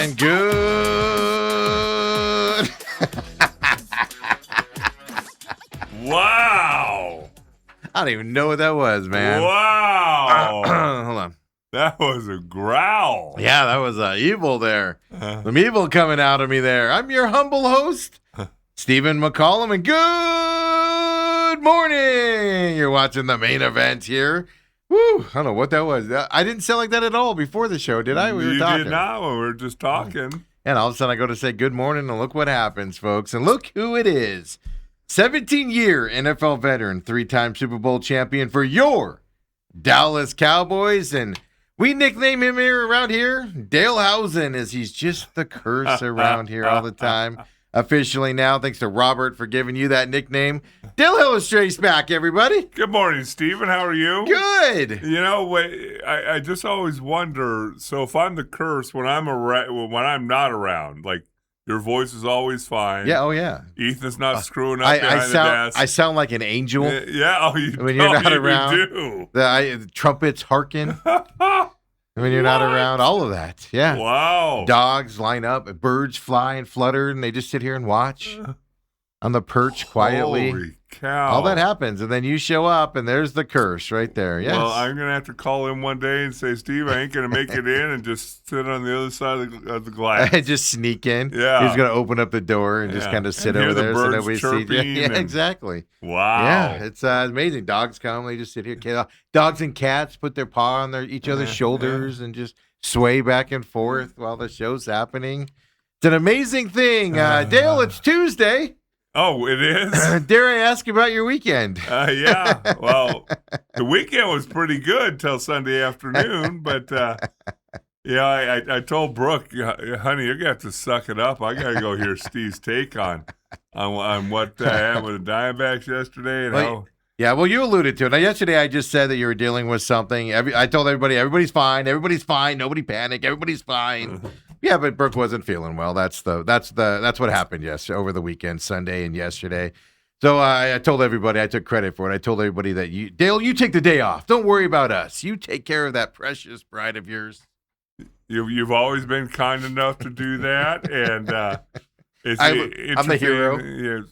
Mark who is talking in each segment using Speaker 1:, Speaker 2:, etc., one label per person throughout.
Speaker 1: And good.
Speaker 2: Wow.
Speaker 1: I don't even know what that was, man.
Speaker 2: Wow.
Speaker 1: Hold on.
Speaker 2: That was a growl.
Speaker 1: Yeah, that was evil there. Some evil coming out of me there. I'm your humble host, Stephen McCollum, and good morning. You're watching the main event here. Woo, I don't know what that was. I didn't sound like that at all before the show, did I? We were talking.
Speaker 2: You did not when we were just talking.
Speaker 1: And all of a sudden I go to say good morning, and look what happens, folks. And look who it is. 17-year NFL veteran, 3-time Super Bowl champion for your Dallas Cowboys. And we nickname him here around here Dale Housen, as he's just the curse around here all the time. Officially now, thanks to Robert for giving you that nickname. Dale Hellestrae's back, everybody.
Speaker 2: Good morning, Stephen. How are you?
Speaker 1: Good.
Speaker 2: You know, I just always wonder. So if I'm the curse when I'm not around, like your voice is always fine.
Speaker 1: Yeah. Oh yeah.
Speaker 2: Ethan's not screwing up behind the desk.
Speaker 1: I sound like an angel.
Speaker 2: Yeah. Oh,
Speaker 1: when you're not around.
Speaker 2: You do.
Speaker 1: The trumpets hearken. When you're not around, all of that. Yeah.
Speaker 2: Wow.
Speaker 1: Dogs line up, birds fly and flutter, and they just sit here and watch on the perch quietly.
Speaker 2: Holy cow.
Speaker 1: All that happens, and then you show up, and there's the curse right there. Yes.
Speaker 2: Well, I'm going to have to call in one day and say, Steve, I ain't going to make it in, and just sit on the other side of the glass.
Speaker 1: Just sneak in.
Speaker 2: Yeah.
Speaker 1: He's going to open up the door and just kind of sit over there so nobody sees you. Yeah, exactly.
Speaker 2: Wow.
Speaker 1: Yeah, it's amazing. Dogs come, they just sit here. Dogs and cats put their paw on each other's shoulders and just sway back and forth while the show's happening. It's an amazing thing. Dale, it's Tuesday.
Speaker 2: Oh, it is?
Speaker 1: Dare I ask about your weekend?
Speaker 2: Yeah. Well, the weekend was pretty good till Sunday afternoon, but I told Brooke, honey, you're going to have to suck it up. I got to go hear Steve's take on what happened with the Diamondbacks yesterday and how.
Speaker 1: Yeah, well, you alluded to it. Now, yesterday I just said that you were dealing with something. I told everybody, everybody's fine, nobody panic, everybody's fine. Yeah, but Brooke wasn't feeling well. That's what happened over the weekend, Sunday and yesterday. So I told everybody, I took credit for it. I told everybody that Dale, you take the day off. Don't worry about us. You take care of that precious bride of yours.
Speaker 2: You've always been kind enough to do that, and
Speaker 1: I'm the hero.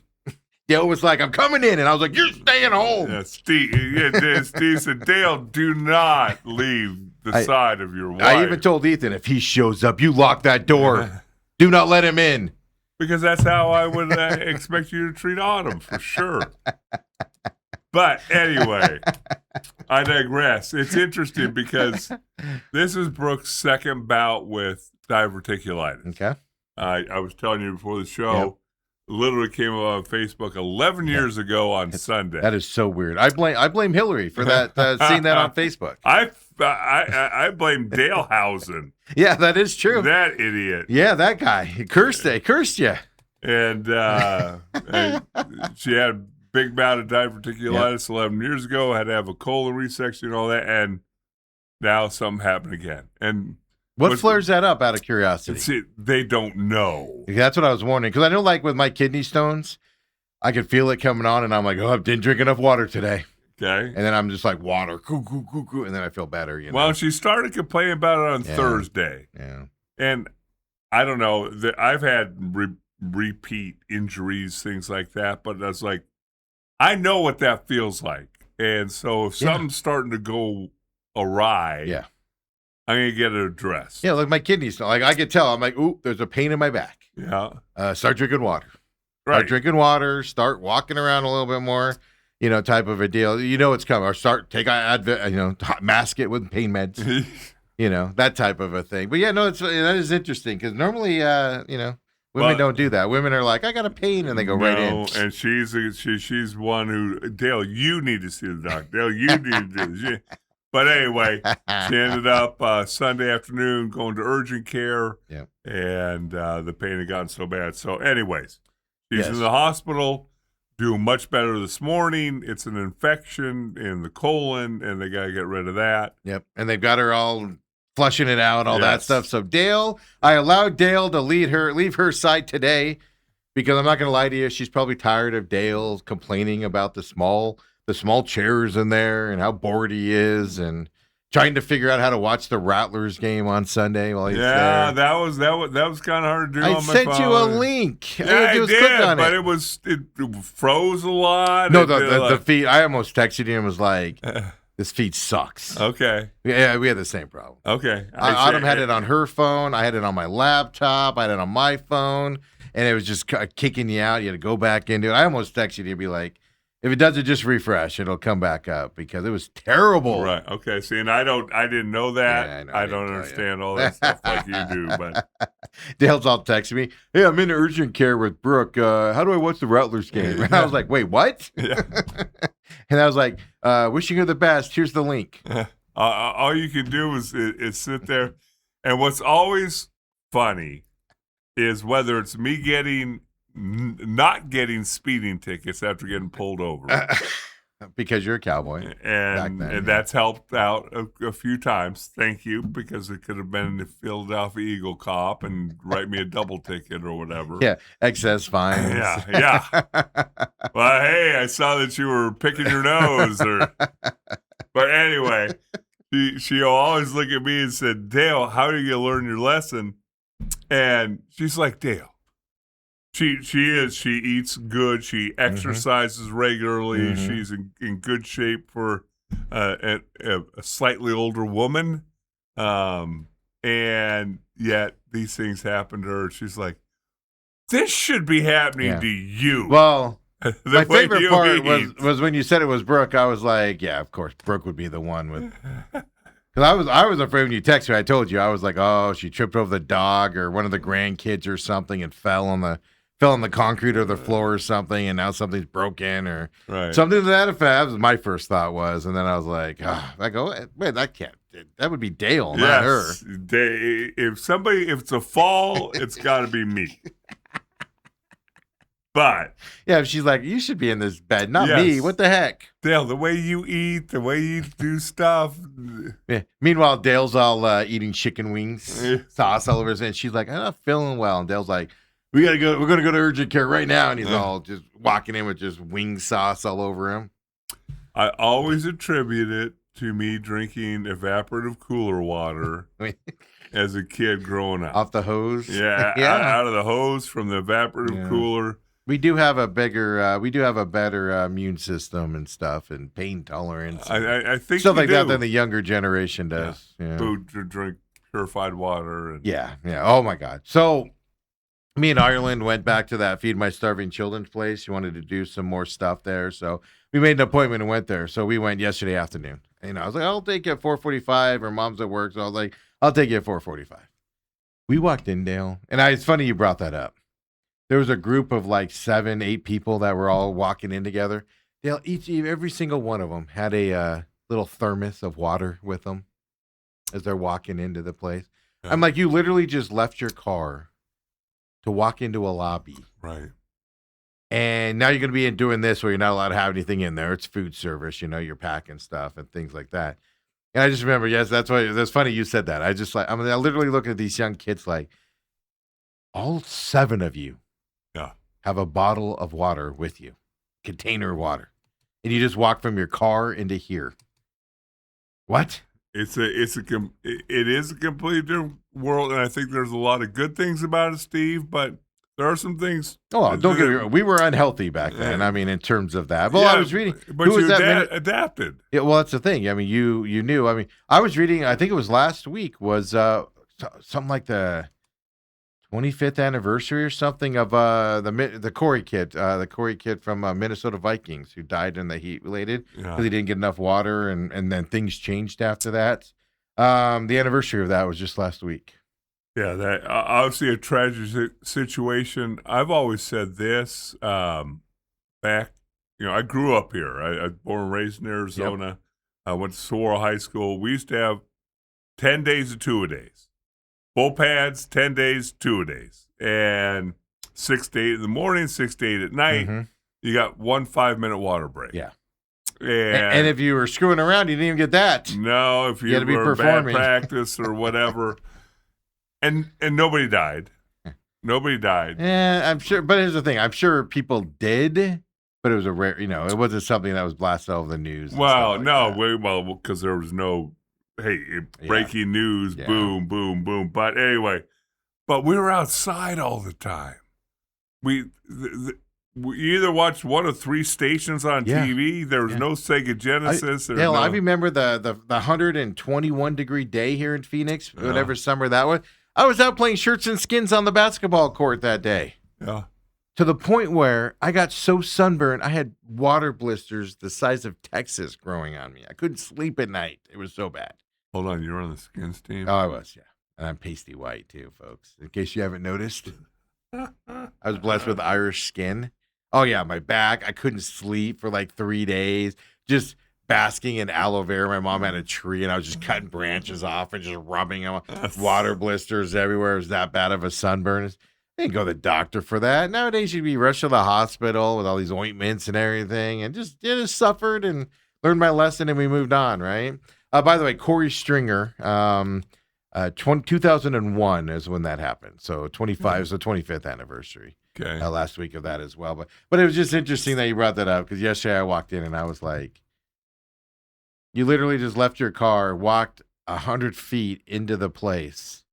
Speaker 1: Dale was like, I'm coming in, and I was like, you're staying home.
Speaker 2: Yeah, Steve said, Dale, do not leave the side of your wife.
Speaker 1: I even told Ethan, if he shows up, you lock that door. Do not let him in.
Speaker 2: Because that's how I would expect you to treat Autumn, for sure. But anyway, I digress. It's interesting because this is Brooke's second bout with diverticulitis.
Speaker 1: Okay.
Speaker 2: I was telling you before the show, literally came up on Facebook 11 years ago on Sunday.
Speaker 1: That is so weird. I blame Hillary for that. Seeing that on Facebook.
Speaker 2: I blame Dale Housen.
Speaker 1: Yeah, that is true.
Speaker 2: That idiot.
Speaker 1: Yeah, that guy. He cursed you.
Speaker 2: And she had a big bout of diverticulitis 11 years ago. Had to have a colon resection and all that. And now something happened again. And
Speaker 1: what flares that up, out of curiosity?
Speaker 2: See, they don't know.
Speaker 1: That's what I was wondering. Because I know, like, with my kidney stones, I could feel it coming on, and I'm like, I didn't drink enough water today.
Speaker 2: Okay.
Speaker 1: And then I'm just like, water, and then I feel better.
Speaker 2: Well, she started complaining about it on Thursday.
Speaker 1: Yeah.
Speaker 2: And I don't know. I've had repeat injuries, things like that, but that's like, I know what that feels like. And so if something's starting to go awry, I'm going to get it addressed.
Speaker 1: Yeah, like my kidneys. Like I could tell. I'm like, ooh, there's a pain in my back.
Speaker 2: Yeah.
Speaker 1: Start drinking water.
Speaker 2: Right.
Speaker 1: Start drinking water. Start walking around a little bit more. Type of a deal. It's coming. Or take Advil, mask it with pain meds. That type of a thing. But yeah, no, that is interesting because normally, women don't do that. Women are like, I got a pain, and they go right in.
Speaker 2: And she's one who, Dale, you need to see the doctor. Dale, you need to do this. But anyway, she ended up Sunday afternoon going to urgent care, and the pain had gotten so bad. So anyways, she's in the hospital, doing much better this morning. It's an infection in the colon, and they got to get rid of that.
Speaker 1: Yep, and they've got her all flushing it out, all that stuff. So Dale, I allowed Dale to leave her side today because I'm not going to lie to you, she's probably tired of Dale complaining about the small chairs in there and how bored he is and trying to figure out how to watch the Rattlers game on Sunday while he's there.
Speaker 2: Yeah, that was kind of hard to do
Speaker 1: I
Speaker 2: on my phone.
Speaker 1: sent you a link.
Speaker 2: Yeah, I did, but it froze a lot.
Speaker 1: No, the feed. I almost texted you and was like, "This feed sucks."
Speaker 2: Okay.
Speaker 1: Yeah, we had the same problem.
Speaker 2: Okay.
Speaker 1: Autumn had it on her phone. I had it on my laptop. I had it on my phone, and it was just kicking you out. You had to go back into it. I almost texted you to be like, if it doesn't just refresh, it'll come back up because it was terrible.
Speaker 2: Right. Okay. See, and I didn't know that.
Speaker 1: Yeah,
Speaker 2: I don't understand all that stuff like you do. But
Speaker 1: Dale's all texting me, "Hey, I'm in urgent care with Brooke. How do I watch the Rattlers game?" And I was like, "Wait, what?"
Speaker 2: Yeah.
Speaker 1: And I was like, "Wishing her the best. Here's the link."
Speaker 2: All you can do is sit there. And what's always funny is whether it's me not getting speeding tickets after getting pulled over.
Speaker 1: Because you're a cowboy.
Speaker 2: And that's helped out a few times. Thank you, because it could have been the Philadelphia Eagle cop and write me a double ticket or whatever.
Speaker 1: Yeah, excess fines.
Speaker 2: Yeah. Well, hey, I saw that you were picking your nose. But anyway, she'll always look at me and said, "Dale, how do you learn your lesson?" And she's like, "Dale, She eats good. She exercises regularly. She's in good shape for a slightly older woman. And yet these things happen to her. She's like, this should be happening to you."
Speaker 1: Well, my favorite part was when you said it was Brooke. I was like, yeah, of course, Brooke would be the one with. Because I was afraid when you texted me, I told you, I was like, oh, she tripped over the dog or one of the grandkids or something and fell on the concrete or the floor or something, and now something's broken or something to that effect. That was my first thought was, and then I was like, wait, that would be Dale, not her.
Speaker 2: If it's a fall, it's got to be me. But
Speaker 1: yeah, if she's like, you should be in this bed, not me. What the heck,
Speaker 2: Dale? The way you eat, the way you do stuff.
Speaker 1: Yeah. Meanwhile, Dale's all eating chicken wings, sauce all over his head. She's like, I'm not feeling well, and Dale's like, we're gonna go to urgent care right now, and he's all just walking in with just wing sauce all over him.
Speaker 2: I always attribute it to me drinking evaporative cooler water as a kid growing up.
Speaker 1: Off the hose?
Speaker 2: Yeah. Out of the hose from the evaporative cooler.
Speaker 1: We do have a better immune system and stuff and pain tolerance.
Speaker 2: I think
Speaker 1: stuff like that than the younger generation does. Yeah.
Speaker 2: Food to drink purified water.
Speaker 1: Yeah. Oh my God. So me and Ireland went back to that Feed My Starving Children's place. She wanted to do some more stuff there. So we made an appointment and went there. So we went yesterday afternoon. And I was like, I'll take you at 4:45. Her mom's at work. So I was like, I'll take you at 4:45. We walked in, Dale. And it's funny you brought that up. There was a group of like 7, 8 people that were all walking in together. Dale, every single one of them had a little thermos of water with them as they're walking into the place. I'm like, you literally just left your car to walk into a lobby.
Speaker 2: Right.
Speaker 1: And now you're going to be doing this where you're not allowed to have anything in there. It's food service, you're packing stuff and things like that. And I just remember, yes, that's funny you said that. I literally look at these young kids like, all 7 of you have a bottle of water with you, container of water. And you just walk from your car into here. What?
Speaker 2: It is a completely different world, and I think there's a lot of good things about it, Steve, but there are some things.
Speaker 1: Oh, don't get me wrong. We were unhealthy back then. I mean, in terms of that. Well, I was reading.
Speaker 2: But you adapted.
Speaker 1: Yeah, well, that's the thing. I mean, you knew. I mean, I was reading, I think it was last week, was something like the 25th anniversary or something of the Corey kid, from Minnesota Vikings who died in the heat related because he didn't get enough water, and then things changed after that. The anniversary of that was just last week.
Speaker 2: Yeah, that obviously a tragic situation. I've always said this back. I grew up here. I was born and raised in Arizona. Yep. I went to Saguaro High School. We used to have 10 days of two-a-days. Full pads, 10 days, two-a-days. And 6 to 8 in the morning, 6 to 8 at night. Mm-hmm. You got 1 5-minute water break.
Speaker 1: Yeah. And if you were screwing around, you didn't even get that.
Speaker 2: No, if you were bad practice or whatever. And nobody died. Nobody died.
Speaker 1: Yeah, I'm sure. But here's the thing. I'm sure people did, but it was a rare, it wasn't something that was blasted all over the news.
Speaker 2: Well, no. Because there was no breaking news, boom, boom, boom. But anyway, we were outside all the time. We either watched one of 3 stations on TV. There was no Sega Genesis.
Speaker 1: I remember the 121-degree day here in Phoenix, whatever summer that was. I was out playing shirts and skins on the basketball court that day.
Speaker 2: Yeah.
Speaker 1: To the point where I got so sunburned, I had water blisters the size of Texas growing on me. I couldn't sleep at night. It was so bad.
Speaker 2: Hold on, you're on the skins team?
Speaker 1: Oh, I was, yeah. And I'm pasty white too, folks, in case you haven't noticed. I was blessed with Irish skin. Oh, yeah, my back. I couldn't sleep for like 3 days, just basking in aloe vera. My mom had a tree, and I was just cutting branches off and just rubbing them. Water blisters everywhere. It was that bad of a sunburn. I didn't go to the doctor for that. Nowadays, you'd be rushed to the hospital with all these ointments and everything, and just suffered and learned my lesson, and we moved on, right? By the way, Corey Stringer, 2001 is when that happened. So 25 is the 25th anniversary.
Speaker 2: Okay.
Speaker 1: Last week of that as well. But it was just interesting that you brought that up, because yesterday I walked in and I was like, you literally just left your car, walked 100 feet into the place.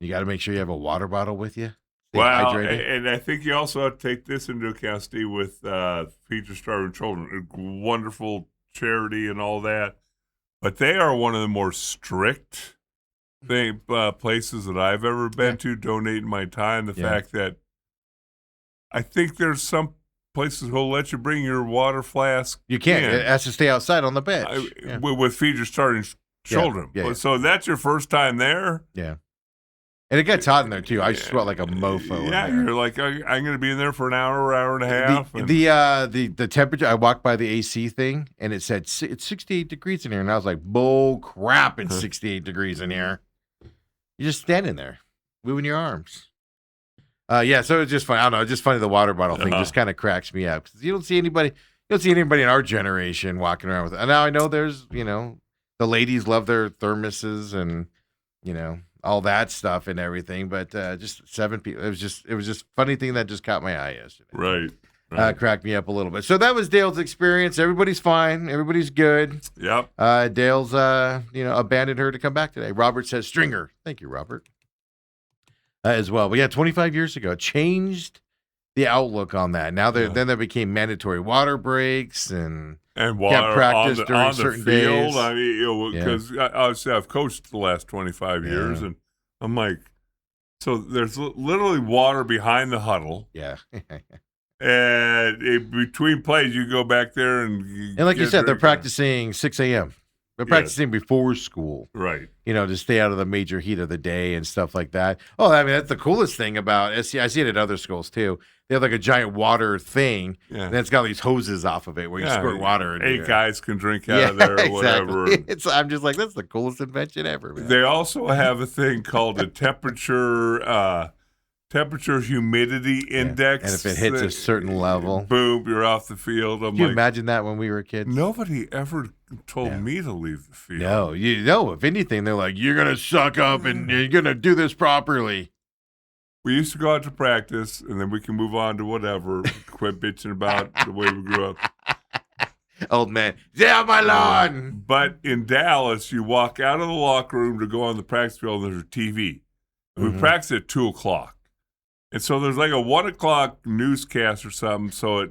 Speaker 1: You got to make sure you have a water bottle with you.
Speaker 2: Well, and I think you also have to take this into account, Steve, with Feed Starving Children, a wonderful charity and all that. But they are one of the more strict places that I've ever been to, donating my time. The fact that I think there's some places who'll let you bring your water flask.
Speaker 1: You can't. It has to stay outside on the bench.
Speaker 2: With Feed Your Starving Children.
Speaker 1: Yeah.
Speaker 2: So that's your first time there?
Speaker 1: Yeah. And it gets hot in there, too. I sweat like a mofo.
Speaker 2: Yeah, you're like, I'm going to be in there for an hour and a half.
Speaker 1: The temperature, I walked by the AC thing, and it said it's 68 degrees in here. And I was like, bull crap, it's 68 degrees in here. You're just standing there, moving your arms. So it's just funny. I don't know. It's just funny. The water bottle thing just kind of cracks me up, because you don't see anybody in our generation walking around with it. And now I know there's, the ladies love their thermoses and, all that stuff and everything. But just 7 people. It was just funny thing that just caught my eye yesterday.
Speaker 2: Right.
Speaker 1: Cracked me up a little bit. So that was Dale's experience. Everybody's fine. Everybody's good.
Speaker 2: Yep.
Speaker 1: Dale's, abandoned her to come back today. Robert says Stringer. Thank you, Robert. As well. But 25 years ago, changed the outlook on that. Now then there became mandatory water breaks and
Speaker 2: water
Speaker 1: practice
Speaker 2: on
Speaker 1: during
Speaker 2: the
Speaker 1: certain
Speaker 2: field.
Speaker 1: days.
Speaker 2: I mean, because obviously I've coached the last 25 years, and I'm like, so there's literally water behind the huddle.
Speaker 1: Yeah.
Speaker 2: And between plays, you go back there and
Speaker 1: like you said, they're practicing 6 a.m. They're practicing before school.
Speaker 2: Right.
Speaker 1: To stay out of the major heat of the day and stuff like that. Oh, I mean, that's the coolest thing about SC. I see it at other schools, too. They have like a giant water thing, and it's got these hoses off of it where you squirt water in.
Speaker 2: 8 guys can drink out of there or whatever.
Speaker 1: I'm just like, that's the coolest invention ever, man.
Speaker 2: They also have a thing called a temperature humidity index.
Speaker 1: And if it hits a certain level,
Speaker 2: boom, you're off the field.
Speaker 1: Did you imagine that when we were kids?
Speaker 2: Nobody ever told me to leave the field.
Speaker 1: No, if anything, they're like, you're going to suck up and you're going to do this properly.
Speaker 2: We used to go out to practice, and then we can move on to whatever. Quit bitching about the way we grew up.
Speaker 1: Old man, stay on my lawn.
Speaker 2: But in Dallas, you walk out of the locker room to go on the practice field, and there's a TV. We practice at 2 o'clock. And so there's like a 1 o'clock newscast or something. So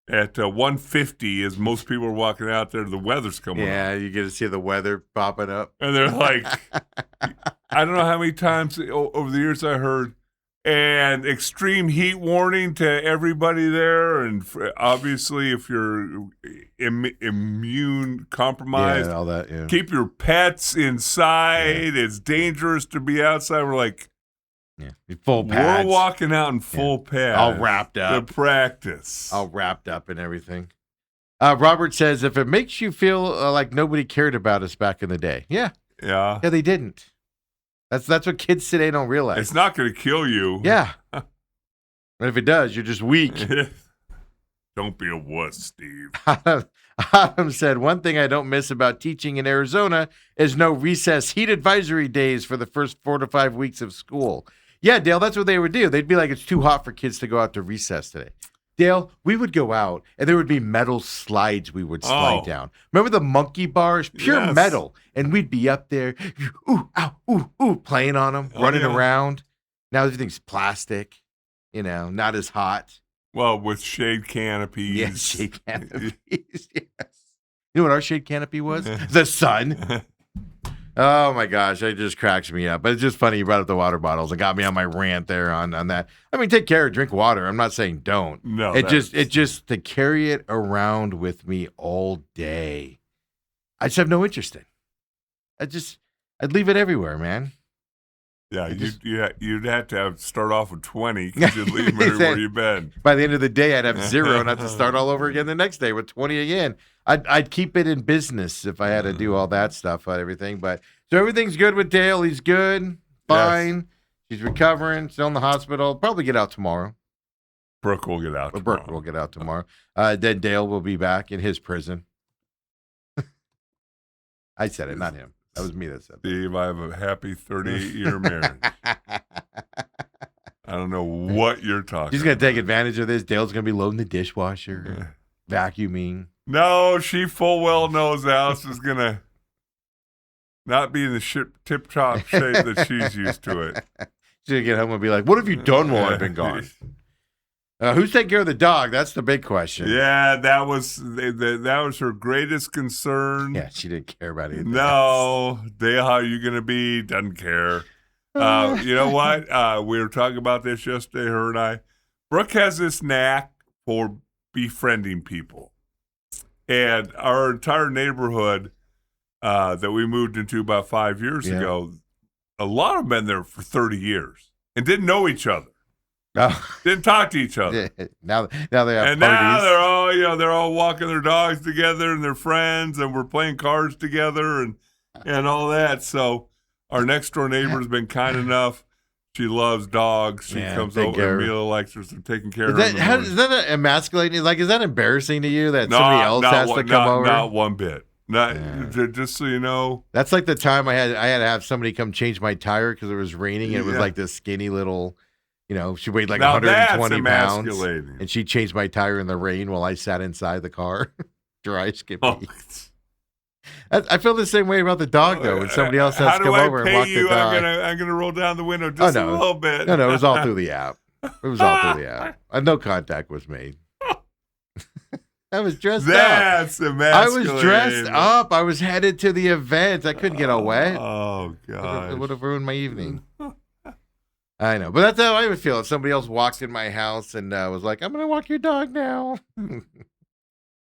Speaker 2: at 1:50, as most people are walking out there, the weather's coming up.
Speaker 1: Yeah, you get to see the weather popping up.
Speaker 2: And they're like, I don't know how many times over the years I heard, and extreme heat warning to everybody there. And obviously, if you're immune compromised,
Speaker 1: all that,
Speaker 2: keep your pets inside. It's dangerous to be outside. We're like,
Speaker 1: full pads.
Speaker 2: We're walking out in full pads.
Speaker 1: All wrapped up.
Speaker 2: To practice.
Speaker 1: All wrapped up and everything. Robert says, if it makes you feel like nobody cared about us back in the day. Yeah, they didn't. That's what kids today don't realize.
Speaker 2: It's not going to kill you.
Speaker 1: Yeah. And if it does, you're just weak.
Speaker 2: Don't be a wuss, Steve.
Speaker 1: Adam said, one thing I don't miss about teaching in Arizona is no recess heat advisory days for the first 4 to 5 weeks of school. Yeah, Dale, that's what they would do. They'd be like, it's too hot for kids to go out to recess today. Dale, we would go out, and there would be metal slides we would slide down. Remember the monkey bars? Pure metal. And we'd be up there, ooh, ow, ooh, ooh, playing on them, running around. Now everything's plastic, not as hot.
Speaker 2: Well, with shade canopies.
Speaker 1: Yeah, shade canopies, yes. You know what our shade canopy was? The sun. Oh, my gosh, it just cracks me up. But it's just funny you brought up the water bottles. It got me on my rant there on that. I mean, take care, drink water. I'm not saying don't.
Speaker 2: No.
Speaker 1: It just to carry it around with me all day. I just have no interest in. I'd leave it everywhere, man.
Speaker 2: Yeah, you'd have to start off with 20 because you'd leave them everywhere you've been.
Speaker 1: By the end of the day, I'd have 0 and have to start all over again the next day with 20 again. I'd keep it in business if I had to do all that stuff and everything. But so everything's good with Dale. He's good, fine. Yes. He's recovering, still in the hospital. Probably get out tomorrow.
Speaker 2: Brooke will get out tomorrow.
Speaker 1: Brooke will get out tomorrow. Then Dale will be back in his prison. I said it, not him. That was me that said that.
Speaker 2: Steve, I have a happy 38-year marriage. I don't know what you're talking about.
Speaker 1: She's going to take advantage of this. Dale's going to be loading the dishwasher, vacuuming.
Speaker 2: No, she full well knows the house is going to not be in the tip-top shape that she's used to it.
Speaker 1: She's going to get home and be like, what have you done while I've been gone? Who's taking care of the dog? That's the big question.
Speaker 2: Yeah, that was her greatest concern.
Speaker 1: Yeah, she didn't care about anything.
Speaker 2: No, Dale, how are you going to be? Doesn't care. You know what? We were talking about this yesterday, her and I. Brooke has this knack for befriending people. And our entire neighborhood that we moved into about 5 years ago, a lot of them been there for 30 years and didn't know each other.
Speaker 1: Oh.
Speaker 2: Didn't talk to each other.
Speaker 1: Now they have
Speaker 2: and
Speaker 1: parties.
Speaker 2: Now they're all walking their dogs together and they're friends and we're playing cards together and all that. So our next door neighbor's been kind enough. She loves dogs. She comes over. Mila likes her, so taking care of her.
Speaker 1: Is that emasculating? Like, is that embarrassing to you that somebody else has to come over?
Speaker 2: Not one bit. Just so you know.
Speaker 1: That's like the time I had to have somebody come change my tire because it was raining and it was like this skinny little. She weighed like 120 pounds, and she changed my tire in the rain while I sat inside the car, dry skippy. Oh. I feel the same way about the dog, though, when somebody else has to come over and walk the dog.
Speaker 2: I'm gonna roll down the window just a little bit.
Speaker 1: No, it was all through the app. No contact was made. I was dressed up.
Speaker 2: That's emasculating.
Speaker 1: I was dressed up. I was headed to the event. I couldn't get away.
Speaker 2: Oh, God.
Speaker 1: It would have ruined my evening. I know, but that's how I would feel if somebody else walked in my house and was like, "I'm going to walk your dog now."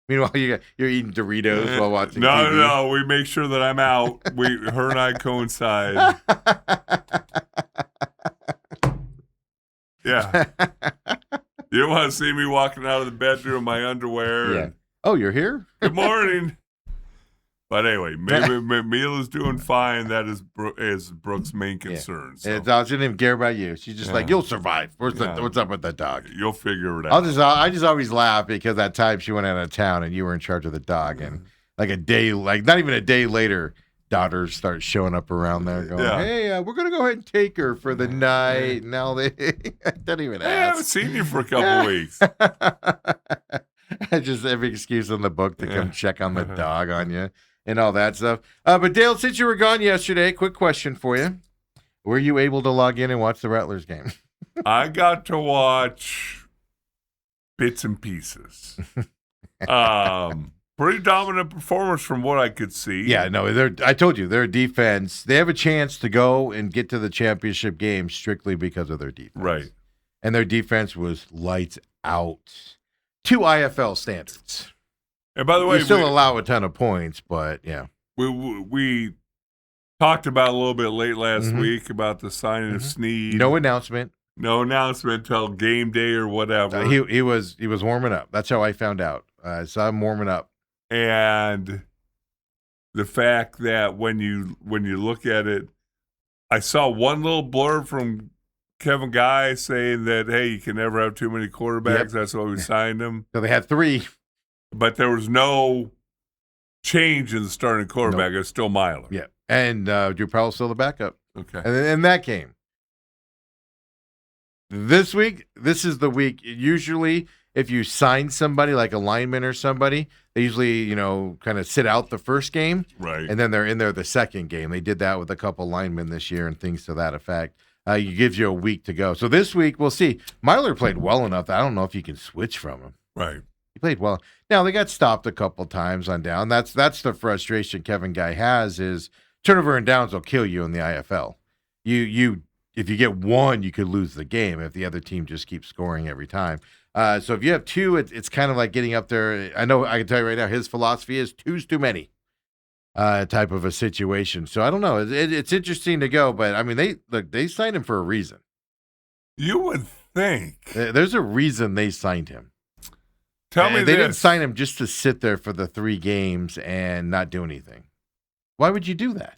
Speaker 1: Meanwhile, you're eating Doritos while watching TV.
Speaker 2: No, we make sure that I'm out. Her and I coincide. Yeah. You don't want to see me walking out of the bedroom in my underwear.
Speaker 1: Yeah. Oh, you're here?
Speaker 2: Good morning. But anyway, maybe Mila's doing fine. That is Brooke's main concern.
Speaker 1: Yeah. So. She didn't even care about you. She's just like, you'll survive. What's up with that dog?
Speaker 2: You'll figure it out.
Speaker 1: I just always laugh because that time she went out of town and you were in charge of the dog, and not even a day later, daughters start showing up around there going, hey, we're going to go ahead and take her for the night. Now they don't even ask.
Speaker 2: I haven't seen you for a couple weeks.
Speaker 1: Just every excuse in the book to come check on the dog on you. And all that stuff. But Dale, since you were gone yesterday, quick question for you. Were you able to log in and watch the Rattlers game?
Speaker 2: I got to watch bits and pieces. Pretty dominant performance from what I could see.
Speaker 1: Yeah, no, I told you, their defense, they have a chance to go and get to the championship game strictly because of their defense.
Speaker 2: Right.
Speaker 1: And their defense was lights out to IFL standards.
Speaker 2: And by the way,
Speaker 1: we still allow a ton of points, but yeah.
Speaker 2: We talked about a little bit late last week about the signing of Snead.
Speaker 1: No announcement
Speaker 2: until game day or whatever.
Speaker 1: He was warming up. That's how I found out. I saw him warming up.
Speaker 2: And the fact that when you look at it, I saw one little blurb from Kevin Guy saying that, hey, you can never have too many quarterbacks. Yep. That's why we signed him.
Speaker 1: So they had 3.
Speaker 2: But there was no change in the starting quarterback. Nope. It's still Myler.
Speaker 1: Yeah. And Drew Powell's still the backup.
Speaker 2: Okay.
Speaker 1: And in that game. This week, this is the week. Usually if you sign somebody like a lineman or somebody, they usually, kind of sit out the first game.
Speaker 2: Right.
Speaker 1: And then they're in there the second game. They did that with a couple linemen this year and things to that effect. It gives you a week to go. So this week, we'll see. Myler played well enough that I don't know if you can switch from him.
Speaker 2: Right.
Speaker 1: He played well. Now, they got stopped a couple times on down. That's the frustration Kevin Guy has is turnover and downs will kill you in the IFL. If you get one, you could lose the game if the other team just keeps scoring every time. So if you have two, it's kind of like getting up there. I know I can tell you right now, his philosophy is two's too many. Type of a situation. So I don't know. It's interesting to go, but I mean, they signed him for a reason.
Speaker 2: You would think.
Speaker 1: There's a reason they signed him.
Speaker 2: Tell me
Speaker 1: they
Speaker 2: this.
Speaker 1: didn't sign him just to sit there for the 3 games and not do anything. Why would you do that?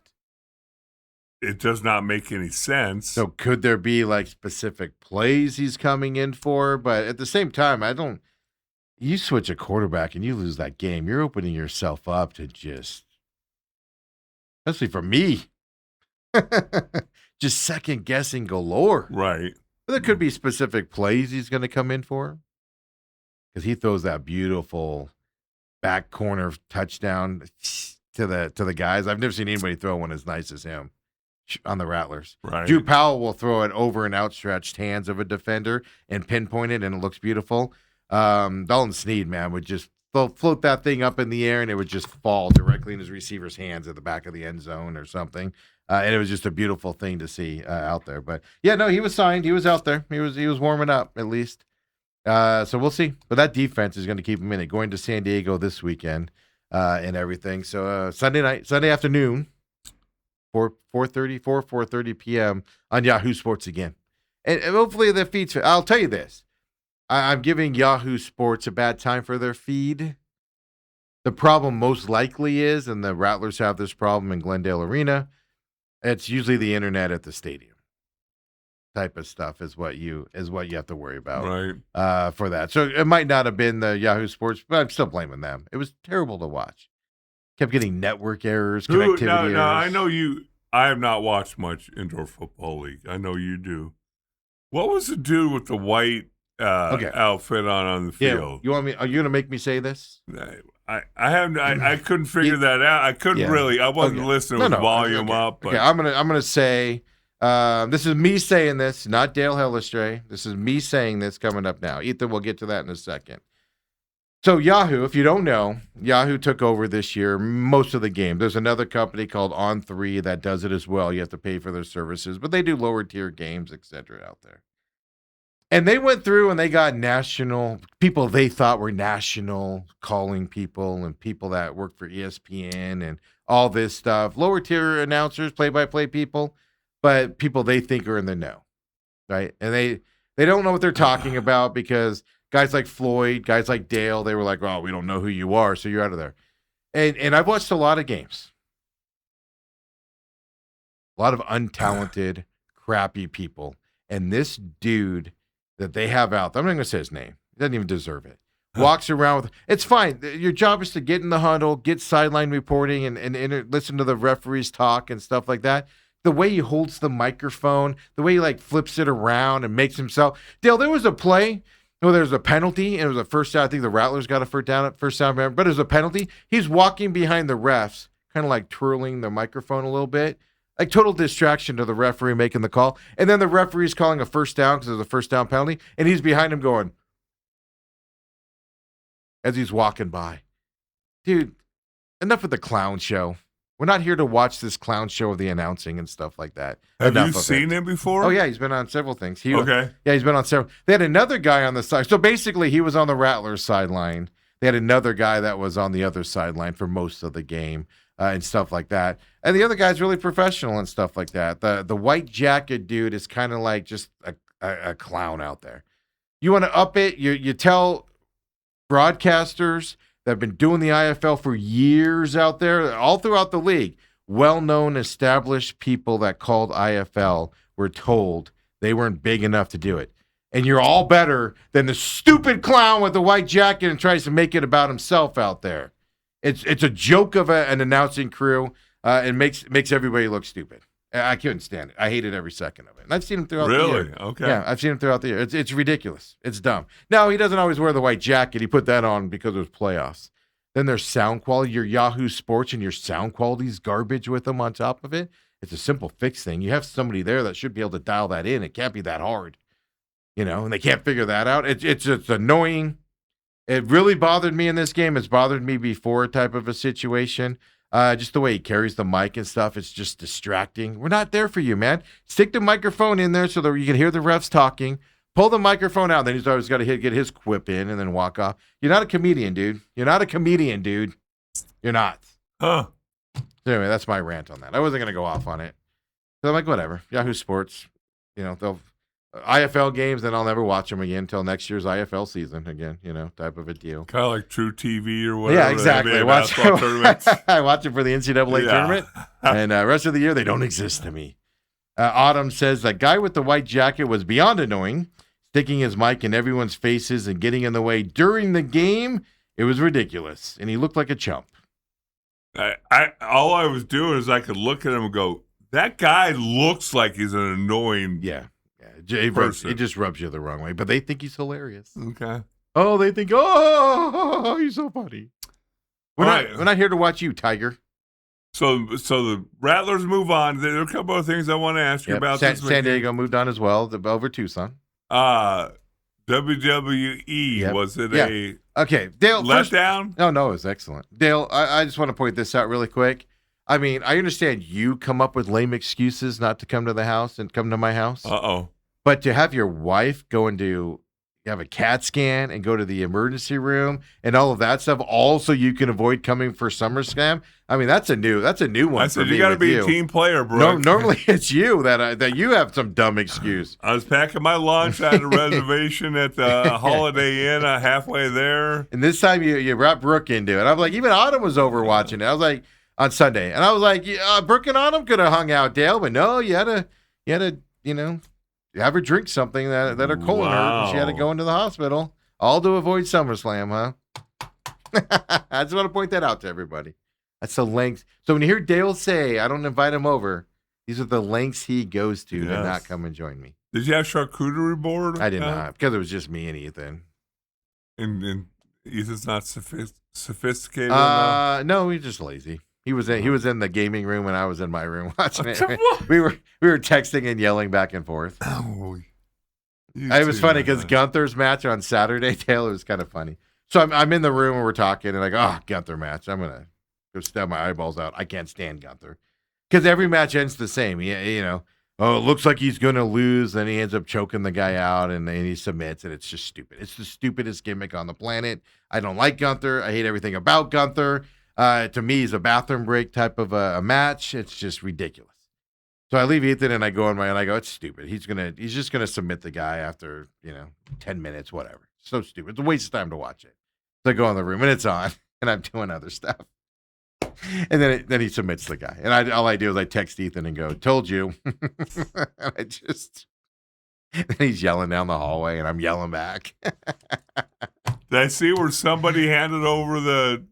Speaker 2: It does not make any sense.
Speaker 1: So could there be like specific plays he's coming in for? But at the same time, you switch a quarterback and you lose that game, you're opening yourself up to just, especially for me, just second guessing galore.
Speaker 2: Right.
Speaker 1: But there could be specific plays he's going to come in for because he throws that beautiful back corner touchdown to the guys. I've never seen anybody throw one as nice as him on the Rattlers.
Speaker 2: Right.
Speaker 1: Drew Powell will throw it over an outstretched hands of a defender and pinpoint it, and it looks beautiful. Dalton Sneed, man, would just float that thing up in the air, and it would just fall directly in his receiver's hands at the back of the end zone or something. And it was just a beautiful thing to see out there. But yeah, no, he was signed. He was out there. He was warming up at least. So we'll see. But that defense is going to keep him in it. Going to San Diego this weekend and everything. So Sunday afternoon, 4:30 p.m. on Yahoo Sports again. And hopefully the feeds. I'll tell you this. I'm giving Yahoo Sports a bad time for their feed. The problem most likely is, and the Rattlers have this problem in Glendale Arena, it's usually the internet at the stadium. Type of stuff is what you have to worry about,
Speaker 2: right?
Speaker 1: For that. So it might not have been the Yahoo Sports, but I'm still blaming them. It was terrible to watch. Kept getting network errors, connectivity errors.
Speaker 2: No, I know you. I have not watched much indoor football league. I know you do. What was the dude with the white outfit on the field?
Speaker 1: You want me? Are you gonna make me say this?
Speaker 2: I couldn't figure that out. I couldn't really. I wasn't listening with volume up. But.
Speaker 1: Okay, I'm gonna say. This is me saying this, not Dale Hellestrae. This is me saying this coming up now. Ethan, we'll get to that in a second. So Yahoo, if you don't know, Yahoo took over this year most of the game. There's another company called On3 that does it as well. You have to pay for their services, but they do lower tier games, etc. out there. And they went through and they got national people they thought were national calling people and people that work for ESPN and all this stuff. Lower tier announcers, play-by-play people, but people they think are in the know, right? And they don't know what they're talking about because guys like Floyd, guys like Dale, they were like, oh, we don't know who you are, so you're out of there. And I've watched a lot of games. A lot of untalented, crappy people. And this dude that they have out there, I'm not going to say his name. He doesn't even deserve it. Walks around with, it's fine. Your job is to get in the huddle, get sideline reporting, and listen to the referees talk and stuff like that. The way he holds the microphone, the way he like flips it around and makes himself. Dale, there was a play. No, there was a penalty, and it was a first down. I think the Rattlers got a first down, but it was a penalty. He's walking behind the refs, kind of like twirling the microphone a little bit, like total distraction to the referee making the call. And then the referee's calling a first down because there's a first down penalty, and he's behind him going, as he's walking by. Dude, enough of the clown show. We're not here to watch this clown show of the announcing and stuff like that.
Speaker 2: Have you seen him before?
Speaker 1: Oh, yeah, he's been on several things.
Speaker 2: Okay.
Speaker 1: Yeah, he's been on several. They had another guy on the side. So basically, he was on the Rattlers sideline. They had another guy that was on the other sideline for most of the game and stuff like that. And the other guy's really professional and stuff like that. The white jacket dude is kind of like just a clown out there. You want to up it, you tell broadcasters that have been doing the IFL for years out there, all throughout the league, well-known, established people that called IFL were told they weren't big enough to do it. And you're all better than the stupid clown with the white jacket and tries to make it about himself out there. It's a joke of an announcing crew and makes everybody look stupid. I couldn't stand it. I hated every second of it. And I've seen him throughout the
Speaker 2: Really?
Speaker 1: year.
Speaker 2: Okay.
Speaker 1: Yeah, I've seen him throughout the year. It's ridiculous. It's dumb. Now, he doesn't always wear the white jacket. He put that on because it was playoffs. Then there's sound quality. Your Yahoo Sports and your sound quality's garbage with them on top of it. It's a simple fix thing. You have somebody there that should be able to dial that in. It can't be that hard. And they can't figure that out. It's annoying. It really bothered me in this game. It's bothered me before type of a situation. Just the way he carries the mic and stuff, it's just distracting. We're not there for you, man. Stick the microphone in there so that you can hear the refs talking. Pull the microphone out. Then he's always got to get his quip in and then walk off. You're not a comedian, dude. You're not a comedian, dude. You're not.
Speaker 2: Huh.
Speaker 1: So anyway, that's my rant on that. I wasn't going to go off on it. So I'm like, whatever. Yahoo Sports, they'll IFL games, then I'll never watch them again until next year's IFL season again, type of a deal.
Speaker 2: Kind of like True TV or whatever.
Speaker 1: Yeah, exactly. I watch it for the NCAA
Speaker 2: Yeah.
Speaker 1: tournament, and rest of the year, they don't exist to me. Autumn says, the guy with the white jacket was beyond annoying, sticking his mic in everyone's faces and getting in the way during the game. It was ridiculous, and he looked like a chump.
Speaker 2: All I was doing is I could look at him and go, that guy looks like he's an annoying person.
Speaker 1: It just rubs you the wrong way, but they think he's hilarious.
Speaker 2: Okay.
Speaker 1: Oh, they think, he's so funny. We're not here to watch you, Tiger.
Speaker 2: So the Rattlers move on. There are a couple of things I want to ask you about.
Speaker 1: San Diego moved on as well, over Tucson.
Speaker 2: WWE, was it a
Speaker 1: Dale,
Speaker 2: letdown?
Speaker 1: No, it was excellent. Dale, I just want to point this out really quick. I mean, I understand you come up with lame excuses not to come to the house and come to my house.
Speaker 2: Uh-oh.
Speaker 1: But to have your wife go into have a CAT scan and go to the emergency room and all of that stuff, all so you can avoid coming for SummerSlam. I mean, that's a new one.
Speaker 2: I said you got to be a team player, bro.
Speaker 1: Normally it's you that you have some dumb excuse.
Speaker 2: I was packing my lunch. I had a reservation at the Holiday Inn halfway there,
Speaker 1: and this time you brought Brooke into it. I'm like, even Autumn was over watching it. I was like, on Sunday, and I was like, Brooke and Autumn could have hung out, Dale, but no, you had to have her drink something that her colon hurt, and she had to go into the hospital, all to avoid SummerSlam, huh? I just want to point that out to everybody. That's the length. So when you hear Dale say, I don't invite him over, these are the lengths he goes to not come and join me.
Speaker 2: Did you have charcuterie board?
Speaker 1: I did not, because it was just me and Ethan.
Speaker 2: And Ethan's not sophisticated
Speaker 1: enough? No, he's just lazy. He was in the gaming room and I was in my room watching it. We were texting and yelling back and forth.
Speaker 2: Oh,
Speaker 1: it was funny because Gunther's match on Saturday, Taylor, was kind of funny. So I'm in the room and we're talking and I go, Gunther match. I'm gonna go stab my eyeballs out. I can't stand Gunther because every match ends the same. It looks like he's gonna lose, then he ends up choking the guy out and then he submits, and it's just stupid. It's the stupidest gimmick on the planet. I don't like Gunther. I hate everything about Gunther. To me, he's a bathroom break type of a match. It's just ridiculous. So I leave Ethan and I go and I go, it's stupid. He's just gonna submit the guy after 10 minutes, whatever. So stupid. It's a waste of time to watch it. So I go in the room and it's on, and I'm doing other stuff. And then he submits the guy, and all I do is I text Ethan and go, "Told you." And he's yelling down the hallway, and I'm yelling back.
Speaker 2: Did I see where somebody handed over the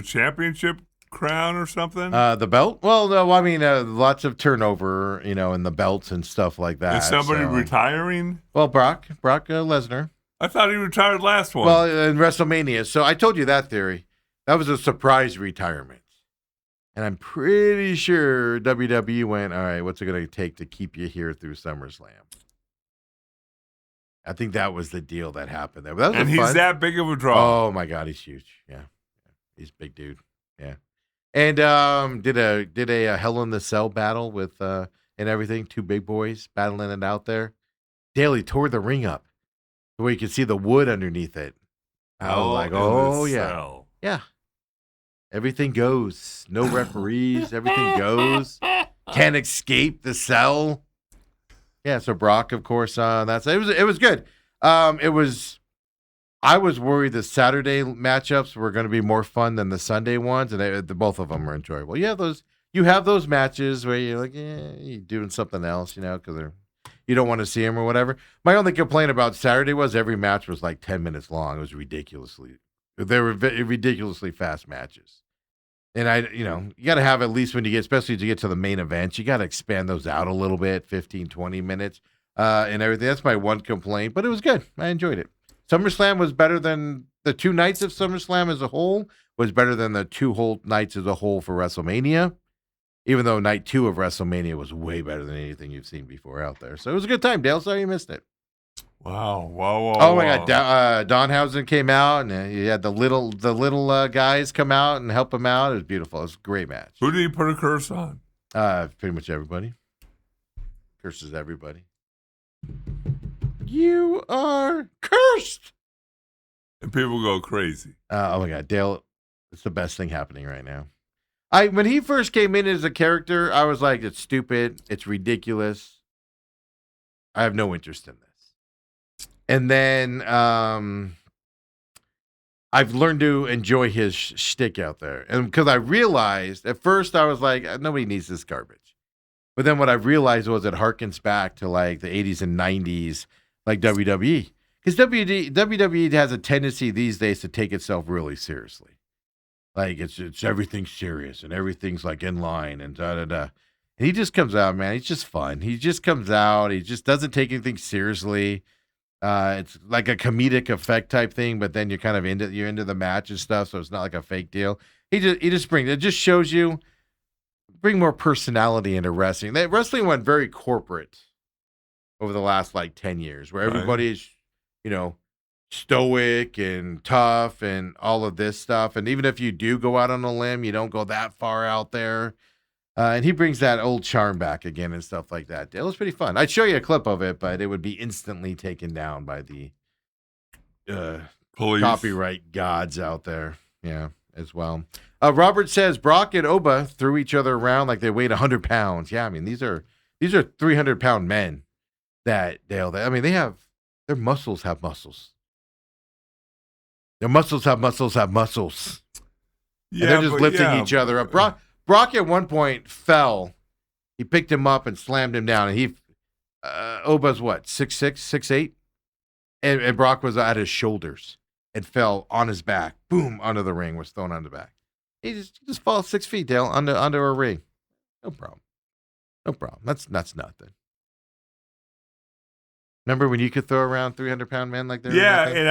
Speaker 2: championship crown or something?
Speaker 1: The belt? Well, no, I mean, lots of turnover, in the belts and stuff like that.
Speaker 2: Is somebody retiring?
Speaker 1: Well, Brock Lesnar.
Speaker 2: I thought he retired last one.
Speaker 1: Well, in WrestleMania. So I told you that theory. That was a surprise retirement. And I'm pretty sure WWE went, all right, what's it going to take to keep you here through SummerSlam? I think that was the deal that happened there. But that was
Speaker 2: he's that big of a draw.
Speaker 1: Oh, my God, he's huge. Yeah. He's a big dude. Yeah. And did a Hell in the Cell battle with and everything. Two big boys battling it out there. Daly tore the ring up where you could see the wood underneath it. I was like, oh, yeah.
Speaker 2: Cell.
Speaker 1: Yeah. Everything goes. No referees. Everything goes. Can't escape the cell. Yeah, so Brock, of course, it was good. I was worried the Saturday matchups were going to be more fun than the Sunday ones, and both of them were enjoyable. You have those matches where you're like, you're doing something else, because you don't want to see them or whatever. My only complaint about Saturday was every match was like 10 minutes long. It was ridiculously fast matches. And you got to have at least when you get, especially to get to the main events, you got to expand those out a little bit, 15, 20 minutes and everything. That's my one complaint, but it was good. I enjoyed it. SummerSlam was better than the 2 nights of SummerSlam as a whole, was better than the 2 whole nights as a whole for WrestleMania, even though night 2 of WrestleMania was way better than anything you've seen before out there. So it was a good time, Dale. Sorry you missed it.
Speaker 2: Wow.
Speaker 1: Oh my God, Donhausen came out, and you had the little guys come out and help him out. It was beautiful. It was a great match.
Speaker 2: Who did he put a curse on?
Speaker 1: Pretty much everybody. Curses everybody. You are cursed.
Speaker 2: And people go crazy.
Speaker 1: Oh my God, Dale, it's the best thing happening right now. When he first came in as a character, I was like, it's stupid, it's ridiculous. I have no interest in this. And then I've learned to enjoy his shtick out there. And because I realized, at first I was like, nobody needs this garbage. But then what I realized was it harkens back to like the 80s and 90s, like WWE. Because WWE has a tendency these days to take itself really seriously. Like it's everything serious and everything's like in line and da-da-da. And he just comes out, man. He's just fun. He just comes out. He just doesn't take anything seriously. It's like a comedic effect type thing, but then you're kind of into the match and stuff, so it's not like a fake deal. He just shows you bring more personality into wrestling. Wrestling went very corporate over the last like 10 years, where everybody's stoic and tough and all of this stuff. And even if you do go out on a limb, you don't go that far out there. And he brings that old charm back again and stuff like that. It was pretty fun. I'd show you a clip of it, but it would be instantly taken down by the
Speaker 2: police
Speaker 1: copyright gods out there. Yeah, as well. Robert says Brock and Oba threw each other around like they weighed 100 pounds. Yeah, I mean these are 300-pound men that Dale. Their muscles have muscles. Their muscles have muscles have muscles. Yeah, and they're just lifting each other up. Brock at one point fell. He picked him up and slammed him down. And Oba's what, 6'6", 6'8"? And Brock was at his shoulders and fell on his back. Boom, under the ring, was thrown on the back. He just falls 6 feet, Dale, under a ring. No problem. That's nothing. Remember when you could throw around 300-pound men like that?
Speaker 2: Yeah, and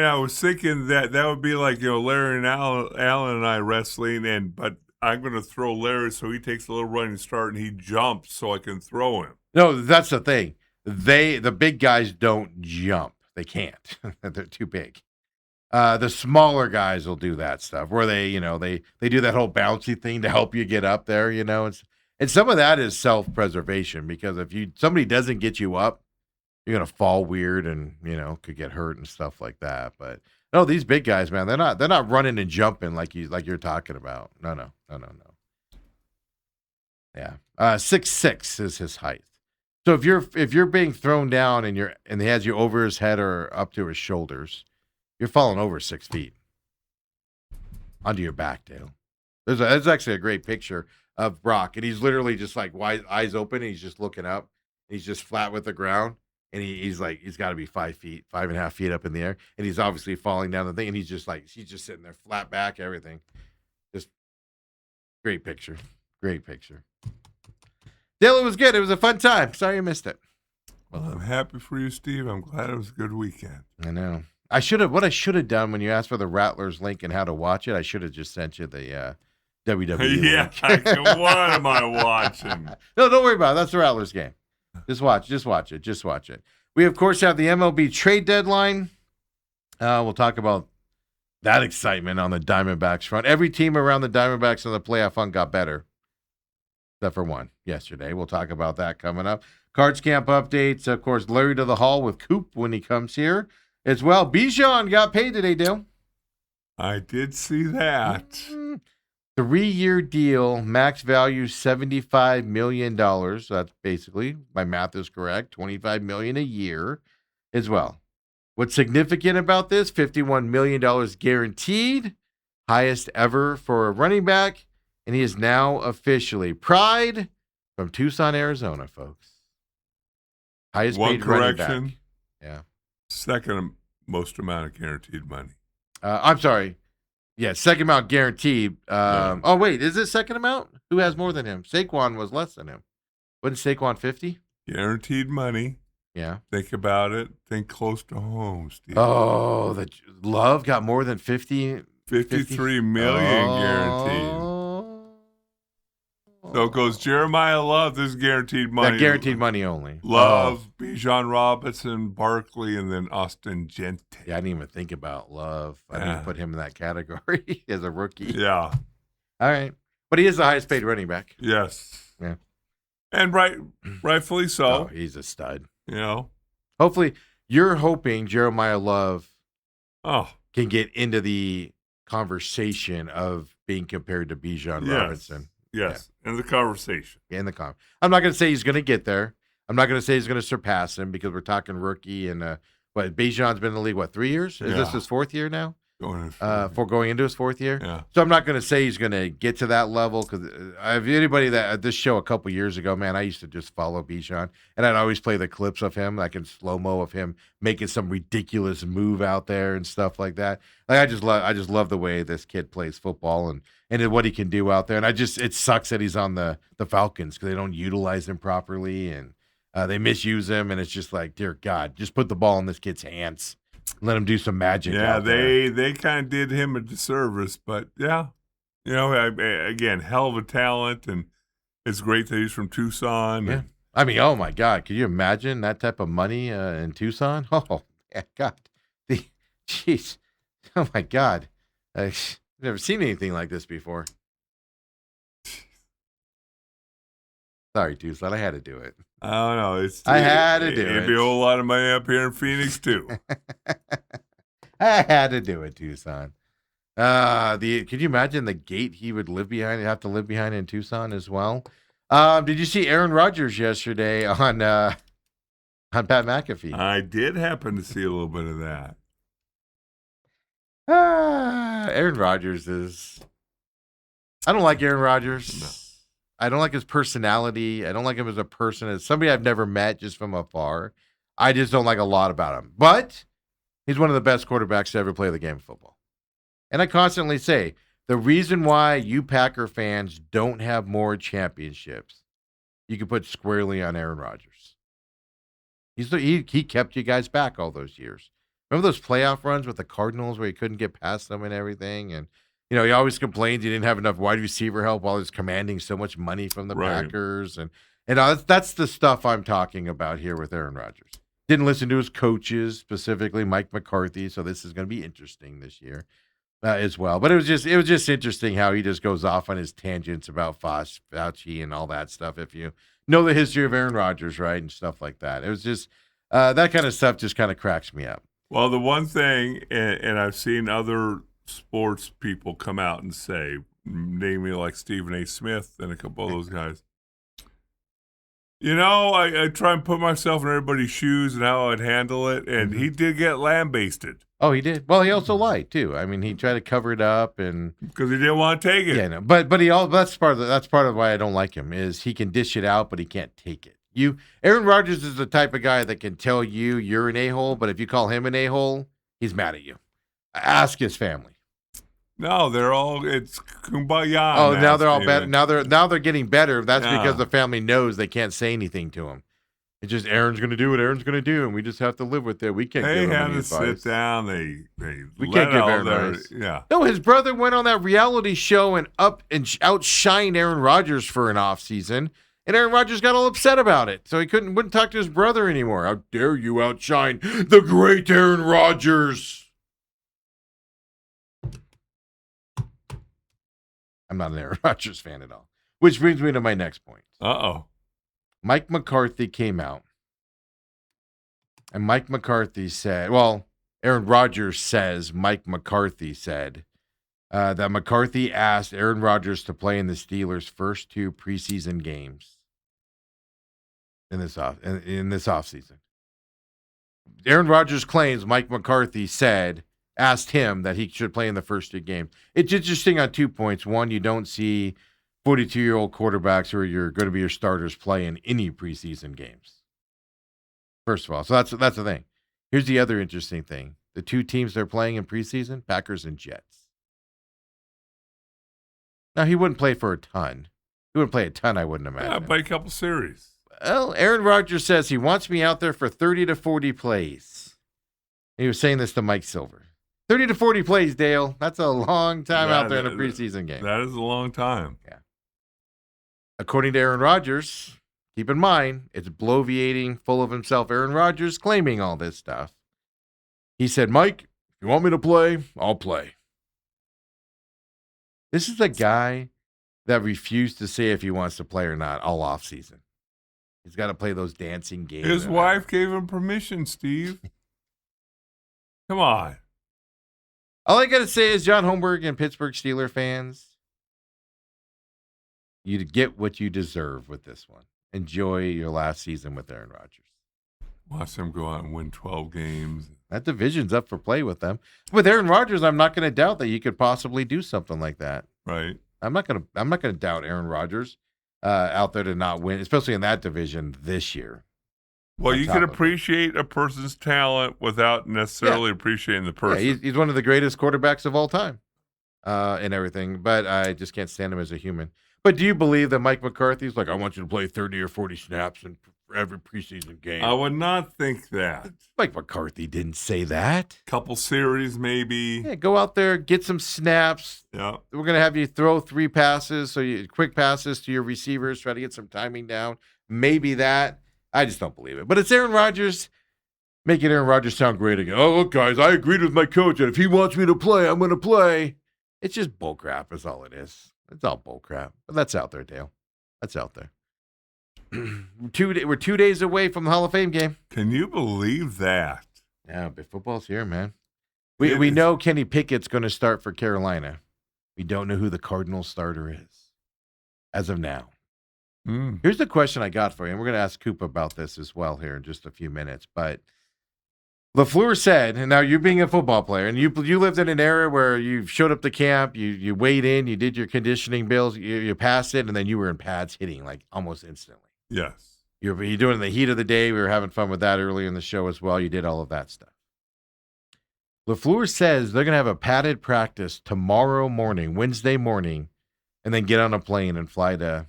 Speaker 2: I was thinking that would be like Larry and Alan and I wrestling, but I'm going to throw Larry so he takes a little running start and he jumps so I can throw him.
Speaker 1: No, that's the thing. The big guys don't jump. They can't. They're too big. The smaller guys will do that stuff where they do that whole bouncy thing to help you get up there, and some of that is self-preservation, because if somebody doesn't get you up, you're going to fall weird and, could get hurt and stuff like that. But no, these big guys, man, they're not running and jumping like you're talking about. No. Yeah. 6'6" is his height. So if you're being thrown down and he has you over his head or up to his shoulders, you're falling over 6 feet onto your back, Dale. There's actually a great picture of Brock, and he's literally just like wide eyes open, and he's just looking up. He's just flat with the ground. And he's got to be 5 feet, 5.5 feet up in the air. And he's obviously falling down the thing. And he's just sitting there flat back, everything. Just great picture. Great picture. Dale, it was good. It was a fun time. Sorry you missed it.
Speaker 2: Well, I'm happy for you, Steve. I'm glad it was a good weekend.
Speaker 1: I know. What I should have done when you asked for the Rattlers link and how to watch it, I should have just sent you the WWE link.
Speaker 2: Yeah, what am I watching?
Speaker 1: No, don't worry about it. That's the Rattlers game. Just watch it. We, of course, have the MLB trade deadline. We'll talk about that excitement on the Diamondbacks front. Every team around the Diamondbacks in the playoff hunt got better, except for one yesterday. We'll talk about that coming up. Cards camp updates. Of course, Larry to the Hall with Coop when he comes here as well. Bijan got paid today, Dale.
Speaker 2: I did see that.
Speaker 1: 3-year deal, max value $75 million. That's basically, my math is correct, $25 million a year as well. What's significant about this? $51 million guaranteed, highest ever for a running back, and he is now officially Pride from Tucson, Arizona, folks. Highest paid running back. Yeah.
Speaker 2: Second most amount of guaranteed money.
Speaker 1: I'm sorry. Yeah, second amount guaranteed. Oh, wait, is it second amount? Who has more than him? Saquon was less than him. Wasn't Saquon 50?
Speaker 2: Guaranteed money.
Speaker 1: Yeah.
Speaker 2: Think about it. Think close to home, Steve.
Speaker 1: Oh, the Love got more than 50?
Speaker 2: 53 million guaranteed. So it goes Jeremiah Love. This is guaranteed money.
Speaker 1: That guaranteed money only.
Speaker 2: Love, Bijan Robinson, Barkley, and then Austin Gente.
Speaker 1: Yeah, I didn't even think about Love. I didn't put him in that category as a rookie.
Speaker 2: Yeah.
Speaker 1: All right. But he is the highest paid running back.
Speaker 2: Yes.
Speaker 1: Yeah.
Speaker 2: And rightfully so.
Speaker 1: Oh, he's a stud.
Speaker 2: You know.
Speaker 1: Hopefully, you're hoping Jeremiah Love can get into the conversation of being compared to Bijan Robinson.
Speaker 2: Yes, in the conversation.
Speaker 1: In the conversation. I'm not going to say he's going to get there. I'm not going to say he's going to surpass him because we're talking rookie. And Bijan's been in the league, 3 years? Is this his fourth year now? Going into his fourth year?
Speaker 2: Yeah.
Speaker 1: So I'm not going to say he's going to get to that level because anybody that at this show a couple years ago, man, I used to just follow Bijan. And I'd always play the clips of him, like in slow-mo of him making some ridiculous move out there and stuff like that. Like I just love the way this kid plays football and what he can do out there. And it sucks that he's on the Falcons because they don't utilize him properly and they misuse him. And it's just like, dear God, just put the ball in this kid's hands. Let him do some magic.
Speaker 2: Yeah, they kind of did him a disservice, but yeah, again, hell of a talent, and it's great that he's from Tucson.
Speaker 1: Yeah, I mean, oh my God, could you imagine that type of money in Tucson? Oh, yeah, God, jeez, oh my God, I've never seen anything like this before. Sorry, Tucson, I had to do it.
Speaker 2: I don't know.
Speaker 1: I had to do it.
Speaker 2: It'd be a whole lot of money up here in Phoenix, too.
Speaker 1: I had to do it, Tucson. Could you imagine the gate he would have to live behind in Tucson as well? Did you see Aaron Rodgers yesterday on Pat McAfee?
Speaker 2: I did happen to see a little bit of that.
Speaker 1: Aaron Rodgers is... I don't like Aaron Rodgers.
Speaker 2: No.
Speaker 1: I don't like his personality. I don't like him as a person. As somebody I've never met just from afar, I just don't like a lot about him. But he's one of the best quarterbacks to ever play the game of football. And I constantly say, the reason why you Packer fans don't have more championships, you can put squarely on Aaron Rodgers. He kept you guys back all those years. Remember those playoff runs with the Cardinals where he couldn't get past them and everything? And he always complained he didn't have enough wide receiver help while he was commanding so much money from the Packers. And that's the stuff I'm talking about here with Aaron Rodgers. Didn't listen to his coaches, specifically Mike McCarthy, so this is going to be interesting this year as well. But it was just interesting how he just goes off on his tangents about Fauci and all that stuff. If you know the history of Aaron Rodgers, right, and stuff like that. It was just that kind of stuff just kind of cracks me up.
Speaker 2: Well, the one thing, and I've seen other sports people come out and say, namely like Stephen A. Smith and a couple of those guys, I try and put myself in everybody's shoes and how I'd handle it, and he did get lambasted.
Speaker 1: Oh, he did? Well, he also lied too. I mean, he tried to cover it up and
Speaker 2: because he didn't want to take it.
Speaker 1: Yeah, no, but that's part of why I don't like him is he can dish it out, but he can't take it. Aaron Rodgers is the type of guy that can tell you you're an a-hole, but if you call him an a-hole, he's mad at you. Ask his family.
Speaker 2: No, it's kumbaya.
Speaker 1: Oh, now they're all better. Now they're getting better. That's because the family knows they can't say anything to him. It's just Aaron's going to do what Aaron's going to do, and we just have to live with it. We can't give him any advice.
Speaker 2: They have to sit down. We
Speaker 1: can't give Aaron advice.
Speaker 2: Yeah.
Speaker 1: No, his brother went on that reality show and outshined Aaron Rodgers for an offseason, and Aaron Rodgers got all upset about it. So he wouldn't talk to his brother anymore. How dare you outshine the great Aaron Rodgers? I'm not an Aaron Rodgers fan at all. Which brings me to my next point.
Speaker 2: Uh-oh.
Speaker 1: Mike McCarthy came out. And Mike McCarthy said, Aaron Rodgers says Mike McCarthy said that McCarthy asked Aaron Rodgers to play in the Steelers' first 2 preseason games in this offseason. Aaron Rodgers claims Mike McCarthy asked him that he should play in the first 2 games. It's interesting on 2 points. One, you don't see 42-year-old quarterbacks who are going to be your starters play in any preseason games. First of all, so that's the thing. Here's the other interesting thing. The 2 teams they're playing in preseason, Packers and Jets. Now, he wouldn't play for a ton. He wouldn't play a ton, I wouldn't imagine.
Speaker 2: Yeah, play a couple series.
Speaker 1: Well, Aaron Rodgers says he wants me out there for 30 to 40 plays. He was saying this to Mike Silver. 30 to 40 plays, Dale. That's a long time out there in a preseason game.
Speaker 2: That is a long time.
Speaker 1: Yeah. According to Aaron Rodgers, keep in mind, it's bloviating, full of himself. Aaron Rodgers claiming all this stuff. He said, Mike, if you want me to play, I'll play. This is a guy that refused to say if he wants to play or not all offseason. He's got to play those dancing games.
Speaker 2: His wife gave him permission, Steve. Come on.
Speaker 1: All I got to say is, John Holmberg and Pittsburgh Steelers fans, you get what you deserve with this one. Enjoy your last season with Aaron Rodgers.
Speaker 2: Watch them go out and win 12 games.
Speaker 1: That division's up for play with them. With Aaron Rodgers, I'm not going to doubt that you could possibly do something like that.
Speaker 2: Right.
Speaker 1: I'm not going to doubt Aaron Rodgers out there to not win, especially in that division this year.
Speaker 2: Well, you can appreciate a person's talent without necessarily appreciating the person.
Speaker 1: Yeah, he's one of the greatest quarterbacks of all time and everything, but I just can't stand him as a human. But do you believe that Mike McCarthy's like, I want you to play 30 or 40 snaps in every preseason game?
Speaker 2: I would not think that.
Speaker 1: Mike McCarthy didn't say that.
Speaker 2: Couple series, maybe.
Speaker 1: Yeah, go out there, get some snaps.
Speaker 2: Yeah.
Speaker 1: We're going to have you throw 3 passes, quick passes to your receivers, try to get some timing down. Maybe that. I just don't believe it. But it's Aaron Rodgers making Aaron Rodgers sound great again. Oh, look, guys, I agreed with my coach that if he wants me to play, I'm going to play. It's just bullcrap is all it is. It's all bullcrap. But that's out there, Dale. That's out there. We're 2 days away from the Hall of Fame game.
Speaker 2: Can you believe that?
Speaker 1: Yeah, but football's here, man. We know Kenny Pickett's going to start for Carolina. We don't know who the Cardinals starter is as of now. Here's the question I got for you, and we're going to ask Coop about this as well here in just a few minutes. But LaFleur said, and now you being a football player, and you lived in an era where you showed up to camp, you weighed in, you did your conditioning bills, you passed it, and then you were in pads hitting like almost instantly.
Speaker 2: Yes.
Speaker 1: You're doing it in the heat of the day. We were having fun with that earlier in the show as well. You did all of that stuff. LaFleur says they're going to have a padded practice tomorrow morning, Wednesday morning, and then get on a plane and fly to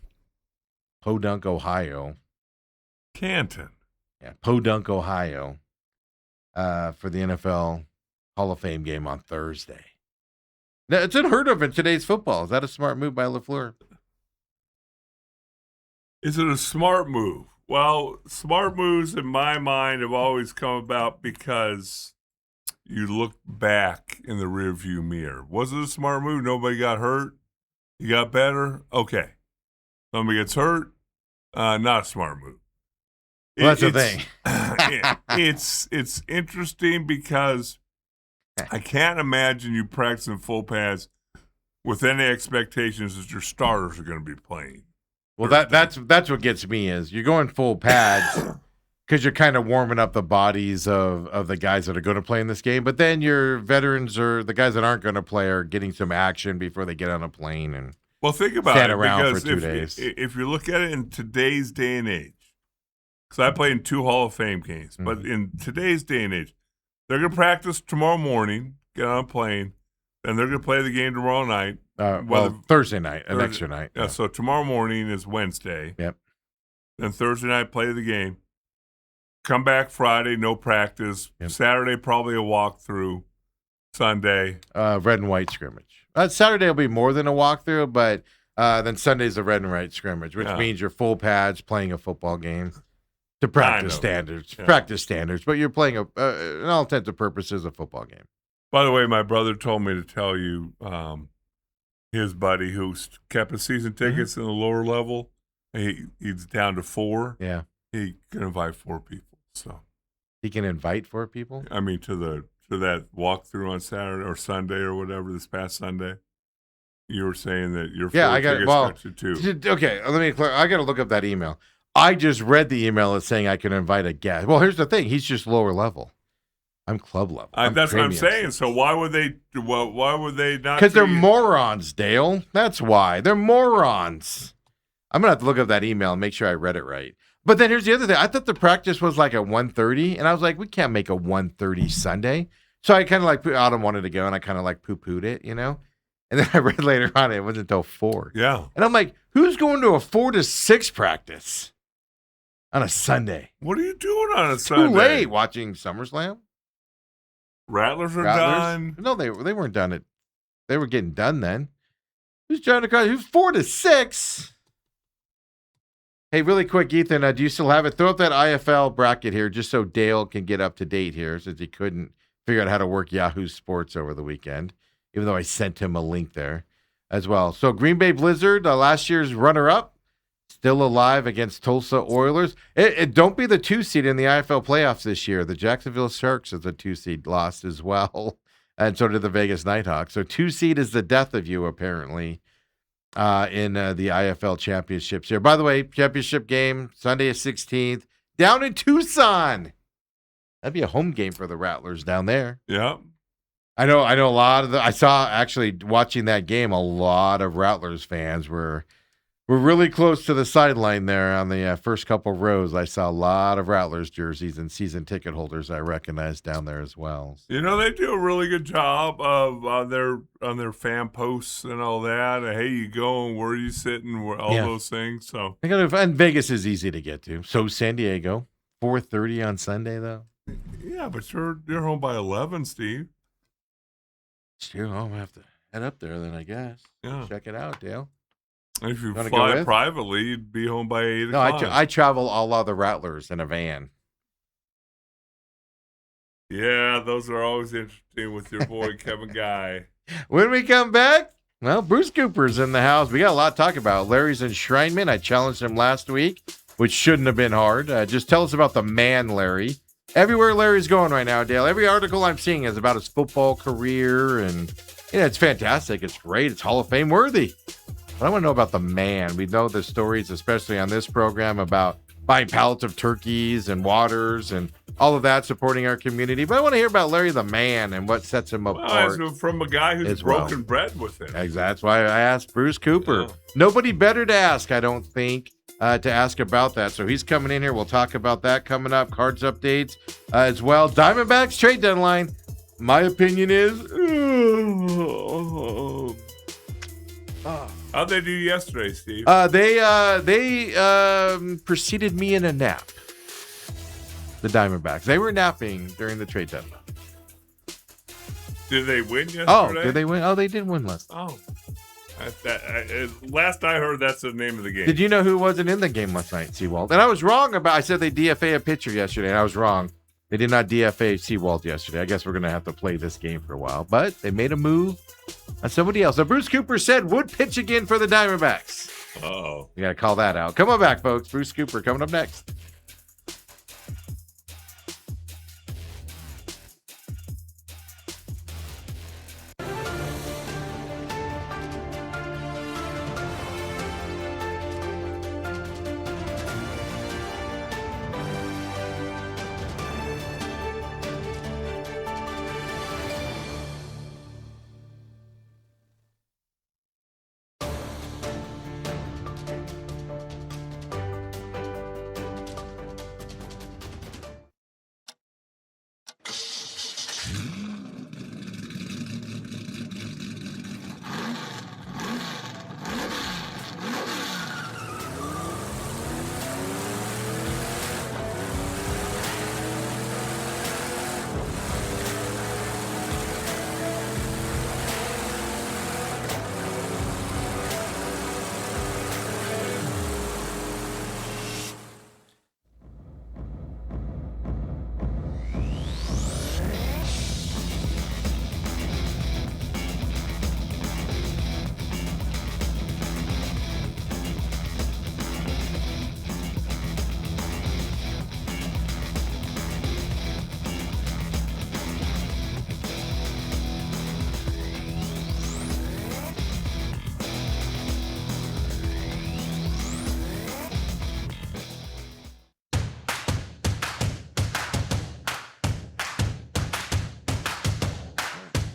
Speaker 1: Podunk, Ohio.
Speaker 2: Canton.
Speaker 1: Yeah, Podunk, Ohio, for the NFL Hall of Fame game on Thursday. Now, it's unheard of in today's football. Is that a smart move by LaFleur?
Speaker 2: Is it a smart move? Well, smart moves in my mind have always come about because you look back in the rearview mirror. Was it a smart move? Nobody got hurt? You got better? Okay. Somebody gets hurt? Not a smart move.
Speaker 1: Well, that's the thing.
Speaker 2: It's interesting because I can't imagine you practicing full pads with any expectations that your starters are going to be playing.
Speaker 1: Well, that's what gets me is you're going full pads because you're kind of warming up the bodies of the guys that are going to play in this game. But then your veterans or the guys that aren't going to play are getting some action before they get on a plane and
Speaker 2: think about
Speaker 1: stand
Speaker 2: it,
Speaker 1: around for 2 days.
Speaker 2: If you look at it in today's day and age, because I played in 2 Hall of Fame games, but in today's day and age, they're going to practice tomorrow morning, get on a plane, and they're going to play the game tomorrow night.
Speaker 1: Thursday night, an extra night.
Speaker 2: Yeah, so tomorrow morning is Wednesday.
Speaker 1: Yep.
Speaker 2: Then Thursday night, play the game. Come back Friday, no practice.
Speaker 1: Yep.
Speaker 2: Saturday, probably a walkthrough. Sunday.
Speaker 1: Red and white scrimmage. Saturday will be more than a walkthrough, but then Sunday's a red and white scrimmage, which means you're full pads playing a football game to practice standards. Yeah. Practice standards, but you're playing, in all intents and purposes, a football game.
Speaker 2: By the way, my brother told me to tell you his buddy who kept his season tickets in the lower level, he's down to 4.
Speaker 1: Yeah.
Speaker 2: He can invite 4 people. So
Speaker 1: he can invite 4 people?
Speaker 2: I mean, to that walkthrough on Saturday or Sunday or whatever, this past Sunday. You were saying that your 4 tickets got you 2.
Speaker 1: Okay, let me clear. I got to look up that email. I just read the email as saying I can invite a guest. Well, here's the thing. He's just lower level. I'm club level.
Speaker 2: That's what I'm saying. So why would they not?
Speaker 1: Because they're morons, Dale. That's why. They're morons. I'm going to have to look up that email and make sure I read it right. But then here's the other thing. I thought the practice was like at 1:30, and I was like, we can't make a 1:30 Sunday. So I kind of Autumn wanted to go, and I kind of poo-pooed it, you know? And then I read later on it wasn't until 4.
Speaker 2: Yeah.
Speaker 1: And I'm like, who's going to a 4 to 6 practice on a Sunday?
Speaker 2: What are you doing on a Sunday?
Speaker 1: Too late watching SummerSlam.
Speaker 2: Rattlers are done.
Speaker 1: No, they weren't done. They were getting done then. Who's trying to call? Who's 4 to 6? Hey, really quick, Ethan, do you still have it? Throw up that IFL bracket here just so Dale can get up to date here since he couldn't figure out how to work Yahoo Sports over the weekend, even though I sent him a link there as well. So Green Bay Blizzard, last year's runner-up, still alive against Tulsa Oilers. Don't be the 2 seed in the IFL playoffs this year. The Jacksonville Sharks is the 2 seed, lost as well, and so did the Vegas Nighthawks. So 2 seed is the death of you, apparently. In the IFL championships here. By the way, championship game, Sunday the 16th, down in Tucson. That'd be a home game for the Rattlers down there.
Speaker 2: Yeah.
Speaker 1: I know a lot of I saw actually watching that game, a lot of Rattlers fans were really close to the sideline there on the first couple rows. I saw a lot of Rattlers jerseys and season ticket holders I recognized down there as well.
Speaker 2: You know, they do a really good job of on their fan posts and all that. Hey, you going? Where are you sitting? All those things. So
Speaker 1: and Vegas is easy to get to. So San Diego, 4:30 on Sunday though.
Speaker 2: Yeah, but you're home by 11, Steve.
Speaker 1: Sure, I'll have to head up there then, I guess.
Speaker 2: Yeah.
Speaker 1: Check it out, Dale.
Speaker 2: If you fly privately, you'd be home by 8 o'clock.
Speaker 1: No, I travel all of the Rattlers in a van.
Speaker 2: Yeah, those are always interesting with your boy Kevin Guy.
Speaker 1: When we come back, well, Bruce Cooper's in the house. We got a lot to talk about. Larry's enshrinement. I challenged him last week, which shouldn't have been hard. Just tell us about the man, Larry. Everywhere Larry's going right now, Dale. Every article I'm seeing is about his football career, and it's fantastic. It's great. It's Hall of Fame worthy. But I want to know about the man. We know the stories, especially on this program, about buying pallets of turkeys and waters and all of that, supporting our community. But I want to hear about Larry the man and what sets him apart.
Speaker 2: From a guy who's broken bread with him.
Speaker 1: Exactly. That's why I asked Bruce Cooper.
Speaker 2: Yeah.
Speaker 1: Nobody better to ask, I don't think, to ask about that. So he's coming in here. We'll talk about that coming up. Cards updates as well. Diamondbacks trade deadline. My opinion is...
Speaker 2: How'd they do yesterday, Steve?
Speaker 1: They preceded me in a nap. The Diamondbacks. They were napping during the trade deadline.
Speaker 2: Did they win yesterday?
Speaker 1: Oh, did they win? Oh, they did win last.
Speaker 2: Oh. Last I heard, that's the name of the game.
Speaker 1: Did you know who wasn't in the game last night, Seawald? And I was wrong I said they DFA a pitcher yesterday, and I was wrong. They did not DFA Seawald yesterday. I guess we're going to have to play this game for a while. But they made a move on somebody else. So Bruce Cooper said would pitch again for the Diamondbacks.
Speaker 2: Oh.
Speaker 1: You got to call that out. Come on back, folks. Bruce Cooper coming up next.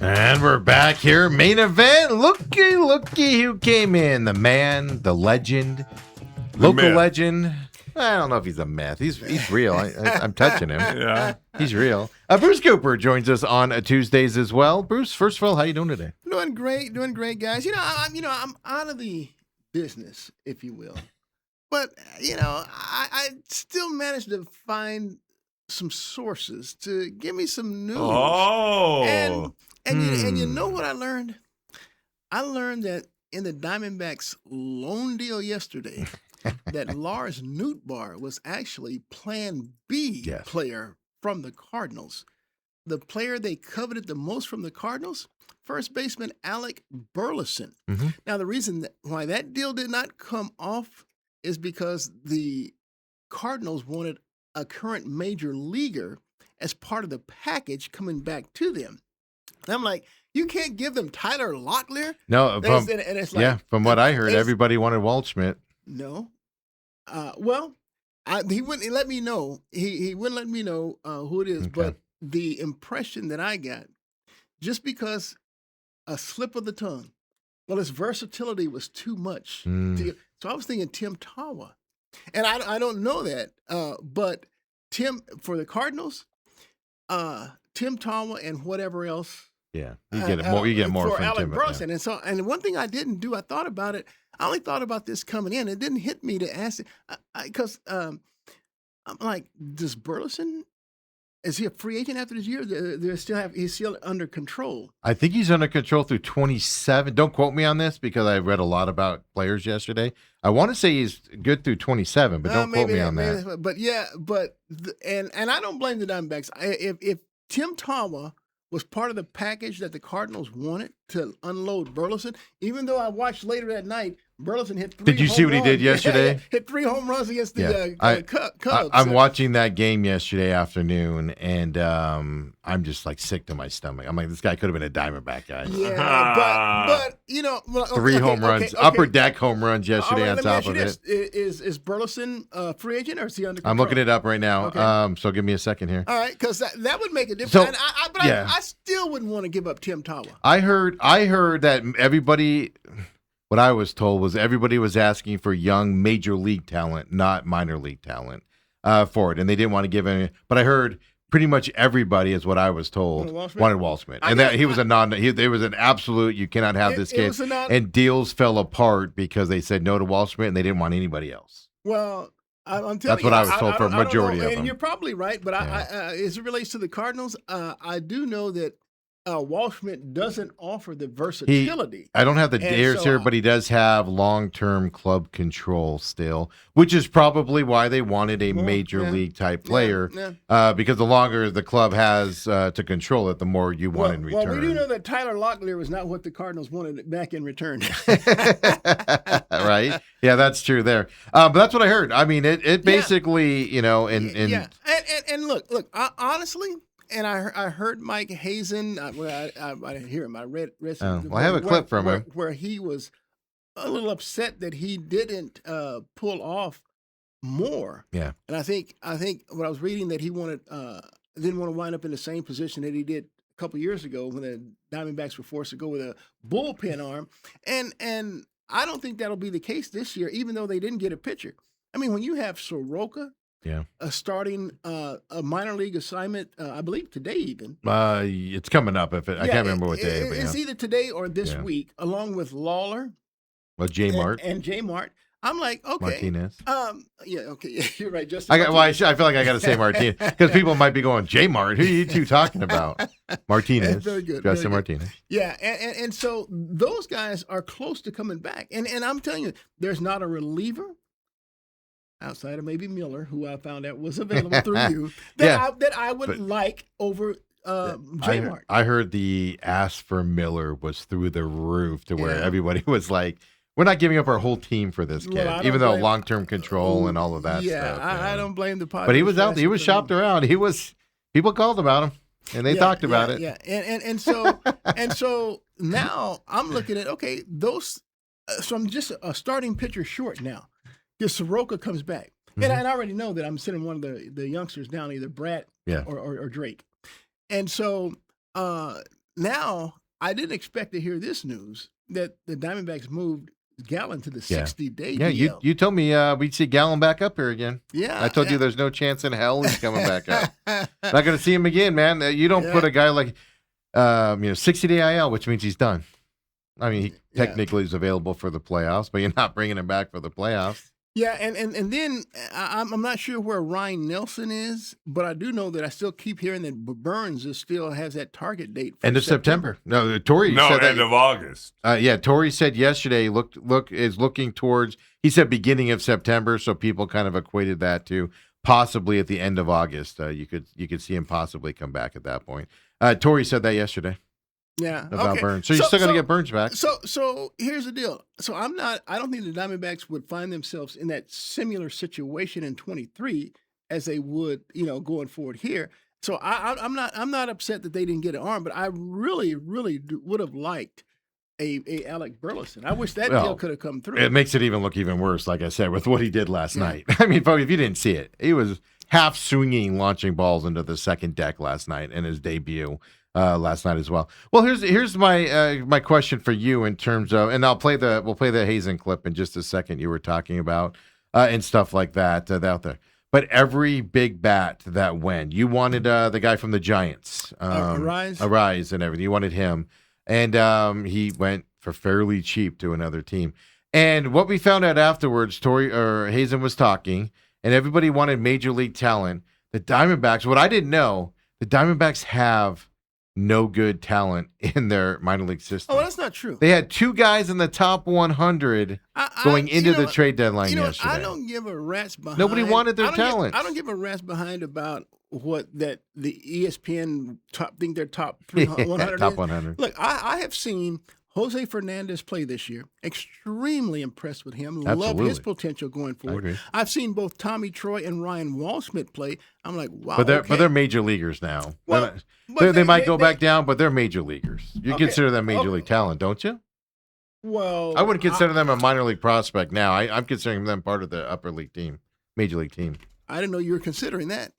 Speaker 1: And we're back here. Main event. Looky who came in. The man, the legend, local legend. I don't know if he's a myth. He's real. I'm touching him.
Speaker 2: Yeah.
Speaker 1: He's real. Bruce Cooper joins us on Tuesdays as well. Bruce, first of all, how you doing today?
Speaker 3: Doing great, guys. I'm out of the business, if you will, but I still managed to find some sources to give me some news.
Speaker 2: Oh,
Speaker 3: and you know what I learned? I learned that in the Diamondbacks loan deal yesterday, that Lars Nootbaar was actually Plan B player from the Cardinals. The player they coveted the most from the Cardinals, first baseman Alec Burleson.
Speaker 1: Mm-hmm.
Speaker 3: Now, the reason why that deal did not come off is because the Cardinals wanted a current major leaguer as part of the package coming back to them. And I'm like, you can't give them Tyler Locklear?
Speaker 1: No,
Speaker 3: and it's like,
Speaker 1: from what I heard, everybody wanted Waldschmidt.
Speaker 3: No. He wouldn't let me know. He wouldn't let me know who it is,
Speaker 1: Okay.
Speaker 3: but the impression that I got, just because a slip of the tongue, well, his versatility was too much. So I was thinking Tim Tawa. And I don't know that, but Tim, for the Cardinals, Tim Tawa and whatever else.
Speaker 1: Yeah, you get more. You get more
Speaker 3: for
Speaker 1: from
Speaker 3: Alec
Speaker 1: Tim.
Speaker 3: Burleson. And one thing I didn't do, I thought about it. I only thought about this coming in. It didn't hit me to ask it because I'm like, does Burleson? Is he a free agent after this year? He's still under control.
Speaker 1: I think he's under control through 27. Don't quote me on this because I read a lot about players yesterday. I want to say he's good through 27, but don't quote me on that.
Speaker 3: But I don't blame the Diamondbacks. If Tim Tawa was part of the package that the Cardinals wanted to unload Burleson, even though I watched later that night, Burleson hit 3
Speaker 1: Did you see what he did yesterday?
Speaker 3: Hit 3 home runs against the Cubs.
Speaker 1: I'm watching that game yesterday afternoon, and I'm just like sick to my stomach. I'm like, this guy could have been a Diamondback guy.
Speaker 3: Yeah, but
Speaker 1: 3 home runs, upper deck home runs yesterday on top of it.
Speaker 3: Is Burleson a free agent or is he under control?
Speaker 1: I'm looking it up right now.
Speaker 3: Okay.
Speaker 1: So give me a second here.
Speaker 3: All right, because that would make a difference.
Speaker 1: So,
Speaker 3: I still wouldn't want to give up Tim Tawa.
Speaker 1: I heard that everybody. What I was told was everybody was asking for young major league talent, not minor league talent, for it, and they didn't want to give any. But I heard pretty much everybody, is what I was told, wanted Waldschmidt, and that he was a non. There was an absolute. You cannot have this kid, and deals fell apart because they said no to Waldschmidt, and they didn't want anybody else.
Speaker 3: Well, I'm telling
Speaker 1: that's
Speaker 3: you,
Speaker 1: what I was told for a majority of them.
Speaker 3: And you're probably right, but as it relates to the Cardinals, I do know that Waldschmidt doesn't offer the versatility.
Speaker 1: I don't have the dares here, but he does have long-term club control still, which is probably why they wanted a major league type player. Because the longer the club has to control it, the more you want in return.
Speaker 3: Well, we do know that Tyler Locklear was not what the Cardinals wanted back in return.
Speaker 1: Right? Yeah, that's true there. But that's what I heard. I mean, it basically,
Speaker 3: And look, honestly. And I heard Mike Hazen. I didn't hear him. I read something.
Speaker 1: I have a clip from him
Speaker 3: where he was a little upset that he didn't pull off more.
Speaker 1: Yeah.
Speaker 3: And I think what I was reading that he didn't want to wind up in the same position that he did a couple years ago when the Diamondbacks were forced to go with a bullpen arm. And I don't think that'll be the case this year, even though they didn't get a pitcher. I mean, when you have Soroka. Yeah, starting a minor league assignment, I believe today even.
Speaker 1: It's coming up. I can't remember what day.
Speaker 3: It's either today or this week, along with Lawler.
Speaker 1: Well, J Mart
Speaker 3: and J Mart. I'm like, okay,
Speaker 1: Martinez.
Speaker 3: Okay, you're right. Just
Speaker 1: I feel like I got to say Martinez because people might be going, J Mart. Who are you two talking about? Martinez.
Speaker 3: Very good.
Speaker 1: Justin Martinez.
Speaker 3: Yeah, and so those guys are close to coming back, and I'm telling you, there's not a reliever. Outside of maybe Miller, who I found out was available through you, that I would like over J-Mart.
Speaker 1: I heard the ask for Miller was through the roof to where everybody was like, we're not giving up our whole team for this kid, even though long-term control and all of that stuff.
Speaker 3: I don't blame the Padres.
Speaker 1: But he was out there. He was shopped around. People called about him, and they talked about it.
Speaker 3: Yeah, and so now I'm looking at, okay, those so I'm just a starting pitcher short now. Because Soroka comes back. Mm-hmm. And I already know that I'm sending one of the youngsters down, either Brett or Drake. And so now I didn't expect to hear this news that the Diamondbacks moved Gallen to the 60-day deal.
Speaker 1: Yeah, you told me we'd see Gallen back up here again.
Speaker 3: Yeah.
Speaker 1: I told you there's no chance in hell he's coming back up. Not going to see him again, man. You don't put a guy like 60-day IL, which means he's done. I mean, he technically is available for the playoffs, but you're not bringing him back for the playoffs.
Speaker 3: Yeah, and then I'm not sure where Ryan Nelson is, but I do know that I still keep hearing that Burns still has that target date for
Speaker 1: end of September. No, Torrey said
Speaker 2: end of August.
Speaker 1: Torrey said yesterday. Is looking towards. He said beginning of September, so people kind of equated that to possibly at the end of August. You could see him possibly come back at that point. Torrey said that yesterday.
Speaker 3: Yeah,
Speaker 1: about Burns. So you're still going to get Burns back.
Speaker 3: So here's the deal. So I don't think the Diamondbacks would find themselves in that similar situation in 23 as they would, going forward here. So I'm not upset that they didn't get an arm, but I really would have liked a Alec Burleson. I wish that deal could have come through.
Speaker 1: It makes it look even worse, like I said, with what he did last night. I mean, folks, if you didn't see it, he was half swinging, launching balls into the second deck last night in his debut. Last night as well. Well, here's my question for you in terms of, and we'll play the Hazen clip in just a second. You were talking about and stuff like that out there. But every big bat that went, you wanted the guy from the Giants, Arise, and everything. You wanted him, and he went for fairly cheap to another team. And what we found out afterwards, Hazen was talking, and everybody wanted major league talent. The Diamondbacks, what I didn't know, the Diamondbacks have no good talent in their minor league system.
Speaker 3: Oh, that's not true.
Speaker 1: They had two guys in the top 100 going into the trade deadline yesterday.
Speaker 3: I don't give a rat's behind.
Speaker 1: Nobody wanted their talent.
Speaker 3: I don't give a rat's behind about that the ESPN think their top 100
Speaker 1: top
Speaker 3: is.
Speaker 1: 100.
Speaker 3: Look, I have seen Jose Fernandez play this year. Extremely impressed with him.
Speaker 1: Absolutely.
Speaker 3: Love his potential going forward. I've seen both Tommy Troy and Ryan Waldschmidt play. I'm like, wow.
Speaker 1: But they're major leaguers now. Well, they might go back down, but they're major leaguers. You consider them major league talent, don't you?
Speaker 3: Well,
Speaker 1: I wouldn't consider them a minor league prospect now. I'm considering them part of the upper league team, major league team.
Speaker 3: I didn't know you were considering that.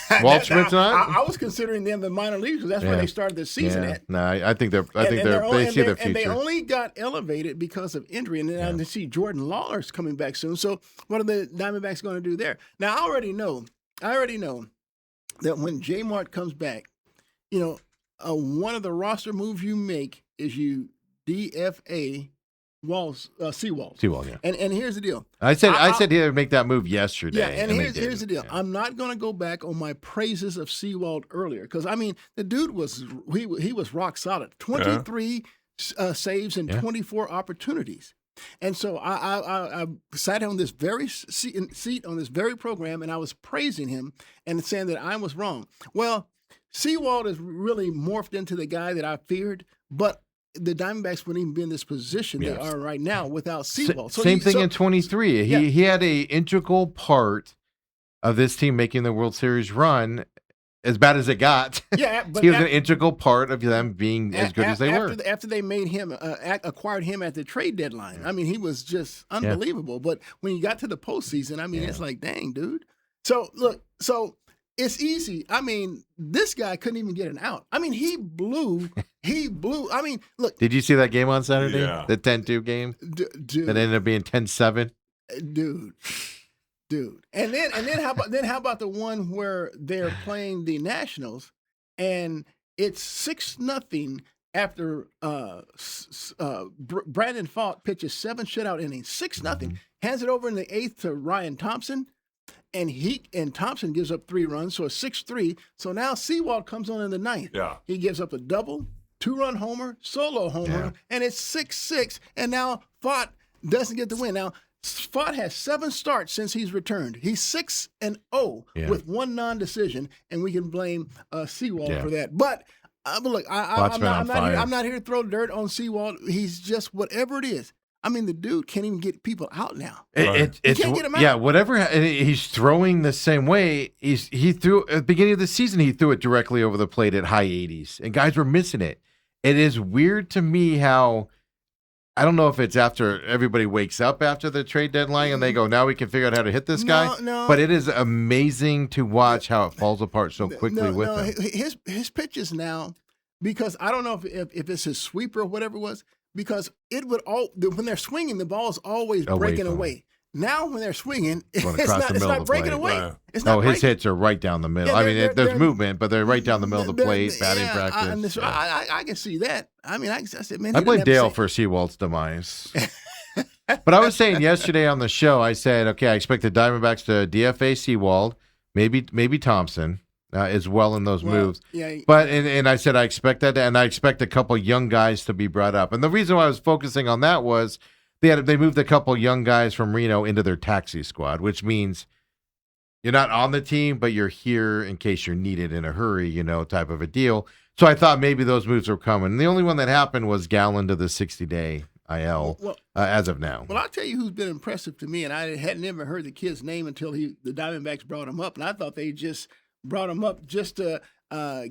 Speaker 1: Waldschmidt's not?
Speaker 3: I was considering them the minor leagues because that's where they started this season at.
Speaker 1: No, I think they see their future.
Speaker 3: And they only got elevated because of injury. And then I see Jordan Lawler's coming back soon. So what are the Diamondbacks going to do there? Now, I already know that when J Mart comes back, one of the roster moves you make is you DFA Seawald.
Speaker 1: Seawald, yeah.
Speaker 3: And here's the deal.
Speaker 1: I said he would make that move yesterday.
Speaker 3: Yeah, and here's the deal. Yeah. I'm not going to go back on my praises of Seawald earlier because the dude was rock solid. 23 saves and 24 opportunities. And so I sat on this very seat on this very program, and I was praising him and saying that I was wrong. Well, Seawald has really morphed into the guy that I feared, but the Diamondbacks wouldn't even be in this position they are right now without Seawald.
Speaker 1: Same thing in 23. He had a integral part of this team making the World Series run. As bad as it got, but he was an integral part of them being as good as they were.
Speaker 3: After they made him, acquired him at the trade deadline, he was just unbelievable. Yeah. But when you got to the postseason, it's like, dang, dude. So look, it's easy. This guy couldn't even get an out. He blew. Look.
Speaker 1: Did you see that game on Saturday?
Speaker 2: Yeah.
Speaker 1: The 10-2 game?
Speaker 3: Dude.
Speaker 1: That ended up being 10-7?
Speaker 3: Dude. And then how about the one where they're playing the Nationals and it's 6-0 after Brandon Pfaadt pitches 7 shutout innings. 6-0. Hands it over in the 8th to Ryan Thompson. And Thompson gives up 3 runs, so it's 6-3. So now Seawald comes on in the 9th.
Speaker 2: Yeah.
Speaker 3: He gives up a double, 2-run homer, solo homer, and it's 6-6. And now Pfaadt doesn't get the win. Now, Pfaadt has 7 starts since he's returned. He's 6-0 with 1 non-decision, and we can blame Seawald for that. But look, I'm not here to throw dirt on Seawald. He's just whatever it is. The dude can't even get people out now. He can't get him out.
Speaker 1: Yeah, whatever. He's throwing the same way. He threw at the beginning of the season. He threw it directly over the plate at high 80s, and guys were missing it. It is weird to me how. I don't know if it's after everybody wakes up after the trade deadline and they go, now we can figure out how to hit this guy.
Speaker 3: No.
Speaker 1: But it is amazing to watch how it falls apart so quickly with him.
Speaker 3: His pitches now, because I don't know if it's his sweeper or whatever it was, because it would when they're swinging, the ball is always breaking away. Now when they're swinging,
Speaker 1: Going
Speaker 3: it's
Speaker 1: across the middle of
Speaker 3: not
Speaker 1: the
Speaker 3: breaking
Speaker 1: plate.
Speaker 3: away.
Speaker 2: Right.
Speaker 3: It's not
Speaker 1: His
Speaker 3: breaking.
Speaker 1: hits are right down the middle.
Speaker 3: Yeah,
Speaker 1: I mean,
Speaker 3: they're-
Speaker 1: there's
Speaker 3: they're-
Speaker 1: movement, but they're right down the middle of the plate, batting practice.
Speaker 3: So I can see that. I mean, I said, man,
Speaker 1: I
Speaker 3: he
Speaker 1: blame
Speaker 3: didn't have
Speaker 1: Dale
Speaker 3: to
Speaker 1: for Sewald's demise. But I was saying yesterday on the show, I said, okay, I expect the Diamondbacks to DFA Sewald, maybe Thompson as well in those moves.
Speaker 3: Yeah,
Speaker 1: But and I said I expect that, and I expect a couple young guys to be brought up. And the reason why I was focusing on that was they moved a couple young guys from Reno into their taxi squad, which means you're not on the team, but you're here in case you're needed in a hurry, type of a deal. So I thought maybe those moves were coming. And the only one that happened was Gallen to the 60-day IL as of now.
Speaker 3: Well, I'll tell you who's been impressive to me, and I hadn't ever heard the kid's name until the Diamondbacks brought him up, and I thought they just brought him up just to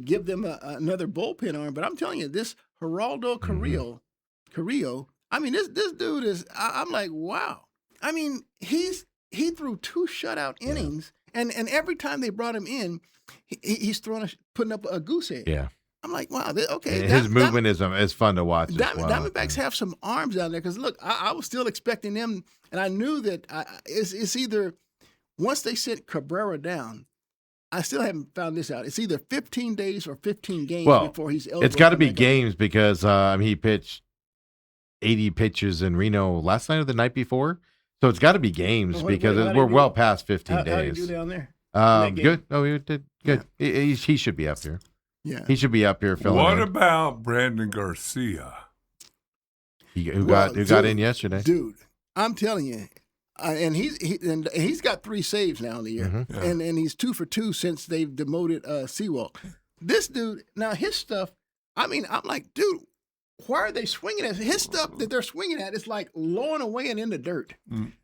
Speaker 3: give them another bullpen arm. But I'm telling you, this Geraldo Carrillo, I mean, this dude is. I'm like, wow. I mean, he threw 2 shutout innings, and every time they brought him in, he's putting up a goose egg.
Speaker 1: Yeah.
Speaker 3: I'm like, wow, okay.
Speaker 1: His movement is fun to watch as well.
Speaker 3: Diamondbacks have some arms down there because, look, I was still expecting them, and I knew that it's either once they sent Cabrera down, I still haven't found this out. It's either 15 days or 15 games before he's eligible.
Speaker 1: It's got to be games because he pitched 80 pitches in Reno last night or the night before. So it's got to be games because we're well past 15 days.
Speaker 3: How did you do down there?
Speaker 1: Good. Oh, he did good. Yeah. He should be up here.
Speaker 3: Yeah,
Speaker 1: he should be up here filling
Speaker 2: What
Speaker 1: in.
Speaker 2: about Brandon Garcia?
Speaker 1: Who got in yesterday?
Speaker 3: Dude, I'm telling you, and he's got 3 saves now in the year,
Speaker 1: Mm-hmm.
Speaker 3: and he's 2 for 2 since they've demoted Sewald. This dude, now his stuff. I mean, I'm like, dude, why are they swinging at his stuff that they're swinging at? It's like lowing away and in the dirt.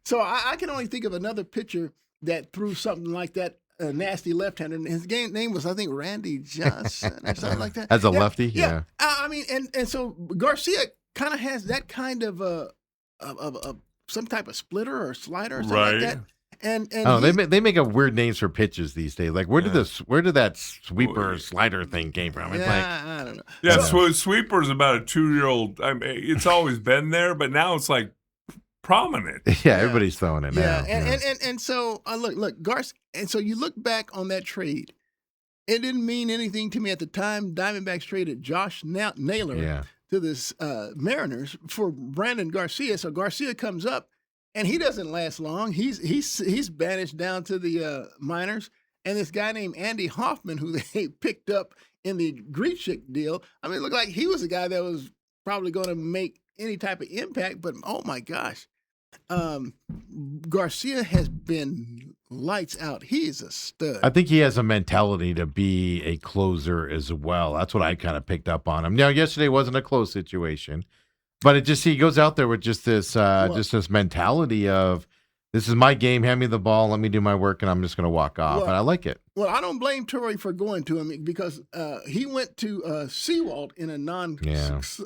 Speaker 3: So I can only think of another pitcher that threw something like that. A nasty left-hander. His name was, I think, Randy Johnson or something like that.
Speaker 1: As a lefty, yeah.
Speaker 3: I mean, and so Garcia kind of has that kind of some type of splitter or slider or something like that. And
Speaker 1: they make up weird names for pitches these days. Like where did that sweeper slider thing came from? It's
Speaker 3: I don't know.
Speaker 2: Yeah, sweeper's about a 2-year-old. I mean, it's always been there, but now it's like prominent.
Speaker 1: Yeah, everybody's throwing it now.
Speaker 3: And so look, Garcia. And so you look back on that trade. It didn't mean anything to me at the time. Diamondbacks traded Josh Naylor to the Mariners for Brandon Garcia. So Garcia comes up, and he doesn't last long. He's banished down to the minors. And this guy named Andy Hoffman, who they picked up in the Grichuk deal, I mean, it looked like he was a guy that was probably going to make any type of impact. But oh my gosh, Garcia has been lights out. He is a stud.
Speaker 1: I think he has a mentality to be a closer as well. That's what I kind of picked up on him. Now, yesterday wasn't a close situation, but he goes out there with just this mentality of, this is my game, hand me the ball, let me do my work, and I'm just going to walk off. And I like it.
Speaker 3: Well, I don't blame Torrey for going to him because he went to Sewald in a non-close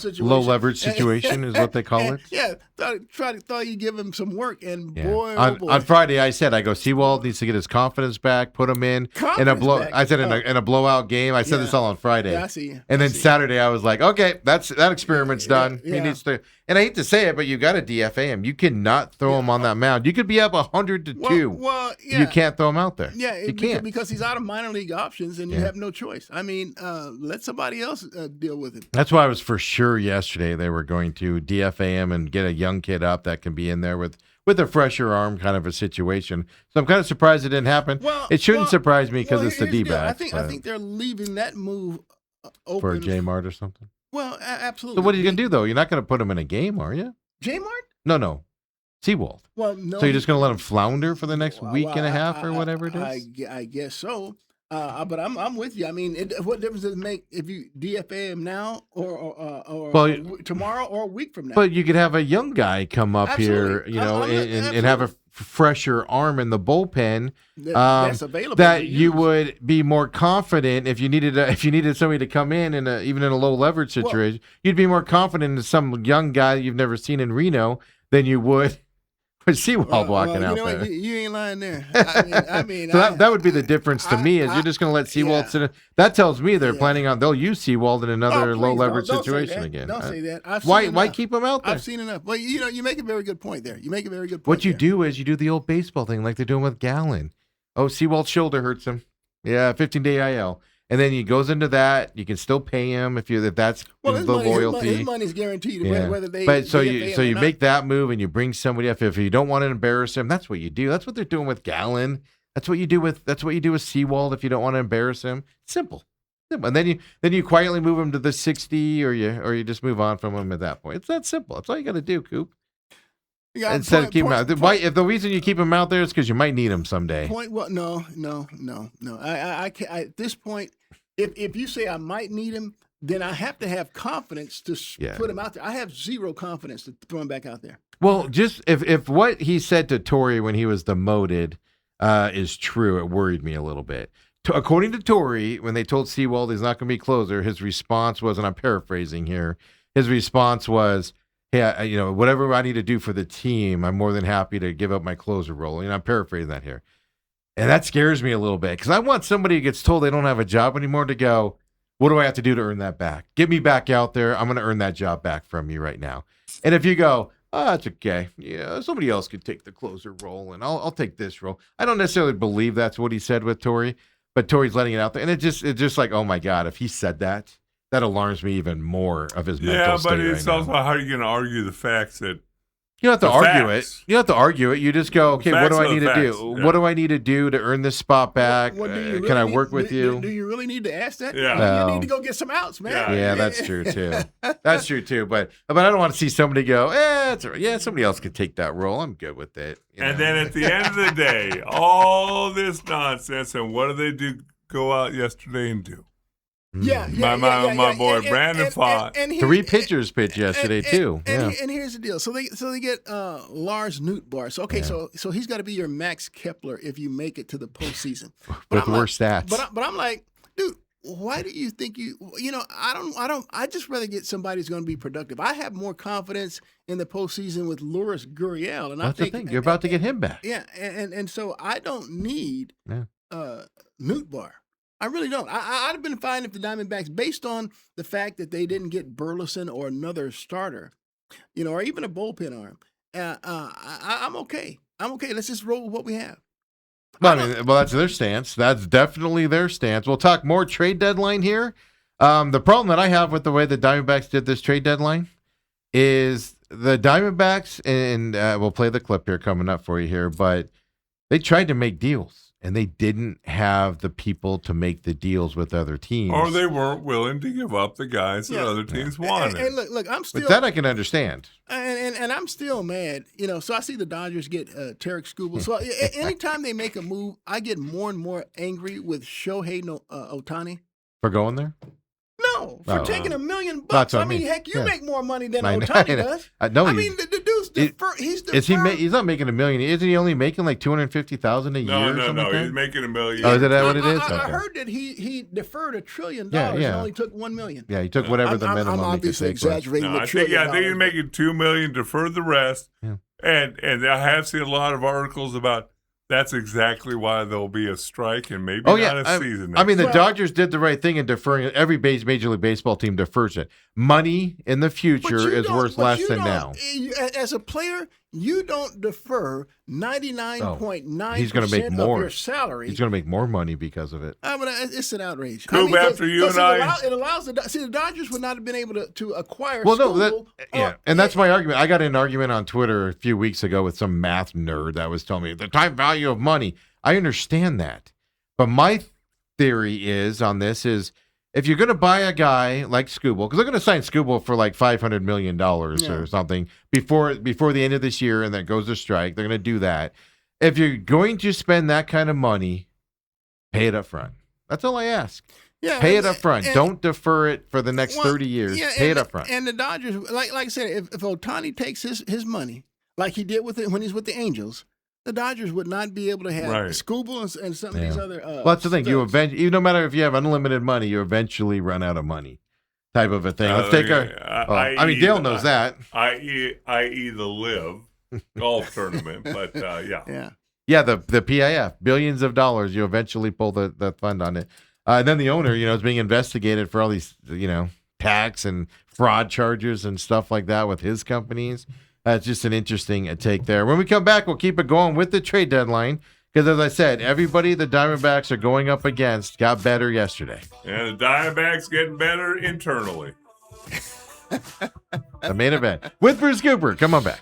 Speaker 3: situation.
Speaker 1: Low leverage situation is what they call it.
Speaker 3: Yeah, thought you'd give him some work, and boy,
Speaker 1: on Friday I said, Sewald needs to get his confidence back, put him in a blow. I said in a blowout game. I said this all on Friday.
Speaker 3: Yeah, I see.
Speaker 1: And then Saturday I was like, okay, that experiment's done.
Speaker 3: Yeah.
Speaker 1: He needs to. And I hate to say it, but you got to DFA him. You cannot throw him on that mound. You could be up 100-2.
Speaker 3: Well, yeah.
Speaker 1: You can't throw him out there.
Speaker 3: Yeah,
Speaker 1: you can't
Speaker 3: because he's out of minor league options, and you have no choice. I mean, let somebody else deal with it.
Speaker 1: That's why I was for sure yesterday they were going to DFA him and get a young kid up that can be in there with a fresher arm kind of a situation. So I'm kind of surprised it didn't happen. It shouldn't surprise me because it's the D-backs.
Speaker 3: I think they're leaving that move open
Speaker 1: for a J-Mart or something.
Speaker 3: Well, absolutely.
Speaker 1: So what are you going to do, though? You're not going to put him in a game, are you?
Speaker 3: J-Mart?
Speaker 1: No. Sewald.
Speaker 3: Well, no.
Speaker 1: So you're just going to let him flounder for the next week and a half or whatever it is?
Speaker 3: I guess so. But I'm with you. I mean, what difference does it make if you DFA him now or tomorrow or a week from now?
Speaker 1: But you could have a young guy come up here, and have a fresher arm in the bullpen
Speaker 3: that's available
Speaker 1: that you would be more confident if you needed somebody to come in even in a low leverage situation. You'd be more confident in some young guy you've never seen in Reno than you would Seawald walking out
Speaker 3: you know
Speaker 1: there.
Speaker 3: What? You ain't lying there. I mean,
Speaker 1: So that would be the difference to me is you're just going to let Seawald sit. That tells me they're planning on they'll use Seawald in another low leverage situation again.
Speaker 3: Don't say that.
Speaker 1: Why keep him out there?
Speaker 3: I've seen enough. Well, you make a very good point there. You make a very good point.
Speaker 1: What you do is you do the old baseball thing like they're doing with Gallen. Oh, Seawald's shoulder hurts him. Yeah, 15-day IL. And then he goes into that. You can still pay him if that's the loyalty.
Speaker 3: His money's guaranteed.
Speaker 1: Yeah.
Speaker 3: Whether they.
Speaker 1: But so you make that move and you bring somebody up. If you don't want to embarrass him, that's what you do. That's what they're doing with Gallen. That's what you do with Seawald. If you don't want to embarrass him, simple. And then you quietly move him to the 60, or you just move on from him at that point. It's that simple. That's all you got to do, Coop. Instead of keep him out. Why? If the reason you keep him out there is because you might need him someday.
Speaker 3: No. I can't. At this point, if you say I might need him, then I have to have confidence to put him out there. I have zero confidence to throw him back out there.
Speaker 1: Well, just if what he said to Torrey when he was demoted is true, it worried me a little bit. According to Torrey, when they told Seawald he's not going to be closer, his response was, and I'm paraphrasing here, his response was, "Hey, whatever I need to do for the team, I'm more than happy to give up my closer role." And I'm paraphrasing that here. And that scares me a little bit because I want somebody who gets told they don't have a job anymore to go, what do I have to do to earn that back? Get me back out there. I'm going to earn that job back from you right now. And if you go, that's okay. Yeah, somebody else could take the closer role, and I'll take this role. I don't necessarily believe that's what he said with Torrey, but Torrey's letting it out there. And it's just like, oh, my God, if he said that, that alarms me even more of his mental state.
Speaker 2: Yeah, but it's also how are you going to argue the facts that
Speaker 1: you don't have to argue it. You don't have to argue it. You just go, okay, what do I need to do?
Speaker 2: Yeah.
Speaker 1: What do I need to do to earn this spot back? Can I work with you?
Speaker 3: Do you really need to ask that?
Speaker 2: Yeah.
Speaker 3: You need to go get some outs, man.
Speaker 1: Yeah, that's true too. That's true too. But I don't want to see somebody go, it's all right. Yeah, somebody else could take that role. I'm good with it.
Speaker 2: And then at the end of the day, all this nonsense, and what do? Go out yesterday and do? My boy Brandon Fott.
Speaker 1: 3 pitchers pitched yesterday too.
Speaker 3: And here's the deal. So they get Lars Nootbaar. So so he's got to be your Max Kepler if you make it to the postseason.
Speaker 1: With worse stats.
Speaker 3: But I'm like, dude, why do you think I just rather get somebody who's going to be productive. I have more confidence in the postseason with Lourdes Gurriel, and
Speaker 1: that's the thing. You're about to get him back.
Speaker 3: Yeah, and so I don't need Nootbaar. I really don't. I'd have been fine if the Diamondbacks, based on the fact that they didn't get Burleson or another starter, or even a bullpen arm. I'm okay. Let's just roll with what we have.
Speaker 1: Well, that's their stance. That's definitely their stance. We'll talk more trade deadline here. The problem that I have with the way the Diamondbacks did this trade deadline is the Diamondbacks, and we'll play the clip here coming up for you here, but they tried to make deals. And they didn't have the people to make the deals with other teams. Or
Speaker 2: they weren't willing to give up the guys that other teams wanted.
Speaker 3: And look, I'm still...
Speaker 1: But that I can understand.
Speaker 3: And I'm still mad. So I see the Dodgers get Tarek Skubal. So anytime they make a move, I get more and more angry with Shohei Ohtani.
Speaker 1: For going there?
Speaker 3: No, for taking $1 million. I mean, heck, you make more money than Ohtani does. The dude's deferred. He's deferred.
Speaker 1: He's not making $1 million. Isn't he only making like $250,000 a year?
Speaker 2: No. He's making $1 million.
Speaker 1: Oh, is that what it is?
Speaker 3: I heard that he deferred $1 trillion and only took $1 million.
Speaker 1: Yeah, he took whatever the minimum.
Speaker 3: I'm obviously exaggerating.
Speaker 2: I think he's making $2 million, deferred the rest. Yeah. And I have seen a lot of articles about. That's exactly why there'll be a strike and maybe not a season.
Speaker 1: I mean, the Dodgers did the right thing in deferring it. Every Major League Baseball team defers it. Money in the future is worth less than now.
Speaker 3: As a player, you don't defer 99.9% of your salary.
Speaker 1: He's going to make more money because of it.
Speaker 3: But it's an outrage.
Speaker 2: Coop, after you and
Speaker 3: it allows the Dodgers would not have been able to acquire.
Speaker 1: And that's my argument. I got in an argument on Twitter a few weeks ago with some math nerd that was telling me the time value of money. I understand that, but my theory on this is if you're going to buy a guy like Skubal, because they're going to sign Skubal for like $500 million or something before the end of this year, and then it goes to strike. They're going to do that. If you're going to spend that kind of money, pay it up front. That's all I ask. Yeah, pay it up front. Don't defer it for the next 30 years. Pay it up front.
Speaker 3: And the Dodgers, like I said, if Ohtani takes his money, like he did when he's with the Angels, the Dodgers would not be able to have Skubal and some of these other.
Speaker 1: Well, that's the thing. No matter if you have unlimited money, you eventually run out of money, type of a thing. Let's take Dale knows that.
Speaker 2: I.e. the Live. golf tournament. But
Speaker 3: Yeah.
Speaker 1: Yeah, the PIF, billions of dollars. You eventually pull the fund on it. And then the owner, is being investigated for all these, tax and fraud charges and stuff like that with his companies. It's just an interesting take there. When we come back, we'll keep it going with the trade deadline. Because as I said, everybody the Diamondbacks are going up against got better yesterday.
Speaker 2: And the Diamondbacks getting better internally.
Speaker 1: The main event with Bruce Cooper. Come on back.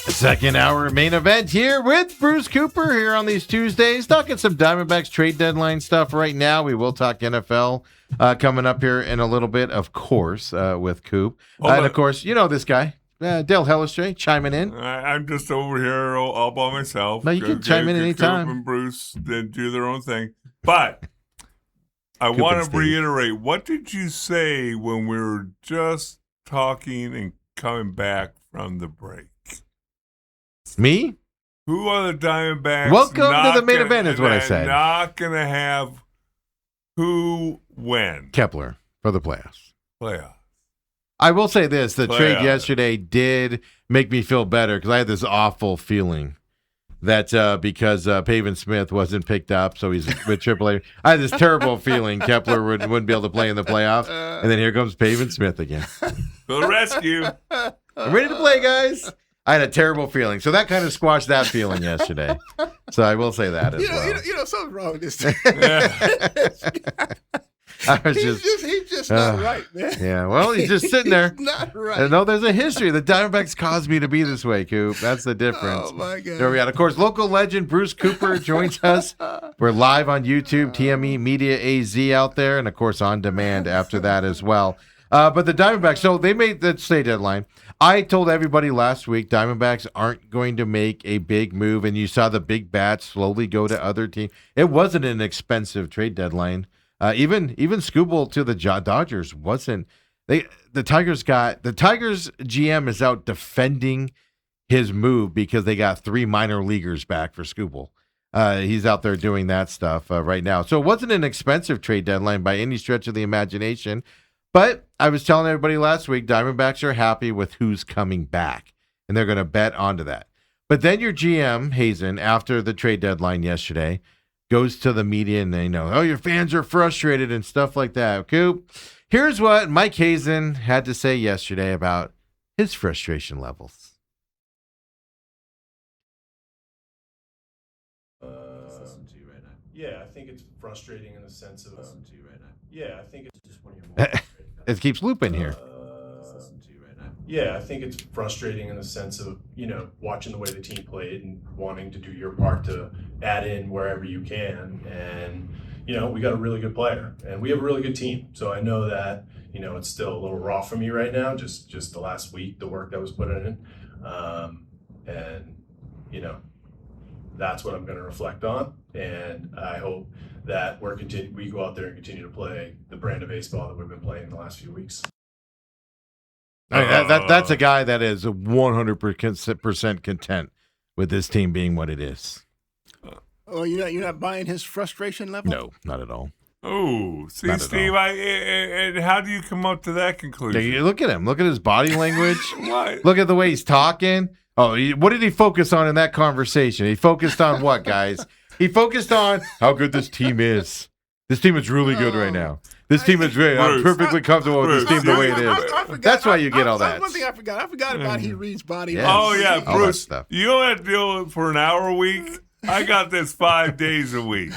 Speaker 1: Second hour main event here with Bruce Cooper here on these Tuesdays, talking some Diamondbacks trade deadline stuff right now. We will talk NFL coming up here in a little bit, of course, with Coop. And, of course, this guy, Dale Hellestrae, chiming in.
Speaker 2: I'm just over here all by myself.
Speaker 1: No, you can chime in anytime.
Speaker 2: Coop and Bruce, they do their own thing. But I want to reiterate, what did you say when we were just talking and coming back from the break?
Speaker 1: Me?
Speaker 2: Who are the Diamondbacks?
Speaker 1: Welcome to the main event is what I said.
Speaker 2: Not going to have who when?
Speaker 1: Kepler for the playoffs.
Speaker 2: Playoffs.
Speaker 1: I will say this. The trade yesterday did make me feel better because I had this awful feeling that because Pavin Smith wasn't picked up, so he's with AAA. I had this terrible feeling Kepler wouldn't be able to play in the playoffs. And then here comes Pavin Smith again.
Speaker 2: For the rescue.
Speaker 1: I'm ready to play, guys. I had a terrible feeling. So that kind of squashed that feeling yesterday. So I will say that as well.
Speaker 3: Something's wrong with this thing. He's just not right, man.
Speaker 1: Yeah, well, he's just sitting there.
Speaker 3: He's not right.
Speaker 1: No, there's a history. The Diamondbacks caused me to be this way, Coop. That's the difference.
Speaker 3: Oh, my God.
Speaker 1: There we are. Of course, local legend Bruce Cooper joins us. We're live on YouTube, TME Media AZ out there, and, of course, on demand after that as well. But the Diamondbacks, so they made the trade deadline. I told everybody last week Diamondbacks aren't going to make a big move, and you saw the big bats slowly go to other teams. It wasn't an expensive trade deadline. Even Scooble to the Dodgers wasn't. The Tigers GM is out defending his move because they got 3 minor leaguers back for Scooble. He's out there doing that stuff right now. So it wasn't an expensive trade deadline by any stretch of the imagination. But I was telling everybody last week, Diamondbacks are happy with who's coming back, and they're going to bet onto that. But then your GM, Hazen, after the trade deadline yesterday, goes to the media and they know, your fans are frustrated and stuff like that. Coop, here's what Mike Hazen had to say yesterday about his frustration levels.
Speaker 4: Listen to you right now. Yeah, I think it's frustrating in the sense of listen to you right now. Yeah, I think it's just when you're more
Speaker 1: it keeps looping here.
Speaker 4: Listen to you right now. Yeah, I think it's frustrating in the sense of, watching the way the team played and wanting to do your part to add in wherever you can. And, we got a really good player and we have a really good team. So I know that, it's still a little raw for me right now, just the last week, the work that was put in. And, that's what I'm going to reflect on. And I hope that we go out there and continue to play the brand of baseball that we've been playing in the last few weeks.
Speaker 1: That's a guy that is 100% content with this team being what it is.
Speaker 3: Oh, you're not buying his frustration level?
Speaker 1: No, not at all.
Speaker 2: Oh, see, Steve, and how do you come up to that conclusion?
Speaker 1: You look at him. Look at his body language.
Speaker 2: What?
Speaker 1: Look at the way he's talking. Oh, what did he focus on in that conversation? He focused on what, guys? He focused on how good this team is. This team is really good right now. This team is great. I'm perfectly comfortable with this team the way it is. That's why you get all that.
Speaker 3: One thing I forgot about he reads body
Speaker 1: Yeah.
Speaker 2: Oh, yeah,
Speaker 1: All
Speaker 2: Bruce,
Speaker 1: that stuff.
Speaker 2: you don't have to deal with it for an hour a week. I got this 5 days a week.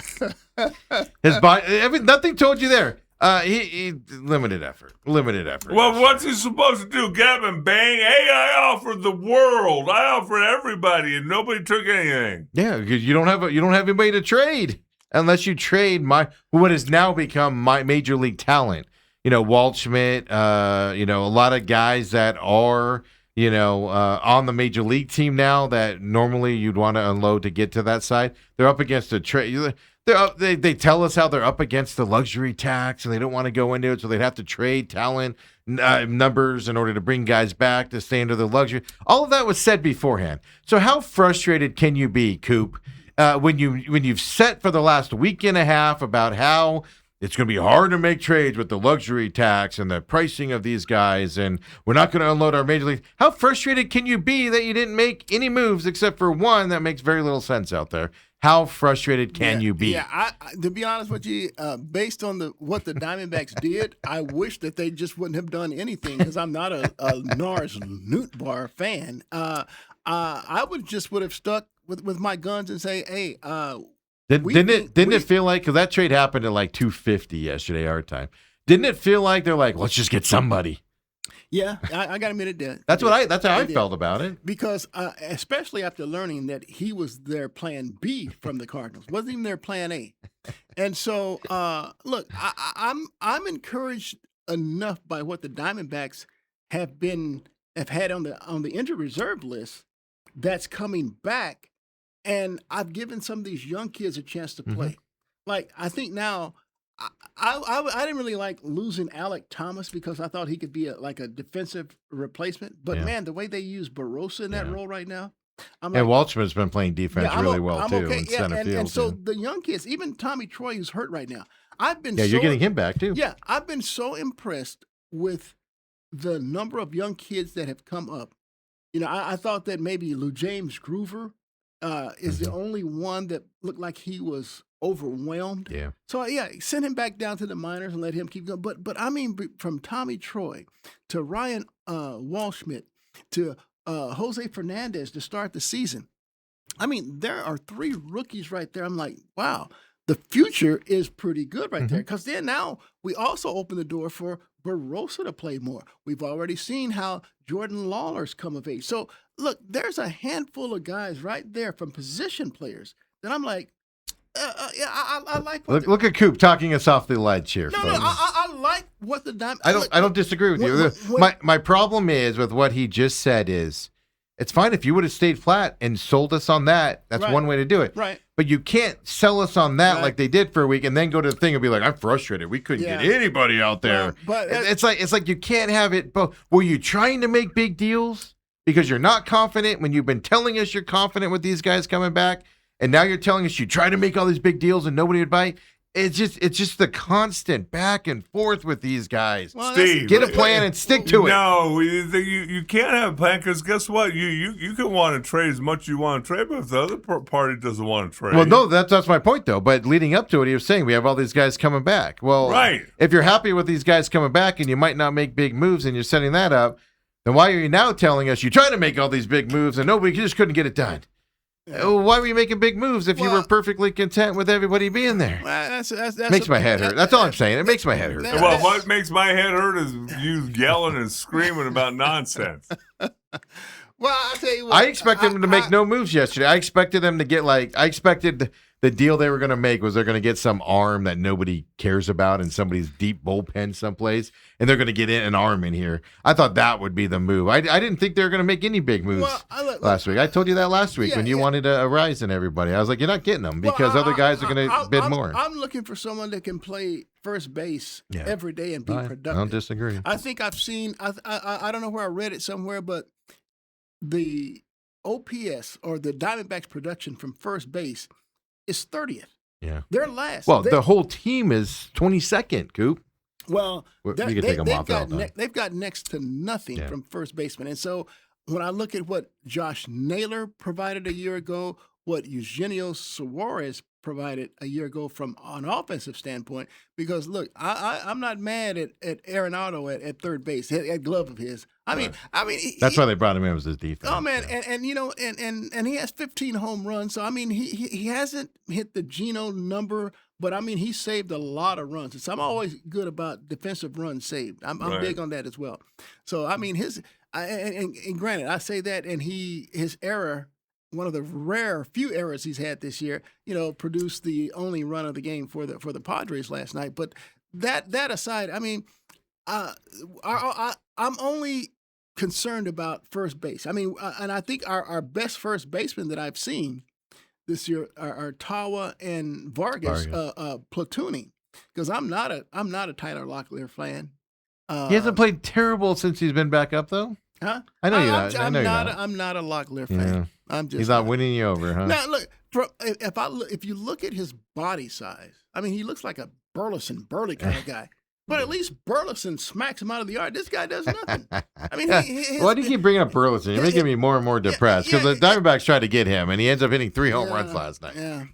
Speaker 1: His body. Nothing told you there. He limited effort.
Speaker 2: Well, what's he supposed to do? Get up and bang? Hey, I offered the world. I offered everybody, and nobody took anything.
Speaker 1: Yeah, because you don't have anybody to trade unless you trade what has now become my major league talent. Walt Schmidt. A lot of guys that are on the major league team now that normally you'd want to unload to get to that side. They're up against a trade. They tell us how they're up against the luxury tax and they don't want to go into it, so they'd have to trade talent numbers in order to bring guys back to stay under the luxury. All of that was said beforehand. So how frustrated can you be, Coop, when you've set for the last week and a half about how it's going to be hard to make trades with the luxury tax and the pricing of these guys, and we're not going to unload our major league. How frustrated can you be that you didn't make any moves except for one that makes very little sense out there? How frustrated can you be?
Speaker 3: Yeah, I, to be honest with you, based on what the Diamondbacks did, I wish that they just wouldn't have done anything because I'm not a Lars Nootbaar fan. I would have stuck with my guns and say, hey, Didn't it feel like, because that trade happened at like 2:50 yesterday our time, didn't it feel like they're like, let's just get somebody? Yeah, I got to admit it did. That's how I felt about it. Because especially after learning that he was their plan B from the Cardinals, wasn't even their plan A. And so, look, I'm encouraged enough by what the Diamondbacks have had on the injured reserve list that's coming back. And I've given some of these young kids a chance to play. Mm-hmm. Like, I think now, I didn't really like losing Alec Thomas because I thought he could be a defensive replacement. But, man, the way they use Barossa in that role right now. And Walshman's been playing defense really well, too, in center field. And so the young kids, even Tommy Troy, who's hurt right now, you're getting him back, too. Yeah, I've been so impressed with the number of young kids that have come up. I thought that maybe Lou James Groover is the only one that looked like he was overwhelmed. Yeah. So, send him back down to the minors and let him keep going. But I mean, from Tommy Troy to Ryan Walschmidt to Jose Fernandez to start the season, I mean, there are 3 rookies right there. I'm like, wow, the future is pretty good right there. Because then now we also open the door for Barossa to play more. We've already seen how Jordan Lawler's come of age. So, look, there's a handful of guys right there from position players that I'm like, I like. Look at Coop talking us off the ledge here. No, I like what the Diamondbacks. I don't disagree with you. My problem is with what he just said is, it's fine if you would have stayed flat and sold us on that. That's one way to do it. Right. But you can't sell us on that like they did for a week and then go to the thing and be like, I'm frustrated. We couldn't get anybody out there. But it's like you can't have it both. Were you trying to make big deals because you're not confident when you've been telling us you're confident with these guys coming back, and now you're telling us you try to make all these big deals and nobody would bite? It's just the constant back and forth with these guys. Well, Steve, get a plan and stick to it.
Speaker 2: No, you can't have a plan because guess what? You can want to trade as much as you want to trade, but if the other party doesn't want to trade.
Speaker 1: Well, no, that's my point, though. But leading up to it, he was saying we have all these guys coming back. Well, if you're happy with these guys coming back and you might not make big moves and you're setting that up, then why are you now telling us you try to make all these big moves and nobody just couldn't get it done? Why were you making big moves if you were perfectly content with everybody being there? That's makes my head hurt. That's all I'm saying. It makes my head hurt.
Speaker 2: Well, what makes my head hurt is you yelling and screaming about nonsense.
Speaker 3: Well, I'll tell you what.
Speaker 1: I expected them to make no moves yesterday. I expected them to get I expected the deal they were going to make was they're going to get some arm that nobody cares about in somebody's deep bullpen someplace, and they're going to get an arm in here. I thought that would be the move. I didn't think they were going to make any big moves last week. I told you that last week when you wanted a rise in everybody. I was like, you're not getting them because other guys are going to bid more.
Speaker 3: I'm looking for someone that can play first base every day and be productive.
Speaker 1: I don't disagree.
Speaker 3: I think I've seen, I don't know where I read it somewhere, but the OPS or the Diamondbacks production from first base is 30th.
Speaker 1: Yeah.
Speaker 3: They're last.
Speaker 1: Well, the whole team is 22nd, Coop.
Speaker 3: Well,
Speaker 1: you can take them off
Speaker 3: they've got next to nothing from first baseman. And so when I look at what Josh Naylor provided a year ago, what Eugenio Suarez provided a year ago from an offensive standpoint, because look, I'm not mad at Arenado at third base, at glove of his. I mean,
Speaker 1: that's why they brought him in, was his defense.
Speaker 3: Oh man, and you know, and he has 15 home runs. So I mean, he hasn't hit the Geno number, but I mean, he saved a lot of runs. So I'm always good about defensive runs saved. I'm big on that as well. So I mean, and granted, I say that, and his error, one of the few errors he's had this year, you know, produced the only run of the game for the Padres last night. But that aside, I mean, I'm only concerned about first base. I mean, and I think our best first basemen that I've seen this year are Tawa and Vargas. Platooning, because I'm not a Tyler Locklear fan.
Speaker 1: He hasn't played terrible since he's been back up, though.
Speaker 3: Huh?
Speaker 1: I know you're not.
Speaker 3: I'm not a Locklear fan.
Speaker 1: Yeah. He's not winning you over, huh?
Speaker 3: Now look, if you look at his body size, I mean, he looks like a Burleson Burley kind of guy. But at least Burleson smacks him out of the yard. This guy does nothing. I mean,
Speaker 1: why do you keep bringing up Burleson? You're making me more and more depressed because the Diamondbacks tried to get him, and he ends up hitting 3 home runs last night.
Speaker 3: Yeah.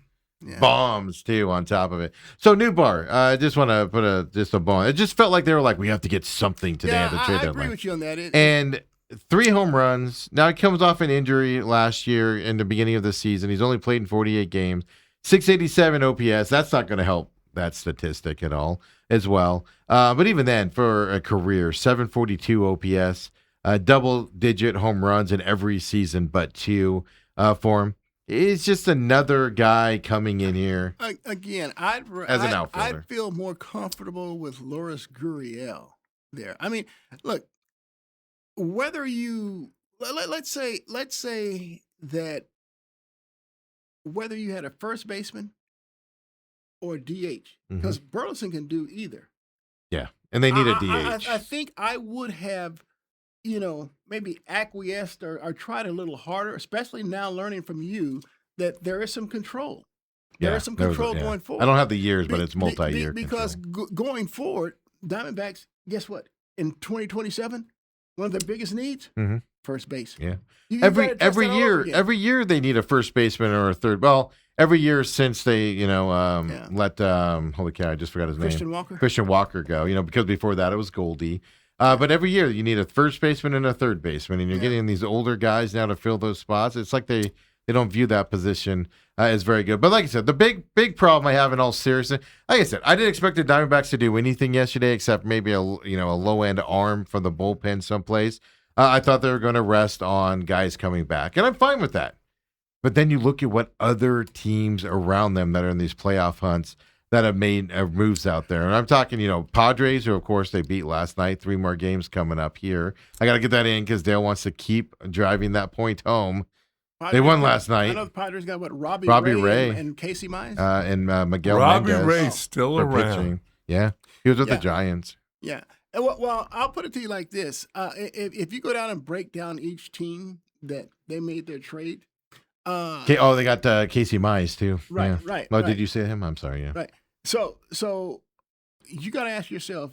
Speaker 1: Bombs too on top of it. So Newbar, I just want to put a bomb. It just felt like they were like, we have to get something today at the trade deadline.
Speaker 3: I agree with you on that.
Speaker 1: And 3 home runs. Now he comes off an injury last year in the beginning of the season. He's only played in 48 games. 687 OPS. That's not going to help that statistic at all as well. But even then, for a career, 742 OPS, double-digit home runs in every season but 2 for him. It's just another guy coming in here.
Speaker 3: Again,
Speaker 1: as an outfielder.
Speaker 3: I feel more comfortable with Loris Gurriel there. I mean, look, whether you let's say that whether you had a first baseman or DH, because Burleson can do either.
Speaker 1: Yeah, and they need a DH.
Speaker 3: I think I would have, you know, maybe acquiesced or tried a little harder, especially now learning from you that there is some control. There is some control going forward.
Speaker 1: I don't have the years, but it's multi-year
Speaker 3: because going forward, Diamondbacks, guess what? In 2027, one of their biggest needs, first base.
Speaker 1: Yeah, every year they need a first baseman or a third. Well, every year since they, let holy cow, I just forgot his name. Christian Walker go. You know, because before that it was Goldie. But every year you need a first baseman and a third baseman, and you're getting these older guys now to fill those spots. It's like they don't view that position as very good. But like I said, the big problem I have in all seriousness, like I said, I didn't expect the Diamondbacks to do anything yesterday except maybe a low end arm from the bullpen someplace. I thought they were going to rest on guys coming back, and I'm fine with that. But then you look at what other teams around them that are in these playoff hunts that have made moves out there. And I'm talking, Padres, who, of course, they beat last night. 3 more games coming up here. I got to get that in because Dale wants to keep driving that point home. Padres, they won last night.
Speaker 3: I know the Padres got, Robbie Ray and Casey Mize?
Speaker 1: And Miguel
Speaker 2: Robbie
Speaker 1: Mendez.
Speaker 2: Ray's still around.
Speaker 1: Pitching. Yeah, he was with the Giants.
Speaker 3: Yeah. Well, I'll put it to you like this. If you go down and break down each team that they made their trade.
Speaker 1: They got Casey Mize, too.
Speaker 3: Right,
Speaker 1: yeah.
Speaker 3: right.
Speaker 1: Oh,
Speaker 3: right.
Speaker 1: Did you see him? I'm sorry, yeah.
Speaker 3: Right. So you got to ask yourself,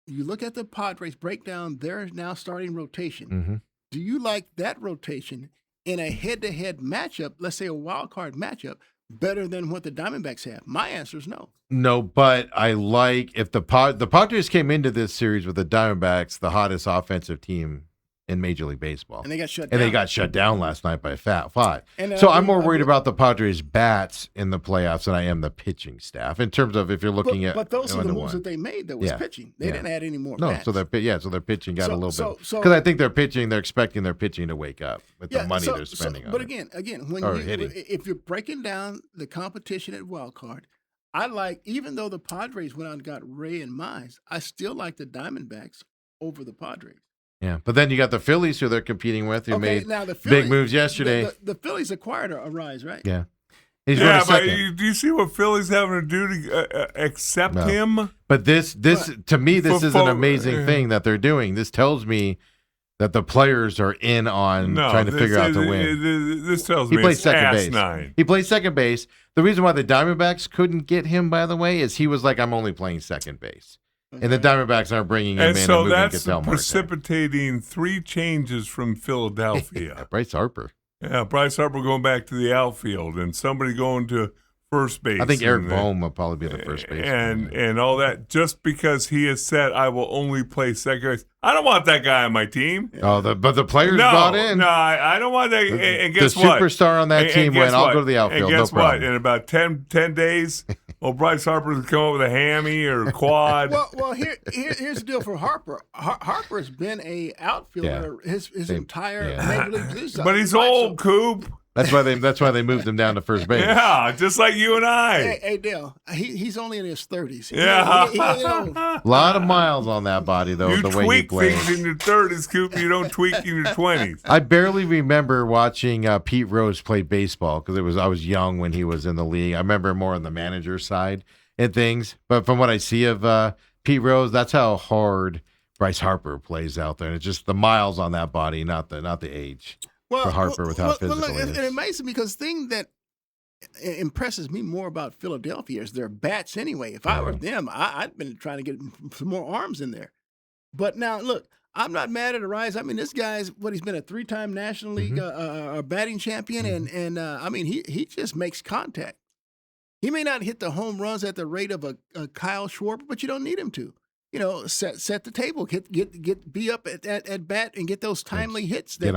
Speaker 3: you look at the Padres, break down their now starting rotation.
Speaker 1: Mm-hmm.
Speaker 3: Do you like that rotation in a head-to-head matchup, let's say a wild card matchup, better than what the Diamondbacks have? My answer is no.
Speaker 1: No, but I like if the Padres came into this series with the Diamondbacks, the hottest offensive team in Major League Baseball.
Speaker 3: And they got shut
Speaker 1: And
Speaker 3: down.
Speaker 1: they got shut down last night by five.
Speaker 3: And,
Speaker 1: so I'm more worried about the Padres' bats in the playoffs than I am the pitching staff in terms of if you're looking at.
Speaker 3: But those are the moves that they made. That was pitching. They didn't add any more. Bats.
Speaker 1: So their pitching got a little bit
Speaker 3: because
Speaker 1: I think they're expecting their pitching to wake up with the money they're spending on.
Speaker 3: But
Speaker 1: it.
Speaker 3: again, when if you're breaking down the competition at wild card, even though the Padres went out and got Ray and Mize, I still like the Diamondbacks over the Padres.
Speaker 1: Yeah, but then you got the Phillies who they're competing with who made
Speaker 3: now the
Speaker 1: big moves yesterday.
Speaker 3: The Phillies acquired a Rise, right?
Speaker 1: Yeah.
Speaker 2: But do you see what Philly's having to do to accept him?
Speaker 1: But to me, this is an amazing thing that they're doing. This tells me that the players are in on trying to figure out to win.
Speaker 2: This tells
Speaker 1: he
Speaker 2: me
Speaker 1: plays
Speaker 2: it's
Speaker 1: second base.
Speaker 2: asinine.
Speaker 1: He plays second base. The reason why the Diamondbacks couldn't get him, by the way, is he was like, I'm only playing second base. And the Diamondbacks aren't bringing him in
Speaker 2: so
Speaker 1: and moving
Speaker 2: that's
Speaker 1: Ketel Marte.
Speaker 2: precipitating 3 changes from Philadelphia.
Speaker 1: Bryce Harper.
Speaker 2: Yeah, Bryce Harper going back to the outfield and somebody going to first base.
Speaker 1: I think Eric Bohm will probably be the first base.
Speaker 2: And all that, just because he has said, I will only play second base. I don't want that guy on my team.
Speaker 1: Oh, but the players bought in.
Speaker 2: No, I don't want that. And guess
Speaker 1: the
Speaker 2: what?
Speaker 1: The superstar on that team went, I'll go to the outfield,
Speaker 2: and guess
Speaker 1: no problem.
Speaker 2: what? In about 10 days, Bryce Harper's going to come up with a hammy or a quad.
Speaker 3: Well, here's the deal for Harper. Harper's been a outfielder his entire Major League position.
Speaker 2: But he's old, Coop.
Speaker 1: That's why they moved him down to first base.
Speaker 2: Yeah, just like you and I.
Speaker 3: Hey Dale, he's only in his 30s.
Speaker 2: Yeah.
Speaker 1: A lot of miles on that body, though,
Speaker 2: you
Speaker 1: the way he plays.
Speaker 2: Things in your 30s, Coop. You don't tweak in your 20s.
Speaker 1: I barely remember watching Pete Rose play baseball because I was young when he was in the league. I remember more on the manager side and things. But from what I see of Pete Rose, that's how hard Bryce Harper plays out there. And it's just the miles on that body, not the age. For Harper with how physical he is.
Speaker 3: It amazes me because the thing that impresses me more about Philadelphia is their bats anyway. If I were them, I'd been trying to get some more arms in there. But now, look, I'm not mad at Arise. I mean, this guy's he's been a 3-time National League batting champion, and I mean, he just makes contact. He may not hit the home runs at the rate of a Kyle Schwarber, but you don't need him to. Set the table, be up at bat and get those timely hits that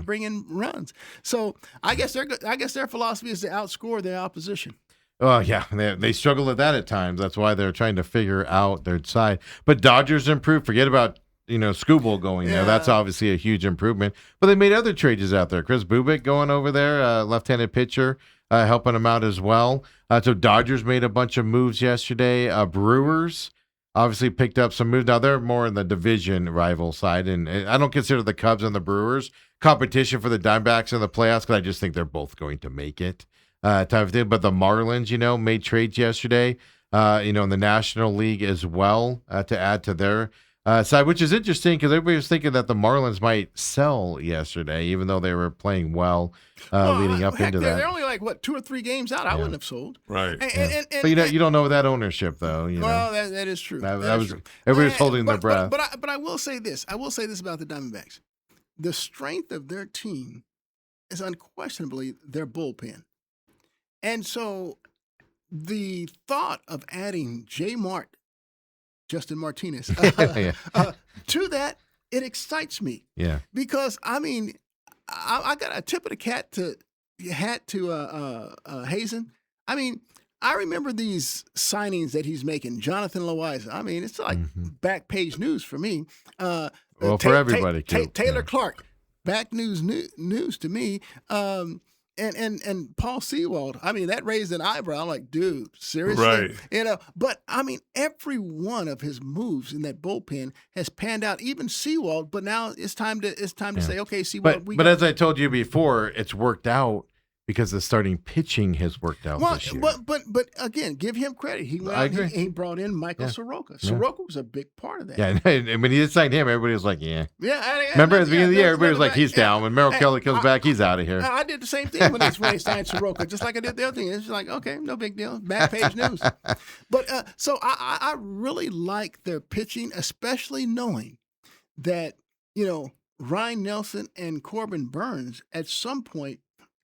Speaker 3: bring in runs. So I guess their philosophy is to outscore their opposition.
Speaker 1: Oh yeah, they struggle at that at times. That's why they're trying to figure out their side. But Dodgers improved. Forget about Skubal going there. That's obviously a huge improvement. But they made other trades out there. Chris Bubik going over there, left-handed pitcher, helping them out as well. So Dodgers made a bunch of moves yesterday. Brewers obviously picked up some moves. Now, they're more in the division rival side, and I don't consider the Cubs and the Brewers competition for the Diamondbacks in the playoffs because I just think they're both going to make it type of thing. But the Marlins, made trades yesterday, in the National League as well to add to their side, which is interesting because everybody was thinking that the Marlins might sell yesterday, even though they were playing well leading up into that.
Speaker 3: They're only 2 or 3 games out. I wouldn't have sold.
Speaker 2: Right.
Speaker 1: But you don't know that ownership though.
Speaker 3: Well, that is true. That is true.
Speaker 1: Everybody was holding their breath.
Speaker 3: But I will say this. I will say this about the Diamondbacks. The strength of their team is unquestionably their bullpen. And so the thought of adding Justin Martinez, to that, it excites me.
Speaker 1: Yeah.
Speaker 3: Because, I mean, I got a tip of the hat to Hazen. I mean, I remember these signings that he's making. Jonathan Loaiza. I mean, it's like back page news for me.
Speaker 1: For everybody.
Speaker 3: Taylor Clark, back news to me. And Paul Sewald, I mean, that raised an eyebrow. I'm like, dude, seriously?
Speaker 2: Right.
Speaker 3: But I mean, every one of his moves in that bullpen has panned out, even Sewald, but now it's time to say, okay, Sewald,
Speaker 1: but as I told you before, it's worked out because the starting pitching has worked out this year.
Speaker 3: But again, give him credit. He went out, he brought in Michael Soroka. Soroka was a big part of that.
Speaker 1: Yeah, and when he signed him, everybody was like, yeah.
Speaker 3: Yeah.
Speaker 1: Remember at the beginning of the year, everybody was like, he's down. When Merrill Kelly comes back, he's out of here.
Speaker 3: I did the same thing when they signed Soroka, just like I did the other thing. It's like, okay, no big deal. Back page news. But so I really like their pitching, especially knowing that, Ryan Nelson and Corbin Burns at some point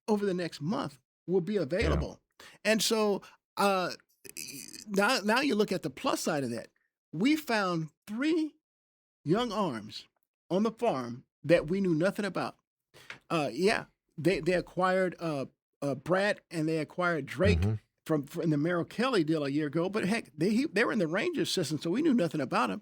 Speaker 3: over the next month will be available. Yeah. And so now you look at the plus side of that. We found 3 young arms on the farm that we knew nothing about. They acquired Brad and they acquired Drake from the Merrill Kelly deal a year ago. But heck, they were in the Rangers system, so we knew nothing about him.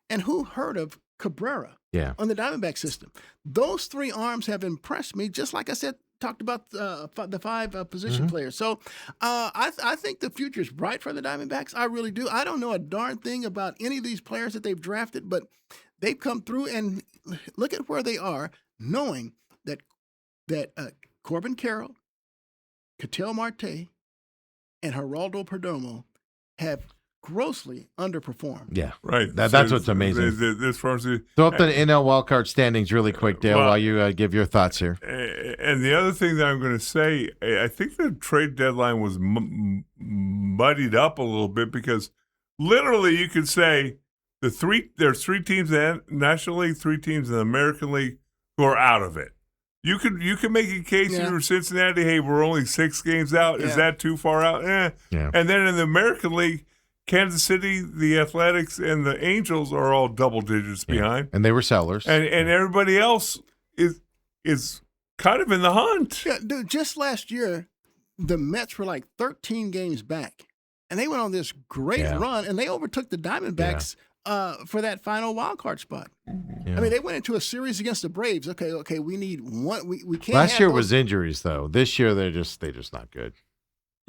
Speaker 3: And who heard of Cabrera on the Diamondback system? Those three arms have impressed me, just like I said, talked about the five position players. So I think the future is bright for the Diamondbacks. I really do. I don't know a darn thing about any of these players that they've drafted, but they've come through and look at where they are, knowing that Corbin Carroll, Ketel Marte, and Geraldo Perdomo have grossly underperformed.
Speaker 1: Yeah,
Speaker 2: right.
Speaker 1: That's what's amazing. Throw up the NL wildcard standings really quick, Dale, while you give your thoughts here.
Speaker 2: And the other thing that I'm going to say, I think the trade deadline was muddied up a little bit because literally you could say there's three teams in the National League, three teams in the American League who are out of it. You can make a case for Cincinnati, hey, we're only 6 games out. Is that too far out? Yeah. And then in the American League, Kansas City, the Athletics, and the Angels are all double digits behind.
Speaker 1: And they were sellers.
Speaker 2: And everybody else is kind of in the hunt.
Speaker 3: Yeah, dude, just last year, the Mets were like 13 games back. And they went on this great run, and they overtook the Diamondbacks for that final wild card spot. Yeah. I mean, they went into a series against the Braves. Okay, we need one. We can't.
Speaker 1: Last year was injuries, though. This year they're just not good.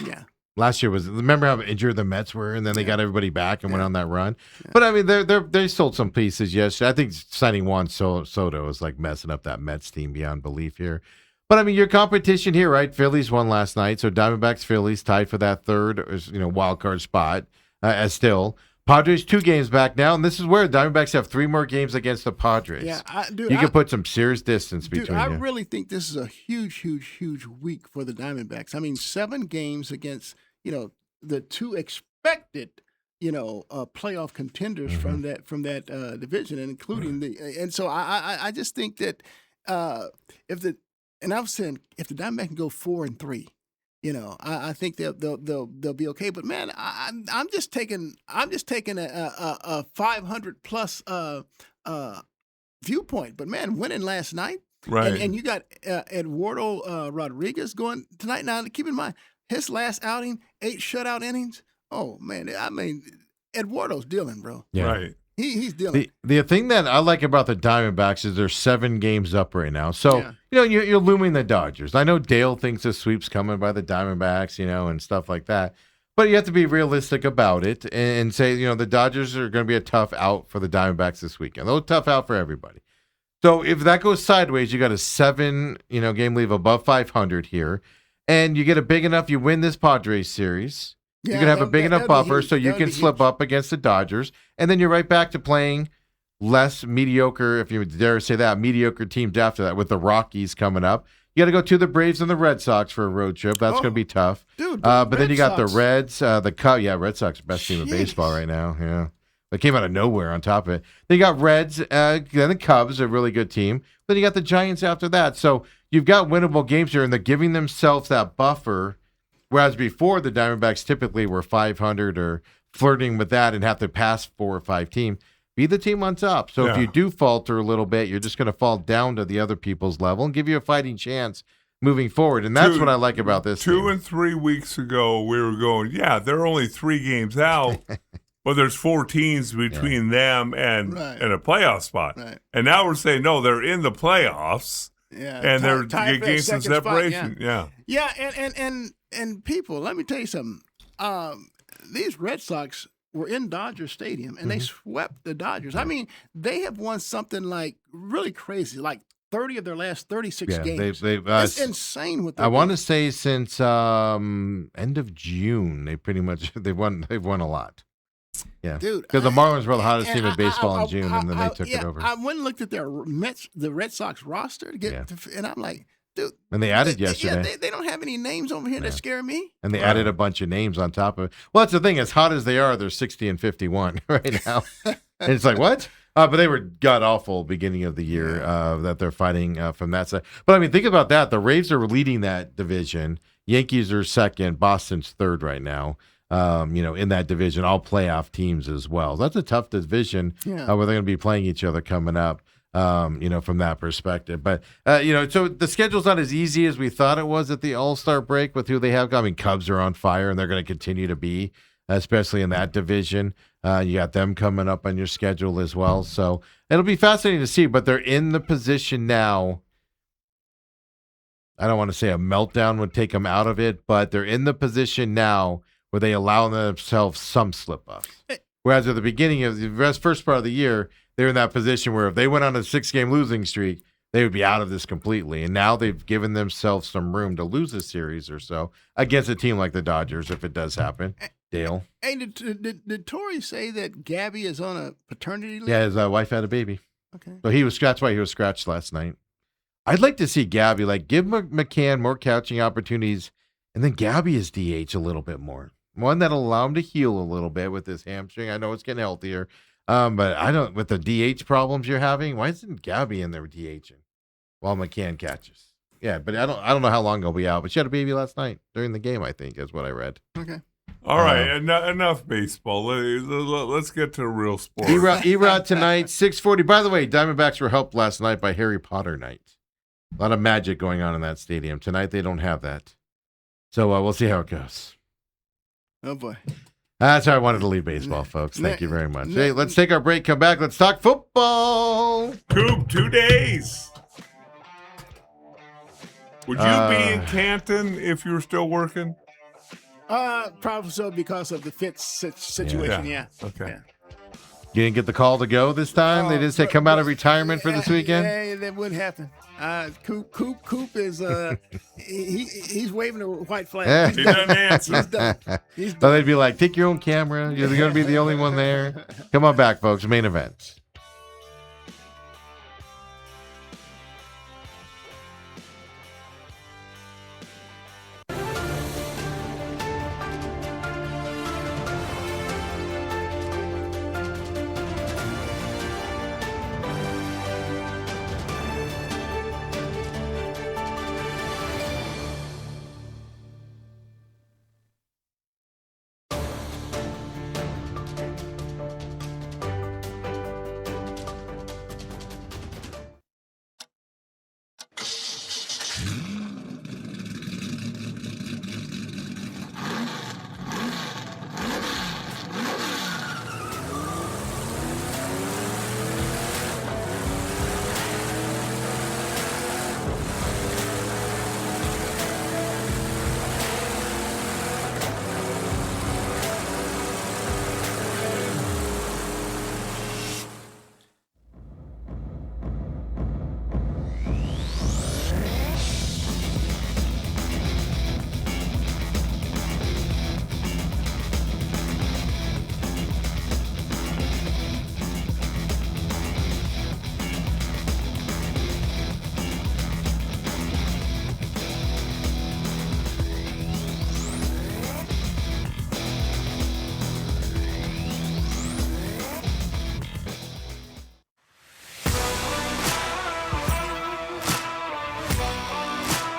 Speaker 3: Yeah.
Speaker 1: Last year remember how injured the Mets were, and then they got everybody back and went on that run. Yeah. But I mean, they sold some pieces yesterday. I think signing Juan Soto is like messing up that Mets team beyond belief here. But I mean, your competition here, right? Phillies won last night, so Diamondbacks, Phillies tied for that third, wild card spot. As still, Padres 2 games back now, and this is where Diamondbacks have 3 more games against the Padres.
Speaker 3: Yeah, you
Speaker 1: can put some serious distance between.
Speaker 3: I really think this is a huge, huge, huge week for the Diamondbacks. I mean, 7 games against the 2 expected playoff contenders from that division, and including and so I just think that if the Diamondbacks can go 4-3. I think they'll be okay. But man, I'm just taking a 500 plus viewpoint. But man, winning last night,
Speaker 2: right?
Speaker 3: And you got Eduardo Rodriguez going tonight. Now, keep in mind his last outing, 8 shutout innings. Oh man, I mean, Eduardo's dealing, bro.
Speaker 1: Yeah.
Speaker 2: Right.
Speaker 3: He's dealing.
Speaker 1: The thing that I like about the Diamondbacks is they're 7 games up right now. So, you're looming the Dodgers. I know Dale thinks the sweep's coming by the Diamondbacks, and stuff like that. But you have to be realistic about it and say, the Dodgers are going to be a tough out for the Diamondbacks this weekend. They're a tough out for everybody. So if that goes sideways, you got a 7, game leave above 500 here. And you get a big enough, you win this Padres series.
Speaker 3: Yeah,
Speaker 1: you're going to have a big enough buffer so you can slip up against the Dodgers. And then you're right back to playing less mediocre, if you dare say that, mediocre teams after that with the Rockies coming up. You got to go to the Braves and the Red Sox for a road trip. That's going to be tough.
Speaker 3: Dude,
Speaker 1: but then you got the Reds, the Cubs. Yeah, Red Sox, best team in baseball right now. Yeah. They came out of nowhere on top of it. Then you got Reds, then the Cubs, a really good team. Then you got the Giants after that. So you've got winnable games here, and they're giving themselves that buffer. Whereas before, the Diamondbacks typically were 500 or flirting with that and have to pass 4 or 5 teams. Be the team on top. So if you do falter a little bit, you're just going to fall down to the other people's level and give you a fighting chance moving forward. And that's what I like about this.
Speaker 2: 2 and 3 weeks ago, we were going, they're only 3 games out, but there's 4 teams between them and a playoff spot.
Speaker 3: Right.
Speaker 2: And now we're saying, no, they're in the playoffs.
Speaker 3: Yeah,
Speaker 2: and they're getting some separation.
Speaker 3: Spot, and people, let me tell you something. These Red Sox were in Dodger Stadium, and they swept the Dodgers. I mean, they have won something like really crazy, like 30 of their last 36 games. It's insane what
Speaker 1: I want to say since end of June, they've won a lot. Yeah,
Speaker 3: dude.
Speaker 1: Because the Marlins were the hottest team in baseball in June, and then they took it over.
Speaker 3: I went and looked at the Red Sox roster and I'm like, dude.
Speaker 1: And they added yesterday.
Speaker 3: Yeah, they don't have any names over here that scare me.
Speaker 1: And they added a bunch of names on top of it. Well, that's the thing. As hot as they are, they're 60-51 right now. And it's like, what? But they were god-awful beginning of the year that they're fighting from that side. But, I mean, think about that. The Rays are leading that division. Yankees are second. Boston's third right now. In that division, all playoff teams as well. That's a tough division where they're going to be playing each other coming up. from that perspective. But, so the schedule's not as easy as we thought it was at the All-Star break with who they have. I mean, Cubs are on fire, and they're going to continue to be, especially in that division. You got them coming up on your schedule as well. So it'll be fascinating to see, but they're in the position now. I don't want to say a meltdown would take them out of it, but they're in the position now where they allow themselves some slip-ups. Whereas at the beginning of the first part of the year, they're in that position where if they went on a 6-game losing streak, they would be out of this completely. And now they've given themselves some room to lose a series or so against a team like the Dodgers if it does happen. Dale?
Speaker 3: Hey, did Torrey say that Gabby is on a paternity leave?
Speaker 1: Yeah, his wife had a baby.
Speaker 3: Okay.
Speaker 1: So that's why he was scratched last night. I'd like to see Gabby, give McCann more catching opportunities, and then Gabby is DH a little bit more. One that'll allow him to heal a little bit with his hamstring. I know it's getting healthier. But I don't, with the DH problems you're having, why isn't Gabby in there DHing while McCann catches? Yeah, but I don't know how long he'll be out. But she had a baby last night during the game, I think, is what I read.
Speaker 3: Okay.
Speaker 2: All right, enough baseball. Let's get to real sports.
Speaker 1: Erod tonight, 6:40. By the way, Diamondbacks were helped last night by Harry Potter night. A lot of magic going on in that stadium. Tonight they don't have that. So we'll see how it goes.
Speaker 3: Oh, boy.
Speaker 1: That's how I wanted to leave baseball, folks. Thank you very much. Hey, let's take our break, come back. Let's talk football.
Speaker 2: Coop, 2 days. Would you be in Canton if you were still working?
Speaker 3: Probably so because of the Fitz situation, yeah.
Speaker 2: Okay.
Speaker 3: Yeah.
Speaker 1: You didn't get the call to go this time? They didn't say come out of retirement for this weekend?
Speaker 3: Yeah, that wouldn't happen. Coop is he's waving a white flag.
Speaker 1: Yeah.
Speaker 2: He doesn't answer.
Speaker 3: He's done.
Speaker 1: So they'd be like, take your own camera. You're going to be the only one there. Come on back, folks. Main event.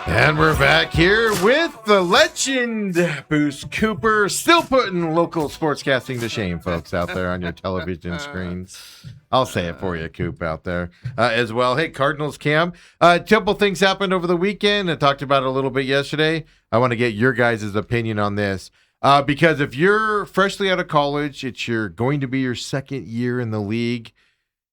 Speaker 1: And we're back here with the legend, Bruce Cooper, still putting local sportscasting to shame, folks, out there on your television screens. I'll say it for you, Coop, out there as well. Hey, Cardinals Cam. A couple things happened over the weekend. I talked about it a little bit yesterday. I want to get your guys' opinion on this. Because if you're freshly out of college, going to be your second year in the league,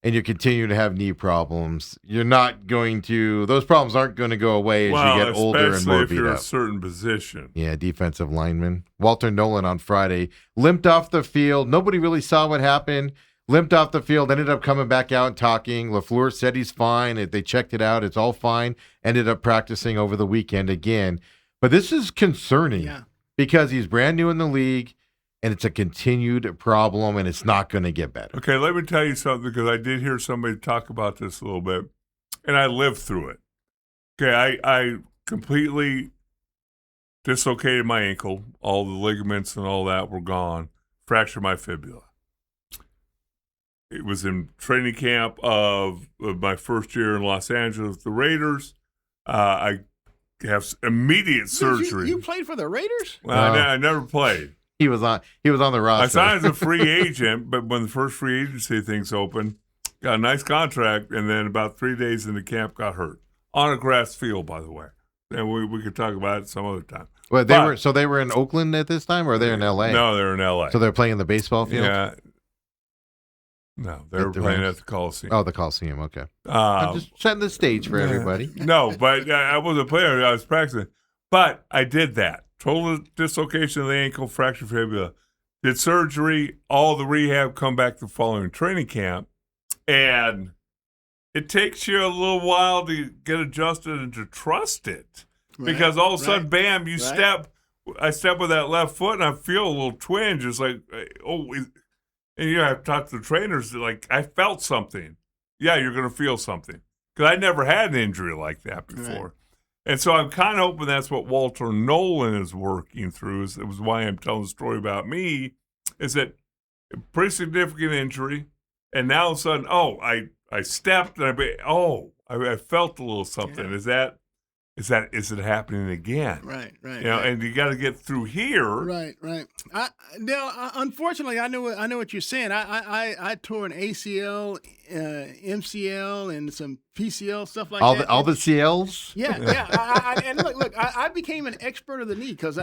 Speaker 1: and you're continuing to have knee problems, those problems aren't going to go away as you get older and more beat up.
Speaker 2: Especially if you're a certain position.
Speaker 1: Yeah, defensive lineman. Walter Nolan on Friday limped off the field. Nobody really saw what happened. Limped off the field, ended up coming back out and talking. LaFleur said he's fine. They checked it out. It's all fine. Ended up practicing over the weekend again. But this is concerning because he's brand new in the league. And it's a continued problem, and it's not going to get better.
Speaker 2: Okay, let me tell you something, because I did hear somebody talk about this a little bit, and I lived through it. Okay, I completely dislocated my ankle. All the ligaments and all that were gone. Fractured my fibula. It was in training camp of my first year in Los Angeles, the Raiders. I have immediate surgery.
Speaker 3: You played for the Raiders?
Speaker 2: Well, I never played.
Speaker 1: He was on the roster.
Speaker 2: I signed as a free agent, but when the first free agency things opened, got a nice contract, and then about 3 days into camp got hurt on a grass field, by the way. And we could talk about it some other time.
Speaker 1: Well, they were in Oakland at this time, or they're in L.A.?
Speaker 2: No, they're in L.A.
Speaker 1: So they're playing in the baseball field?
Speaker 2: Yeah. No, they were playing at the Coliseum.
Speaker 1: Oh, the Coliseum. Okay. I'm just setting the stage for everybody.
Speaker 2: No, but I wasn't playing. I was practicing. But I did that. Total dislocation of the ankle, fractured fibula. Did surgery, all the rehab, come back the following training camp. And it takes you a little while to get adjusted and to trust it. Because all of a sudden, bam, I step with that left foot and I feel a little twinge. It's like, and I've talked to the trainers, like, I felt something. Yeah, you're going to feel something. Because I never had an injury like that before. Right. And so I'm kind of hoping that's what Walter Nolan is working through. It was why I'm telling the story about me, is that a pretty significant injury. And now all of a sudden, I stepped and I felt a little something. Yeah. Is it happening again?
Speaker 3: Right.
Speaker 2: And you got to get through here.
Speaker 3: Right. Unfortunately, I know what you're saying. I tore an ACL, MCL, and some PCL stuff like that.
Speaker 1: All the CLs.
Speaker 3: Yeah. And look, I became an expert of the knee because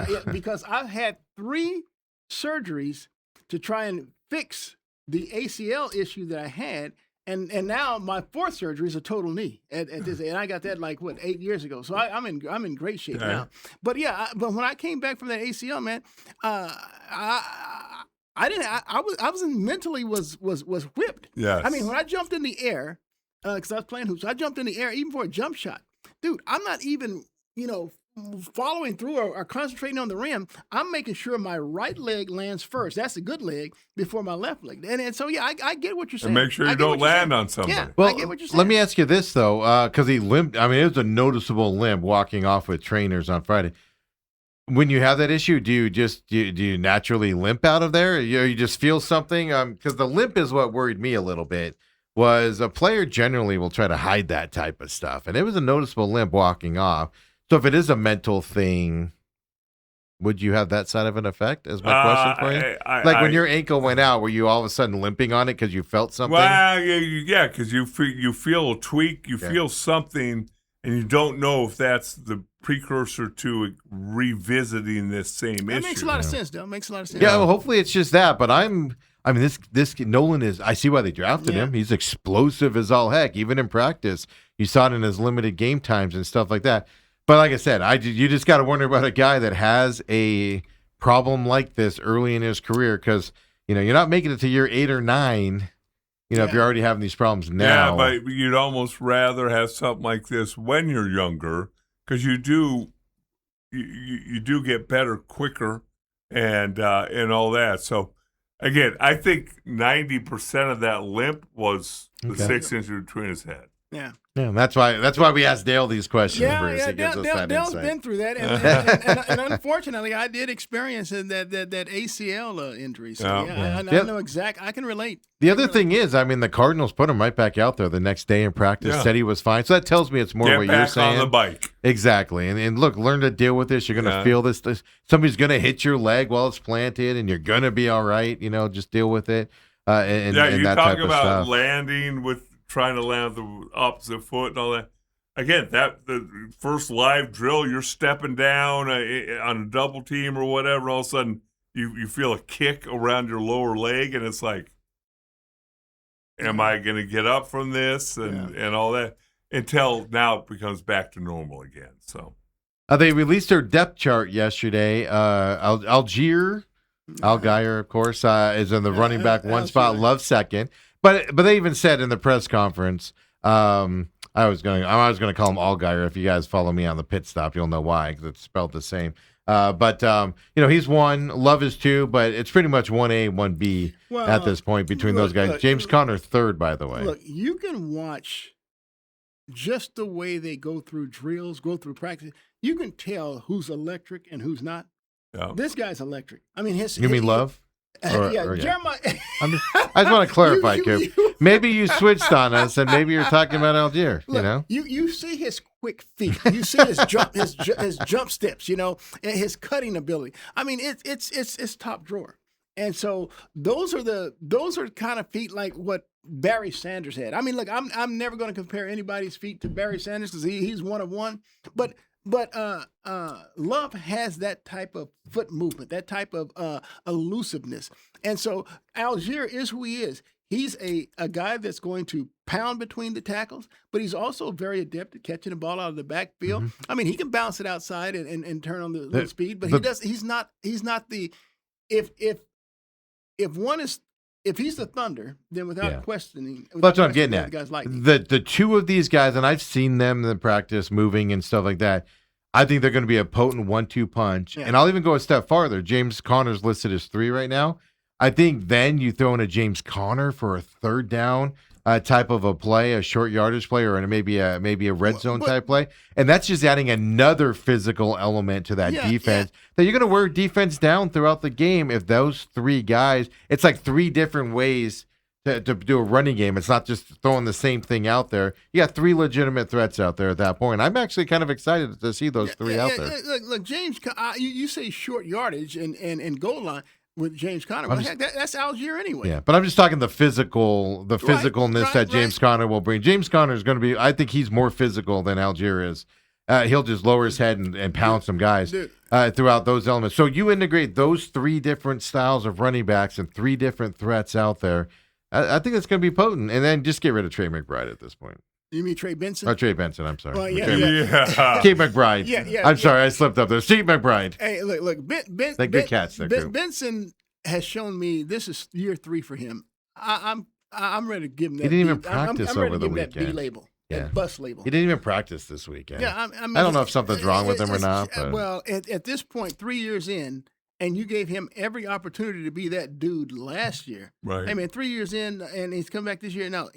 Speaker 3: I've had 3 surgeries to try and fix the ACL issue that I had. And now my 4th surgery is a total knee at this, and I got that 8 years ago. So I'm in great shape now. But but when I came back from that ACL, man, I mentally was whipped.
Speaker 2: Yes.
Speaker 3: I mean, when I jumped in the air, because I was playing hoops, I jumped in the air even for a jump shot, dude. I'm not even following through or concentrating on the rim. I'm making sure my right leg lands first. That's a good leg before my left leg. And so, I get what you're saying.
Speaker 2: And make sure you don't land on somebody.
Speaker 3: Yeah,
Speaker 1: well,
Speaker 3: I get what you're saying.
Speaker 1: Let me ask you this, though, because he limped. I mean, it was a noticeable limp walking off with trainers on Friday. When you have that issue, do you naturally limp out of there? Or you just feel something? Because the limp is what worried me a little bit. Was a player generally will try to hide that type of stuff. And it was a noticeable limp walking off. So if it is a mental thing, would you have that side of an effect? Is my question for you. When your ankle went out, were you all of a sudden limping on it because you felt something?
Speaker 2: Well, yeah, because you feel a tweak, feel something, and you don't know if that's the precursor to revisiting this same issue.
Speaker 3: That makes a lot of sense, Dale. Makes a lot of sense.
Speaker 1: Yeah, well, hopefully it's just that. But this Nolan is. I see why they drafted him. He's explosive as all heck, even in practice. You saw it in his limited game times and stuff like that. But like I said, you just got to wonder about a guy that has a problem like this early in his career because, you're not making it to year 8 or 9, if you're already having these problems now.
Speaker 2: Yeah, but you'd almost rather have something like this when you're younger because you do get better quicker and all that. So, again, I think 90% of that limp was the 6 inches between his head.
Speaker 3: Yeah.
Speaker 1: Yeah, that's why we asked Dale these questions, Bruce. He gives us that
Speaker 3: Dale's
Speaker 1: insight.
Speaker 3: been through that, and unfortunately, I did experience that ACL injury. So I know exactly. I can relate.
Speaker 1: The other thing is, the Cardinals put him right back out there the next day in practice. Said he was fine. So that tells me it's more what you're saying.
Speaker 2: Get back on the bike.
Speaker 1: Exactly, and look, learn to deal with this. You're going to feel this. Somebody's going to hit your leg while it's planted, and you're going to be all right. Just deal with it. And
Speaker 2: you
Speaker 1: that
Speaker 2: talk
Speaker 1: type of
Speaker 2: about
Speaker 1: stuff.
Speaker 2: landing with. Trying to land the opposite foot and all that. Again, the first live drill, you're stepping down on a double team or whatever, all of a sudden you feel a kick around your lower leg, and it's like, am I going to get up from this and all that? Until now it becomes back to normal again. So
Speaker 1: they released their depth chart yesterday. Algier, of course, is in the running back one spot. Love second. But they even said in the press conference, I was going to call him Allgaier. If you guys follow me on the pit stop, you'll know why because it's spelled the same. But he's 1, Love is 2, but it's pretty much 1A, 1B at this point between those guys. James Conner 3rd, by the way.
Speaker 3: Look, you can watch just the way they go through drills, go through practice. You can tell who's electric and who's not. Yeah. This guy's electric.
Speaker 1: You mean Love?
Speaker 3: Jeremiah.
Speaker 1: I just want to clarify, Coop. Maybe you switched on us, and maybe you're talking about Algier.
Speaker 3: Look, you see his quick feet. You see his jump steps. His cutting ability. It's top drawer. And so those are kind of feet like what Barry Sanders had. I mean, look, I'm never going to compare anybody's feet to Barry Sanders because he's one of one. But Love has that type of foot movement, that type of elusiveness. And so Algier is who he is. He's a guy that's going to pound between the tackles, but he's also very adept at catching the ball out of the backfield. Mm-hmm. I mean, he can bounce it outside and turn on the speed, but he's not the if he's the Thunder, then without questioning,
Speaker 1: that's what I'm getting at.
Speaker 3: Guys like
Speaker 1: the two of these guys, and I've seen them in the practice moving and stuff like that. I think they're going to be a potent 1-2 punch, and I'll even go a step farther. James Conner's listed as 3 right now. I think then you throw in a James Conner for a third down type of a play, a short yardage play, or maybe a red zone type play, and that's just adding another physical element to that defense. That you're going to wear defense down throughout the game if those 3 guys. It's like 3 different ways to do a running game. It's not just throwing the same thing out there. You got 3 legitimate threats out there at that point. I'm actually kind of excited to see those 3 out there.
Speaker 3: Look, James, you say short yardage and goal line with James Conner. Well, heck, that's Algier anyway.
Speaker 1: Yeah, but I'm just talking the physicalness that James Conner will bring. James Conner is going to be. I think he's more physical than Algier is. He'll just lower his head and pound some guys throughout those elements. So you integrate those 3 different styles of running backs and 3 different threats out there. I think it's going to be potent. And then just get rid of Trey McBride at this point.
Speaker 3: You mean Trey Benson?
Speaker 1: Oh, Trey Benson. I'm sorry.
Speaker 3: Well,
Speaker 1: Steve McBride. I'm sorry. I slipped up there. Steve McBride.
Speaker 3: Hey, look.
Speaker 1: Good catch there,
Speaker 3: Benson has shown me this is year 3 for him. I'm ready to give him that.
Speaker 1: He didn't even practice over the weekend.
Speaker 3: That B label, that bus label.
Speaker 1: He didn't even practice this weekend.
Speaker 3: Yeah, I mean,
Speaker 1: I don't know if something's wrong with him or not. But.
Speaker 3: Well, at this point, 3 years in, and you gave him every opportunity to be that dude last year.
Speaker 2: Right.
Speaker 3: I mean, 3 years in, and he's come back this year. Now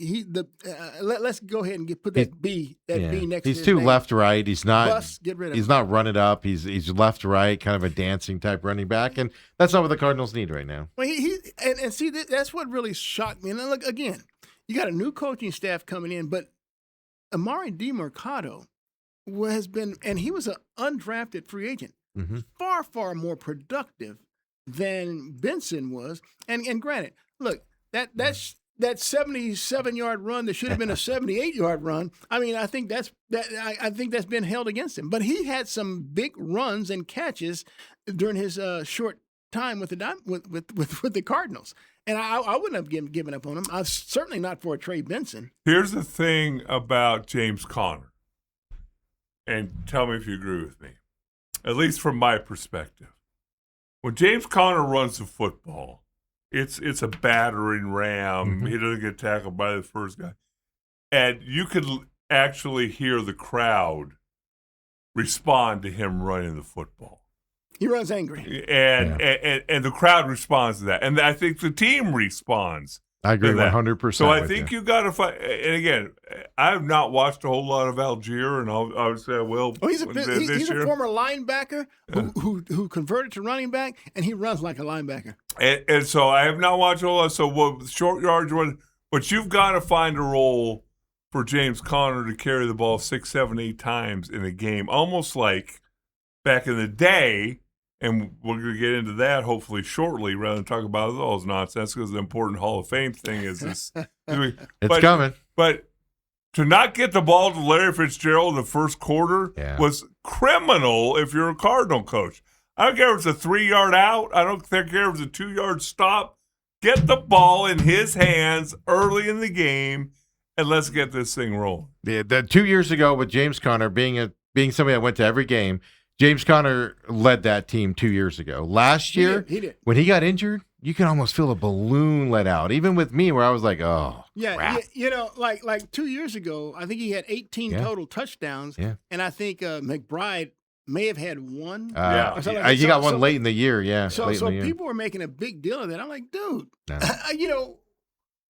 Speaker 3: let's go ahead and put that B next.
Speaker 1: He's
Speaker 3: to his
Speaker 1: too
Speaker 3: name.
Speaker 1: left right. He's not.
Speaker 3: Bus, get rid of
Speaker 1: he's
Speaker 3: him.
Speaker 1: not running up. He's left right, kind of a dancing type running back, and that's not what the Cardinals need right now.
Speaker 3: Well, see that's what really shocked me. And look again, you got a new coaching staff coming in, but Amari DiMercato has been, and he was an undrafted free agent.
Speaker 1: Mm-hmm.
Speaker 3: Far more productive than Benson was. And granted, look, that 77-yard run that should have been a 78-yard run. I mean, I think that's been held against him. But he had some big runs and catches during his short time with the Cardinals. And I wouldn't have given up on him. Certainly not for a Trey Benson.
Speaker 2: Here's the thing about James Conner, and tell me if you agree with me. At least from my perspective. When James Conner runs the football, it's a battering ram. Mm-hmm. He doesn't get tackled by the first guy. And you could actually hear the crowd respond to him running the football.
Speaker 3: He runs angry.
Speaker 2: And the crowd responds to that. And I think the team responds.
Speaker 1: I agree 100%.
Speaker 2: So I think you got to find. And again, I have not watched a whole lot of Algier, and I would say I will.
Speaker 3: Well, he's a former linebacker who converted to running back, and he runs like a linebacker.
Speaker 2: And so I have not watched a whole lot. So short yards one, but you've got to find a role for James Conner to carry the ball 6, 7, 8 times in a game, almost like back in the day. And we're going to get into that hopefully shortly rather than talk about all this nonsense because the important Hall of Fame thing is this.
Speaker 1: It's coming.
Speaker 2: But to not get the ball to Larry Fitzgerald in the first quarter was criminal if you're a Cardinal coach. I don't care if it's a 3-yard out. I don't care if it's a 2-yard stop. Get the ball in his hands early in the game, and let's get this thing rolling.
Speaker 1: Yeah, 2 years ago with James Conner being somebody that went to every game, James Conner led that team 2 years ago. Last year,
Speaker 3: he did.
Speaker 1: When he got injured, you can almost feel a balloon let out. Even with me, where I was like, "Oh, crap."
Speaker 3: Like 2 years ago, I think he had 18 total touchdowns, and I think McBride may have had one.
Speaker 1: He got one late in the year. Yeah.
Speaker 3: So people were making a big deal of that. I'm like, dude,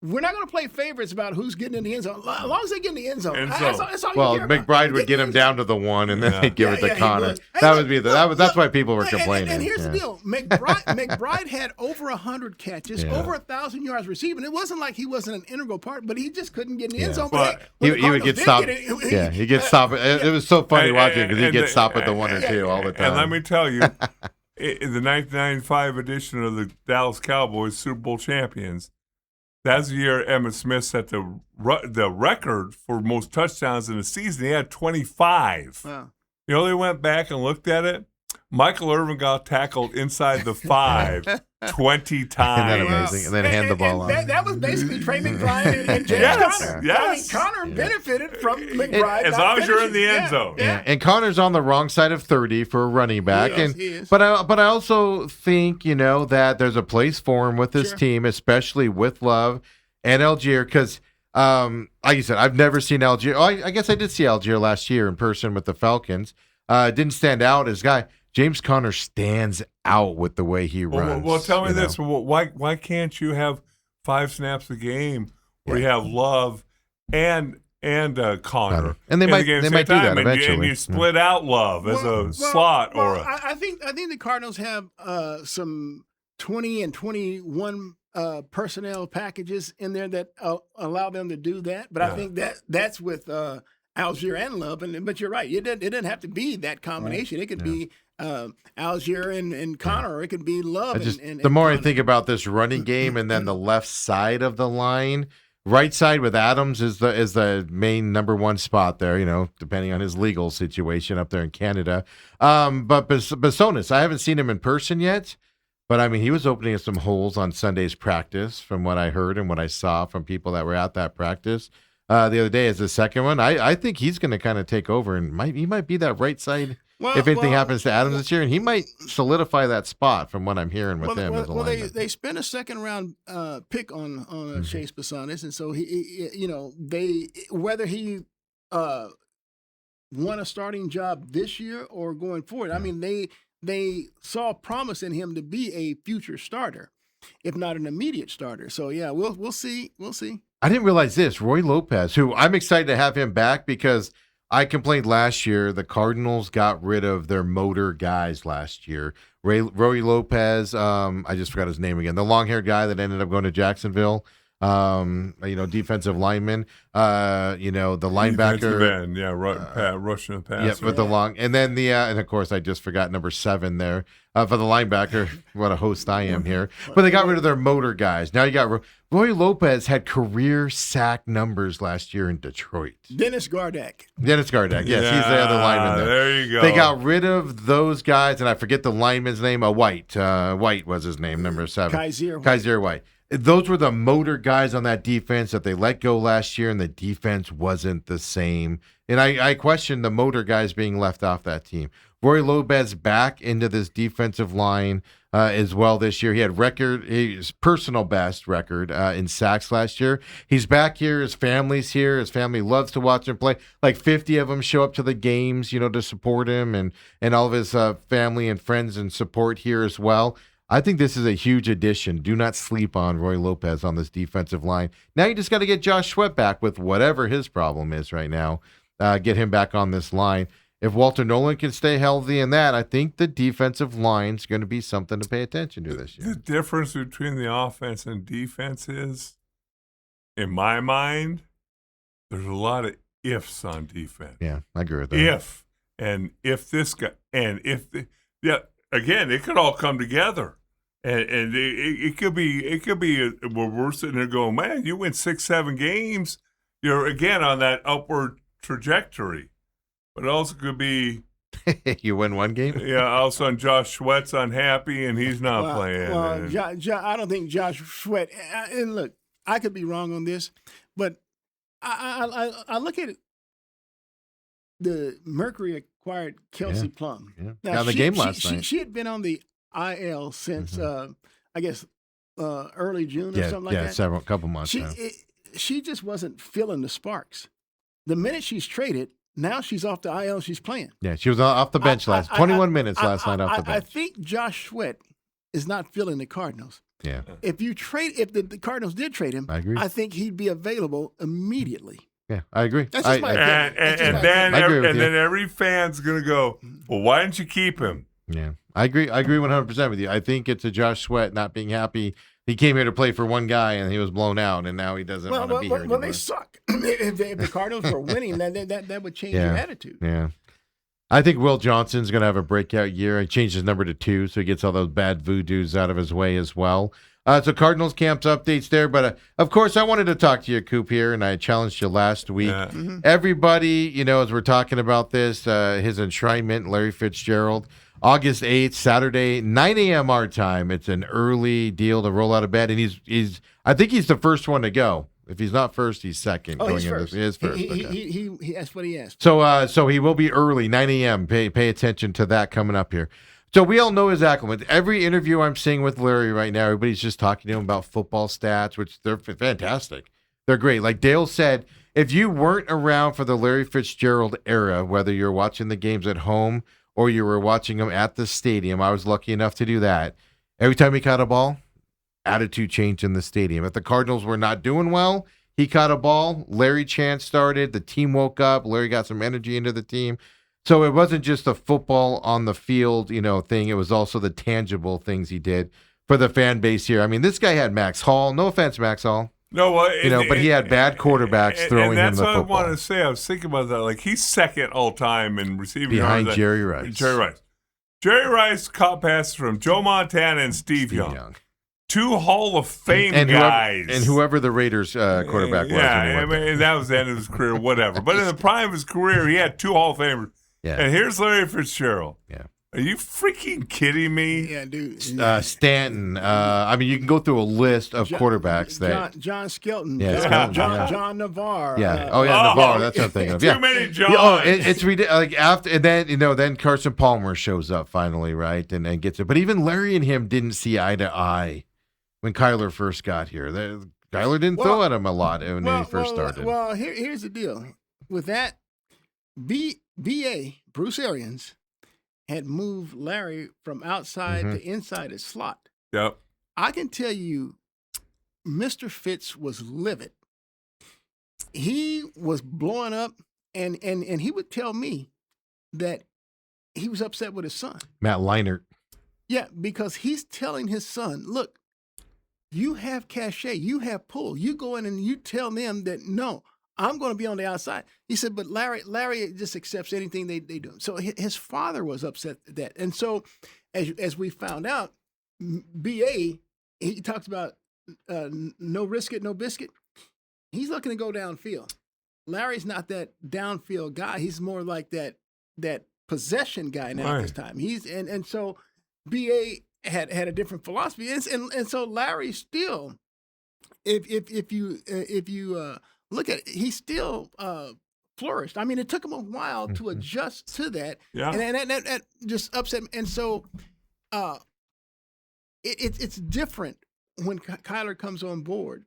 Speaker 3: we're not going to play favorites about who's getting in the end zone. As long as they get in the end zone. That's all you care
Speaker 1: McBride
Speaker 3: about.
Speaker 1: would get him down to the 1, and then they'd give it to Conner. That's why people were complaining.
Speaker 3: And here's the deal: McBride had over 100 catches, over 1,000 yards receiving. It wasn't like he wasn't an integral part, but he just couldn't get in the end zone.
Speaker 2: But
Speaker 1: he would get stopped. He'd get stopped. It was so funny watching because he'd get stopped at the 1 or 2 all the time.
Speaker 2: And let me tell you, in the 1995 edition of the Dallas Cowboys Super Bowl champions, that's the year Emmitt Smith set the record for most touchdowns in a season. He had 25.
Speaker 3: Wow.
Speaker 2: You know, they went back and looked at it. Michael Irvin got tackled inside the 5 20 times. Isn't
Speaker 1: that amazing? And then hand the ball off.
Speaker 3: That was basically Trey McBride and James Conner.
Speaker 2: Yes.
Speaker 3: Connor benefited from McBride.
Speaker 2: As long as you're in the end zone.
Speaker 1: Yeah. And Connor's on the wrong side of 30 for a running back.
Speaker 3: He is.
Speaker 1: But I also think, that there's a place for him with this team, especially with Love and Algier, because like you said, I've never seen Algier. Oh, I guess I did see Algier last year in person with the Falcons. Didn't stand out as a guy. James Conner stands out with the way he runs.
Speaker 2: Well, tell me this. Why can't you have 5 snaps a game where you have Love and Conner?
Speaker 1: And they might do that eventually.
Speaker 2: And you split out Love as a slot or a...
Speaker 3: I think the Cardinals have some 20 and 21 personnel packages in there that allow them to do that. But I think that's with Algier and Love. But you're right. It didn't have to be that combination. Right. It could be Algier and Conner, or it could be Love.
Speaker 1: The more I think about this running game, and then the left side of the line, right side with Adams is the main number one spot there. Depending on his legal situation up there in Canada. But Bisonis, I haven't seen him in person yet. But he was opening some holes on Sunday's practice, from what I heard and what I saw from people that were at that practice the other day. As the second one, I think he's going to kind of take over, and he might be that right side. If anything happens to Adams this year, and he might solidify that spot from what I'm hearing with them.
Speaker 3: They spent a second round pick on Chase Bisonis, and so whether he won a starting job this year or going forward. They saw promise in him to be a future starter, if not an immediate starter. So we'll see. We'll see.
Speaker 1: I didn't realize this. Roy Lopez, who I'm excited to have him back, because I complained last year the Cardinals got rid of their motor guys last year. Roy Lopez, I just forgot his name again. The long-haired guy that ended up going to Jacksonville. Defensive lineman. The linebacker.
Speaker 2: Rushing the pass.
Speaker 1: Yeah, with the long, and then and of course I just forgot number 7 there for the linebacker. What a host I am here! But they got rid of their motor guys. Now you got Roy Lopez had career sack numbers last year in Detroit.
Speaker 3: Dennis Gardeck.
Speaker 1: Yes, he's the other lineman
Speaker 2: there you go.
Speaker 1: They got rid of those guys, and I forget the lineman's name. White. White was his name, number 7. Kaiser White. Those were the motor guys on that defense that they let go last year, and the defense wasn't the same. And I question the motor guys being left off that team. Roy Lopez back into this defensive line as well this year. He had his personal best record in sacks last year. He's back here. His family's here. His family loves to watch him play. Like 50 of them show up to the games, to support him, and all of his family and friends and support here as well. I think this is a huge addition. Do not sleep on Roy Lopez on this defensive line. Now you just got to get Josh Sweat back with whatever his problem is right now. Get him back on this line. If Walter Nolan can stay healthy in that, I think the defensive line is going to be something to pay attention to this year.
Speaker 2: The difference between the offense and defense is, in my mind, there's a lot of ifs on defense.
Speaker 1: Yeah, I agree with that.
Speaker 2: If this guy, again, it could all come together. And it could be where we're sitting there going, man, you win 6-7 games, you're again on that upward trajectory. But it also could be
Speaker 1: you win one game.
Speaker 2: Yeah, all of a sudden Josh Sweat's unhappy and he's not playing.
Speaker 3: I don't think Josh Sweat. And look, I could be wrong on this, but I look at it. The Mercury acquired Kelsey Plum.
Speaker 1: Yeah. Now the game last night.
Speaker 3: She had been on the IL since I guess early June or something like that.
Speaker 1: Yeah, couple months now.
Speaker 3: She just wasn't feeling the sparks. The minute she's traded, now she's off the IL. She's playing.
Speaker 1: Yeah, she was off the bench 21 minutes last night off the bench.
Speaker 3: I think Josh Sweat is not feeling the Cardinals.
Speaker 1: Yeah.
Speaker 3: If the Cardinals did trade him, I think he'd be available immediately.
Speaker 1: Yeah, I agree.
Speaker 3: That's just my opinion.
Speaker 2: And then every fan's going to go, well, why didn't you keep him?
Speaker 1: Yeah, I agree 100% with you. I think it's a Josh Sweat not being happy. He came here to play for one guy, and he was blown out, and now he doesn't want to be here anymore.
Speaker 3: Well, they suck. If the Cardinals were winning, that would change your attitude.
Speaker 1: Yeah. I think Will Johnson's going to have a breakout year. He changed his number to 2, so he gets all those bad voodoos out of his way as well. So Cardinals camps updates there. But, of course, I wanted to talk to you, Coop, here, and I challenged you last week.
Speaker 2: Yeah.
Speaker 1: Everybody, as we're talking about this, his enshrinement, Larry Fitzgerald, August 8th, Saturday, 9 a.m. our time. It's an early deal to roll out of bed, and he's I think he's the first one to go. If he's not first, he's second.
Speaker 3: He's first.
Speaker 1: He is first.
Speaker 3: He that's what he asked.
Speaker 1: So he will be early, 9 a.m. Pay attention to that coming up here. So we all know his acclimate. Every interview I'm seeing with Larry right now, everybody's just talking to him about football stats, which they're fantastic. They're great. Like Dale said, if you weren't around for the Larry Fitzgerald era, whether you're watching the games at home or you were watching them at the stadium, I was lucky enough to do that. Every time he caught a ball, attitude changed in the stadium. If the Cardinals were not doing well, he caught a ball, Larry chant started, the team woke up, Larry got some energy into the team. So it wasn't just the football on the field, thing. It was also the tangible things he did for the fan base here. I mean, this guy had Max Hall. No offense, Max Hall.
Speaker 2: No,
Speaker 1: but he had bad quarterbacks throwing him the football.
Speaker 2: That's what I wanted to say. I was thinking about that. Like, he's second all time in receiving
Speaker 1: behind
Speaker 2: yards.
Speaker 1: Jerry Rice.
Speaker 2: Jerry Rice caught passes from Joe Montana and Steve Young. 2 Hall of Fame guys.
Speaker 1: And whoever the Raiders quarterback was.
Speaker 2: Yeah, I mean, that was the end of his career, whatever. But in the prime of his career, he had 2 Hall of Famers.
Speaker 1: Yeah.
Speaker 2: And here's Larry Fitzgerald.
Speaker 1: Yeah.
Speaker 2: Are you freaking kidding me?
Speaker 3: Yeah, dude.
Speaker 1: Stanton. You can go through a list of quarterbacks that.
Speaker 3: John Skelton.
Speaker 1: Yeah,
Speaker 3: Skelton,
Speaker 1: yeah.
Speaker 3: John Navarre.
Speaker 1: Yeah. Navarre. That's what I'm thinking of. Yeah.
Speaker 2: Too many Johns.
Speaker 1: It's ridiculous. Like after, and then Carson Palmer shows up finally, right, and gets it. But even Larry and him didn't see eye to eye when Kyler first got here. Kyler didn't throw at him a lot when he first started.
Speaker 3: Well, here's the deal. With that, BA, Bruce Arians, had moved Larry from outside to inside his slot.
Speaker 2: Yep.
Speaker 3: I can tell you, Mr. Fitz was livid. He was blowing up, and he would tell me that he was upset with his son.
Speaker 1: Matt Leinart.
Speaker 3: Yeah, because he's telling his son, look, you have cachet, you have pull. You go in and you tell them that, no, I'm going to be on the outside. He said, but Larry just accepts anything they do. So his father was upset at that. And so as we found out, BA, he talks about no risk it, no biscuit. He's looking to go downfield. Larry's not that downfield guy. He's more like that possession guy now at this time. And so BA had a different philosophy. And so Larry still, if you look at it, he still flourished. I mean, it took him a while to adjust to that. Yeah. And that just upset me. And so it's different when Kyler comes on board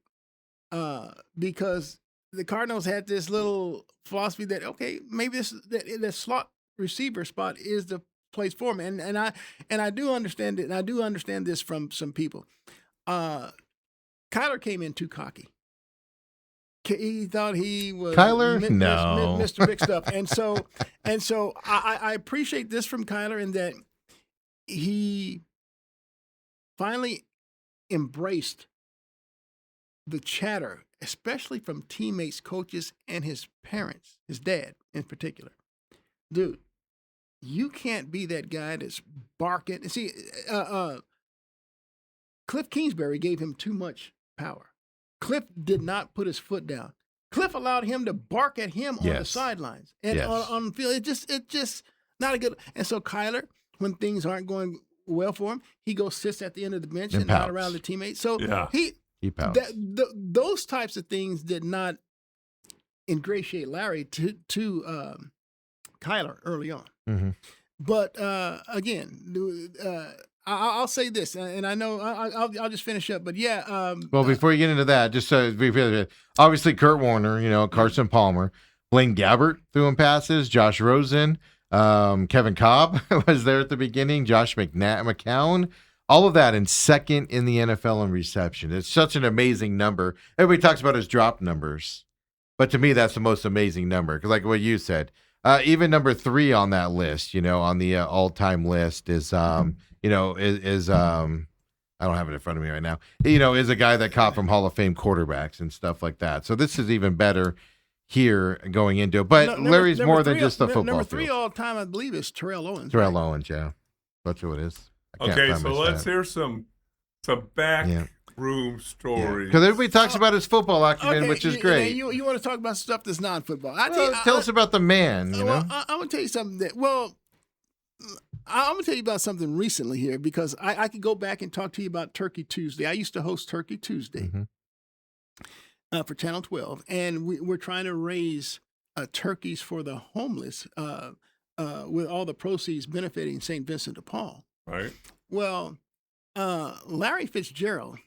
Speaker 3: because the Cardinals had this little philosophy that, okay, maybe the slot receiver spot is the place for him. And I do understand it. And I do understand this from some people. Kyler came in too cocky. He thought he was
Speaker 1: Kyler?
Speaker 3: Mr. Big Stuff. And so I appreciate this from Kyler in that he finally embraced the chatter, especially from teammates, coaches, and his parents, his dad in particular. Dude, you can't be that guy that's barking. See, Cliff Kingsbury gave him too much power. Cliff did not put his foot down. Cliff allowed him to bark at him on the sidelines and on the field. It just not a good. And so Kyler, when things aren't going well for him, he goes sits at the end of the bench and not around the teammates. So he pouts. Those types of things did not ingratiate Larry to Kyler early on. Mm-hmm. But again, I'll say this, and I know I'll just finish up. But well,
Speaker 1: before you get into that, just obviously Kurt Warner, Carson Palmer, Blaine Gabbert threw him passes, Josh Rosen, Kevin Cobb was there at the beginning, Josh McCown, all of that in second in the NFL in reception. It's such an amazing number. Everybody talks about his drop numbers, but to me, that's the most amazing number because, like what you said, even number 3 on that list, on the all-time list is. I don't have it in front of me right now, is a guy that caught from Hall of Fame quarterbacks and stuff like that. So this is even better. here going into it. But Larry's more than just a football
Speaker 3: Number 3
Speaker 1: field.
Speaker 3: all time, I believe, is Terrell Owens.
Speaker 1: Terrell Owens, yeah. That's who it is.
Speaker 2: Okay, so let's hear some back room stories.
Speaker 1: Because everybody talks about his football acumen, which is great.
Speaker 3: You want to talk about stuff that's non-football.
Speaker 1: Tell us about the man, you know?
Speaker 3: Well, I'm going to tell you something I'm going to tell you about something recently here because I could go back and talk to you about Turkey Tuesday. I used to host Turkey Tuesday for Channel 12, and we're trying to raise turkeys for the homeless with all the proceeds benefiting St. Vincent de Paul.
Speaker 2: Right.
Speaker 3: Well, Larry Fitzgerald,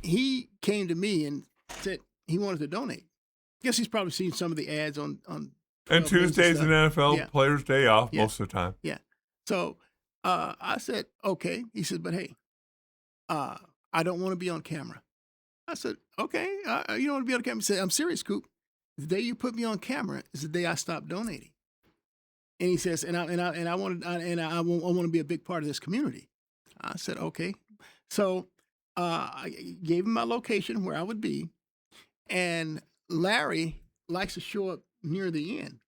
Speaker 3: he came to me and said he wanted to donate. Guess he's probably seen some of the ads on
Speaker 2: and Tuesday's an NFL Players' Day off most of the time.
Speaker 3: Yeah. So I said, okay. He said, but hey, I don't want to be on camera. I said, okay. You don't want to be on camera? He said, I'm serious, Coop. The day you put me on camera is the day I stopped donating. And he says, I want to be a big part of this community. I said, okay. So I gave him my location where I would be, and Larry likes to show up near the end.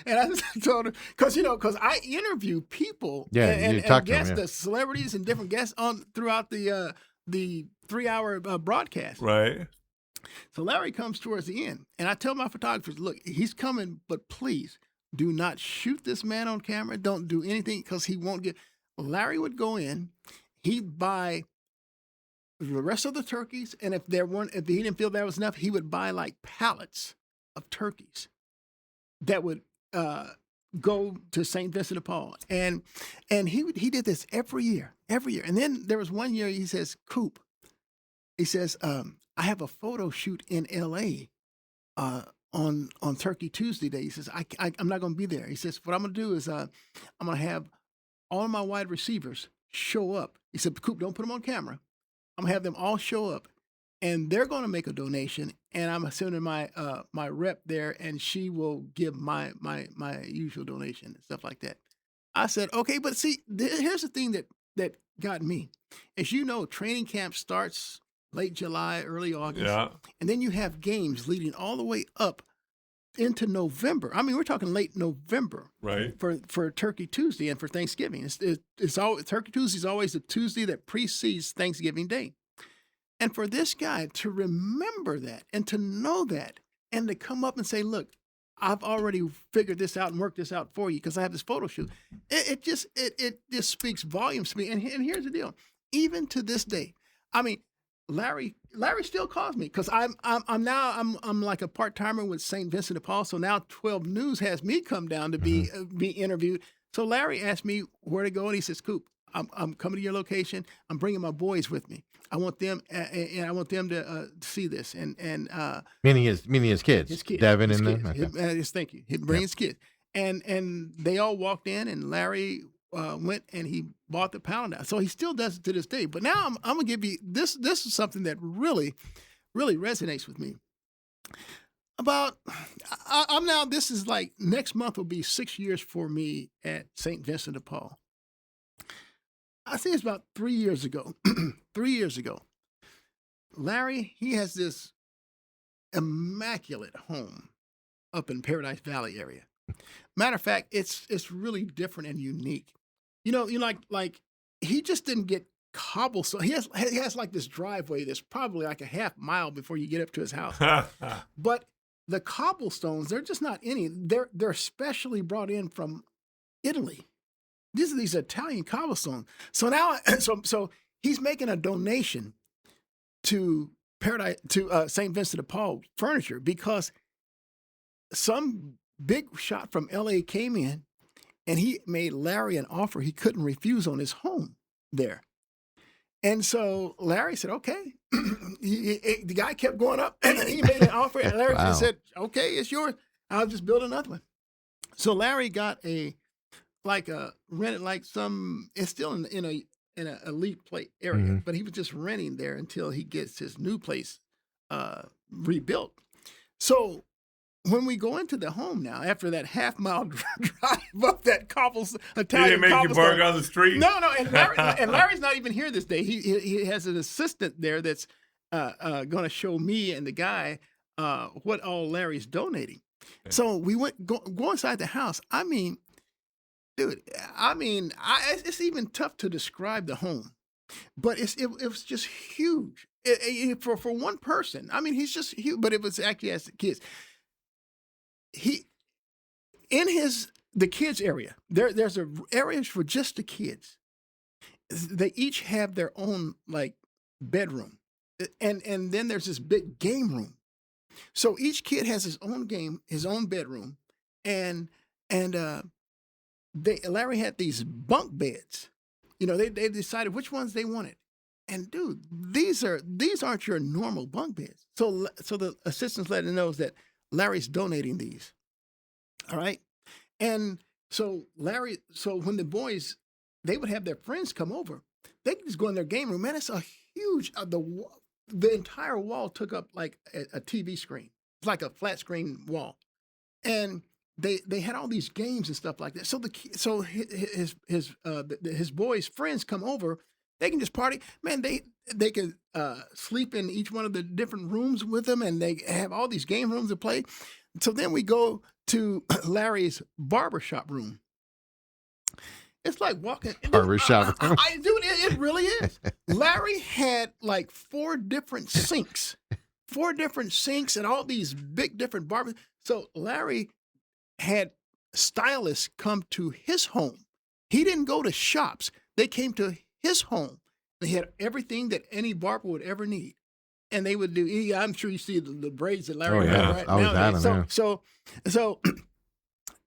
Speaker 3: And I told him because I interview people and guests, the celebrities and different guests throughout the 3-hour broadcast.
Speaker 2: Right.
Speaker 3: So Larry comes towards the end, and I tell my photographers, look, he's coming, but please do not shoot this man on camera. Don't do anything because he won't get. Larry would go in, he'd buy the rest of the turkeys, and if he didn't feel there was enough, he would buy like pallets of turkeys that would go to St. Vincent de Paul. And he did this every year. And then there was one year he says, Coop, he says, I have a photo shoot in L.A. On Turkey Tuesday day. He says, I'm not going to be there. He says, what I'm going to do is I'm going to have all of my wide receivers show up. He said, Coop, don't put them on camera. I'm going to have them all show up, and they're going to make a donation, and I'm sending my my rep there, and she will give my usual donation and stuff like that. I said, okay, but see, here's the thing that got me. As you know, training camp starts late July, early August, and then you have games leading all the way up into November. I mean, we're talking late November,
Speaker 2: right?
Speaker 3: For Turkey Tuesday and for Thanksgiving. It's always Turkey Tuesday is always the Tuesday that precedes Thanksgiving Day. And for this guy to remember that and to know that and to come up and say, look, I've already figured this out and worked this out for you because I have this photo shoot. It just speaks volumes to me. And here's the deal. Even to this day, I mean, Larry still calls me because I'm like a part-timer with St. Vincent de Paul. So now 12 News has me come down to be interviewed. So Larry asked me where to go, and he says, Coop, I'm coming to your location. I'm bringing my boys with me. I want them and I want them to see this. And
Speaker 1: meaning his kids, Devin and them.
Speaker 3: Okay. Thank you. He'd bring his kids, and they all walked in, and Larry went and he bought the pound out. So he still does it to this day. But now I'm gonna give you this. This is something that really, really resonates with me. I'm now. This is like next month will be 6 years for me at St. Vincent de Paul. I think it's about 3 years ago. 3 years ago, Larry, he has this immaculate home up in Paradise Valley area. Matter of fact, it's really different and unique. You know, like he just didn't get cobblestone. He has like this driveway that's probably like a half mile before you get up to his house. But the cobblestones, they're just not any. They're specially brought in from Italy. These are these Italian cobblestones. So now, so he's making a donation to St. Vincent de Paul Furniture because some big shot from LA came in and he made Larry an offer he couldn't refuse on his home there. And so Larry said, okay. The guy kept going up and he made an offer and Larry said, okay, it's yours. I'll just build another one. So Larry got rented like some, it's still in an elite plate area, but he was just renting there until he gets his new place rebuilt. So when we go into the home now, after that half-mile drive up that cobblestone, Italian
Speaker 2: he didn't make you bark on the street?
Speaker 3: No, and Larry's not even here this day. He has an assistant there that's going to show me and the guy what all Larry's donating. So we go inside the house. I mean, dude, it's even tough to describe the home, but it was just huge for one person. I mean, he's just huge, but it was actually as kids. The kids area, there's areas for just the kids. They each have their own like bedroom, and then there's this big game room. So each kid has his own bedroom, and Larry had these bunk beds. You know, they decided which ones they wanted. And dude, these aren't your normal bunk beds. So the assistants let him know that Larry's donating these. All right. And so when the boys, they would have their friends come over, they could just go in their game room. Man, it's a huge, the entire wall took up like a TV screen. It's like a flat screen wall. And they had all these games and stuff like that. So his boys' friends come over, they can just party. Man, they can sleep in each one of the different rooms with them, and they have all these game rooms to play. So then we go to Larry's barbershop room. It's like walking
Speaker 1: barbershop room.
Speaker 3: Dude, it really is. Larry had like 4 different sinks and all these big different barbers. So Larry had stylists come to his home. He didn't go to shops. They came to his home. They had everything that any barber would ever need. And they would do, I'm sure you see the braids that Larry had right now. So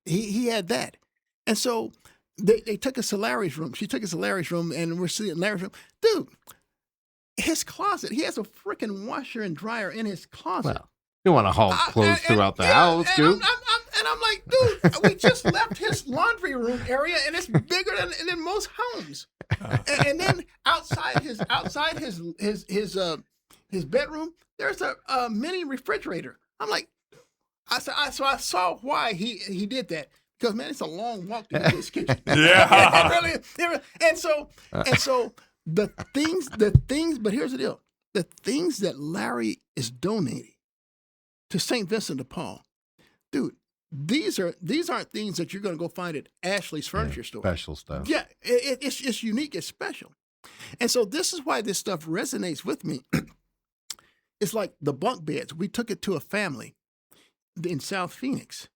Speaker 3: he had that. And so they took us to Larry's room. She took us to Larry's room, and we're sitting in Larry's room. Dude, his closet, he has a freaking washer and dryer in his closet.
Speaker 1: Well, you want to haul clothes throughout the house, dude.
Speaker 3: And I'm like, dude, we just left his laundry room area, and it's bigger than most homes. And then outside his bedroom, there's a mini refrigerator. I'm like, I saw why he did that. Because man, it's a long walk to get to his kitchen.
Speaker 2: Yeah.
Speaker 3: And so the things, but here's the deal. The things that Larry is donating to St. Vincent de Paul, dude, these aren't things that you're going to go find at Ashley's furniture store.
Speaker 1: Special stuff.
Speaker 3: Yeah, it's unique, it's special. And so this is why this stuff resonates with me. It's like the bunk beds. We took it to a family in South Phoenix.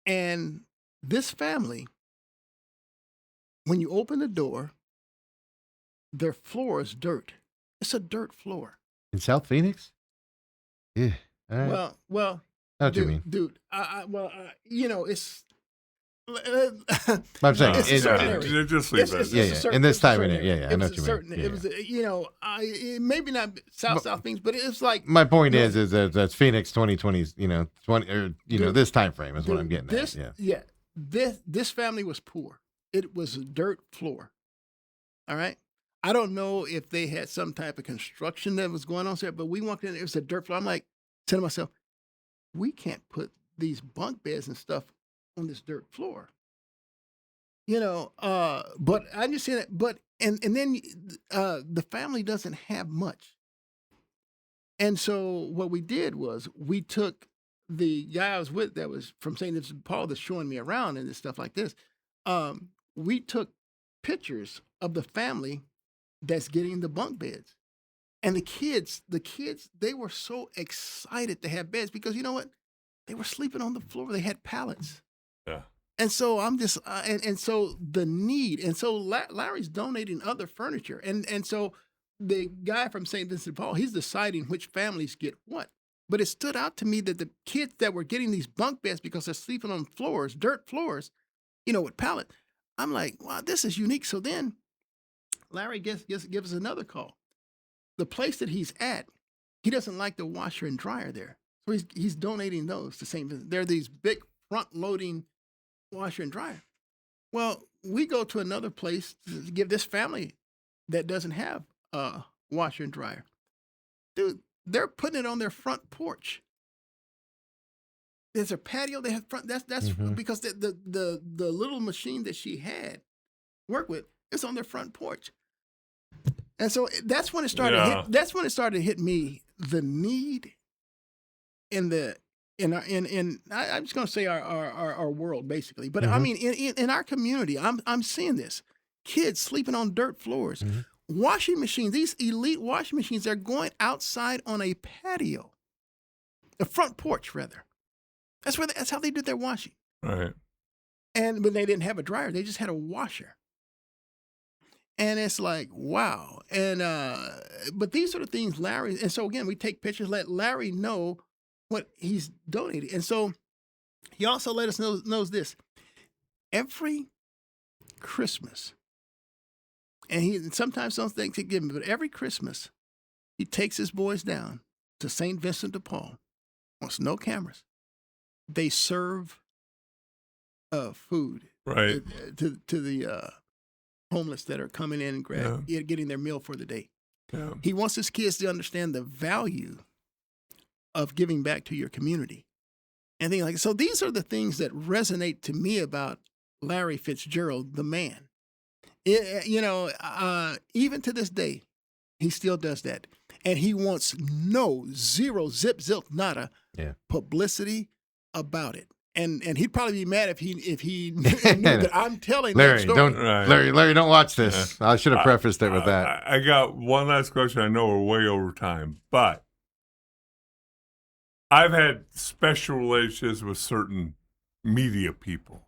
Speaker 3: And this family, when you open the door, their floor is dirt. It's a dirt floor.
Speaker 1: In South Phoenix? Yeah. All right.
Speaker 3: Well.
Speaker 1: I know what you mean.
Speaker 3: Dude, it's.
Speaker 1: I'm saying
Speaker 2: just leave it.
Speaker 1: In this time, yeah. I know what you mean.
Speaker 3: It was, maybe not South Phoenix, but it's like.
Speaker 1: My point is that Phoenix 2020s, this time frame is what I'm getting at.
Speaker 3: Yeah. This family was poor. It was a dirt floor. All right. I don't know if they had some type of construction that was going on there, but we walked in, it was a dirt floor. I'm like, telling myself, we can't put these bunk beds and stuff on this dirt floor. But I just say that, but, and then the family doesn't have much. And so what we did was we took the guy I was with that was from St. Vincent de Paul that's showing me around and this stuff like this. We took pictures of the family that's getting the bunk beds. And the kids, they were so excited to have beds because you know what? They were sleeping on the floor. They had pallets.
Speaker 2: Yeah.
Speaker 3: And so I'm just, and so the need, and so Larry's donating other furniture. And so the guy from St. Vincent de Paul, he's deciding which families get what. But it stood out to me that the kids that were getting these bunk beds because they're sleeping on floors, dirt floors, with pallets. I'm like, wow, this is unique. So then Larry gives us another call. The place that he's at, he doesn't like the washer and dryer there. So he's donating those to St. Vincent. They're these big front-loading washer and dryer. Well, we go to another place to give this family that doesn't have a washer and dryer. Dude, they're putting it on their front porch. There's a patio they have front. That's because the little machine that she had work with is on their front porch. And so that's when it started. That's when it started to hit me the need I'm just going to say our world basically, but
Speaker 1: Mm-hmm.
Speaker 3: I mean in our community, I'm seeing this. Kids sleeping on dirt floors, washing machines. These elite washing machines are going outside on a patio, a front porch rather. That's how they did their washing.
Speaker 2: Right.
Speaker 3: And when they didn't have a dryer, they just had a washer. And it's like, wow. And but these are the things Larry, and so again, we take pictures, let Larry know what he's donated. And so he also let us knows this. Every Christmas, and he sometimes don't think to give me, but every Christmas, he takes his boys down to St. Vincent de Paul. Wants no cameras. They serve food
Speaker 2: Right.
Speaker 3: to the homeless that are coming in and getting their meal for the day.
Speaker 2: Yeah.
Speaker 3: He wants his kids to understand the value of giving back to your community. And things like so these are the things that resonate to me about Larry Fitzgerald, the man. Even to this day, he still does that. And he wants zero, zip, zilch, nada publicity about it. And he'd probably be mad if he knew that I'm telling
Speaker 1: Larry,
Speaker 3: that story.
Speaker 1: Larry, don't watch this. I should have prefaced it with that.
Speaker 2: I got one last question. I know we're way over time, but I've had special relationships with certain media people.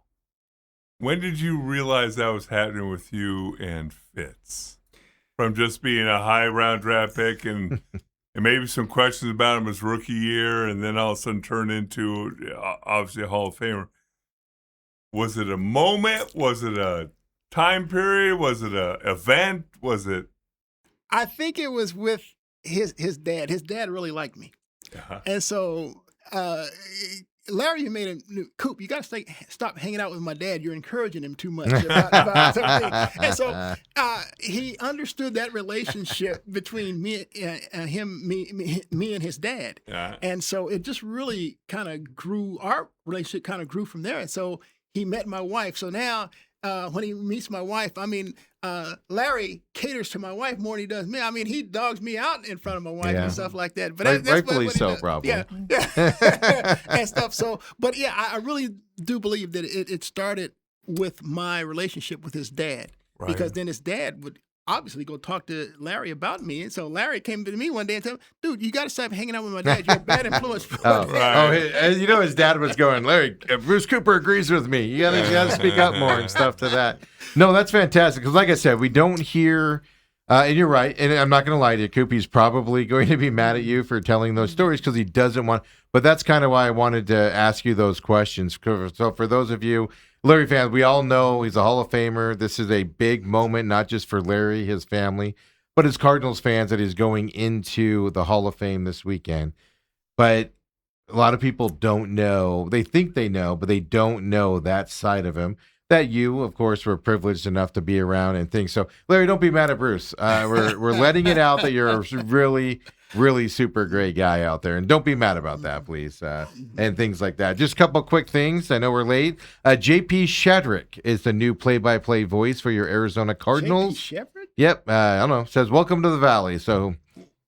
Speaker 2: When did you realize that was happening with you and Fitz? From just being a high round draft pick and maybe some questions about him his rookie year, and then all of a sudden turn into obviously a Hall of Famer. Was it a moment? Was it a time period? Was it an event? Was it?
Speaker 3: I think it was with his dad. His dad really liked me, and so Larry made a new Coop. You got to stop hanging out with my dad. You're encouraging him too much about something. And so he understood that relationship between me and his dad.
Speaker 2: Yeah.
Speaker 3: And so it just really kind of grew. Our relationship kind of grew from there. And so he met my wife. So now when he meets my wife, I mean, Larry caters to my wife more than he does me. I mean, he dogs me out in front of my wife and stuff like that. But that's
Speaker 1: rightfully
Speaker 3: what he
Speaker 1: so,
Speaker 3: does.
Speaker 1: probably.
Speaker 3: Yeah. And stuff. So, but yeah, I really do believe that it started with my relationship with his dad, because then his dad would obviously go talk to Larry about me. And so Larry came to me one day and told me, dude, you got to stop hanging out with my dad. You're a bad influence.
Speaker 1: His dad was going, Larry, Bruce Cooper agrees with me. You got to speak up more and stuff to that. No, that's fantastic. Because like I said, we don't hear, and you're right, and I'm not going to lie to you, Coop, he's probably going to be mad at you for telling those stories because he doesn't want, but that's kind of why I wanted to ask you those questions. So for those of you Larry fans, we all know he's a Hall of Famer. This is a big moment, not just for Larry, his family, but as Cardinals fans that he's going into the Hall of Fame this weekend. But a lot of people don't know. They think they know, but they don't know that side of him that you, of course, were privileged enough to be around and things. So, Larry, don't be mad at Bruce. We're letting it out that you're a really, really super great guy out there. And don't be mad about that, please, and things like that. Just a couple quick things. I know we're late. JP Shadrick is the new play-by-play voice for your Arizona Cardinals.
Speaker 3: JP Shepard?
Speaker 1: Yep. I don't know. Says, welcome to the Valley. So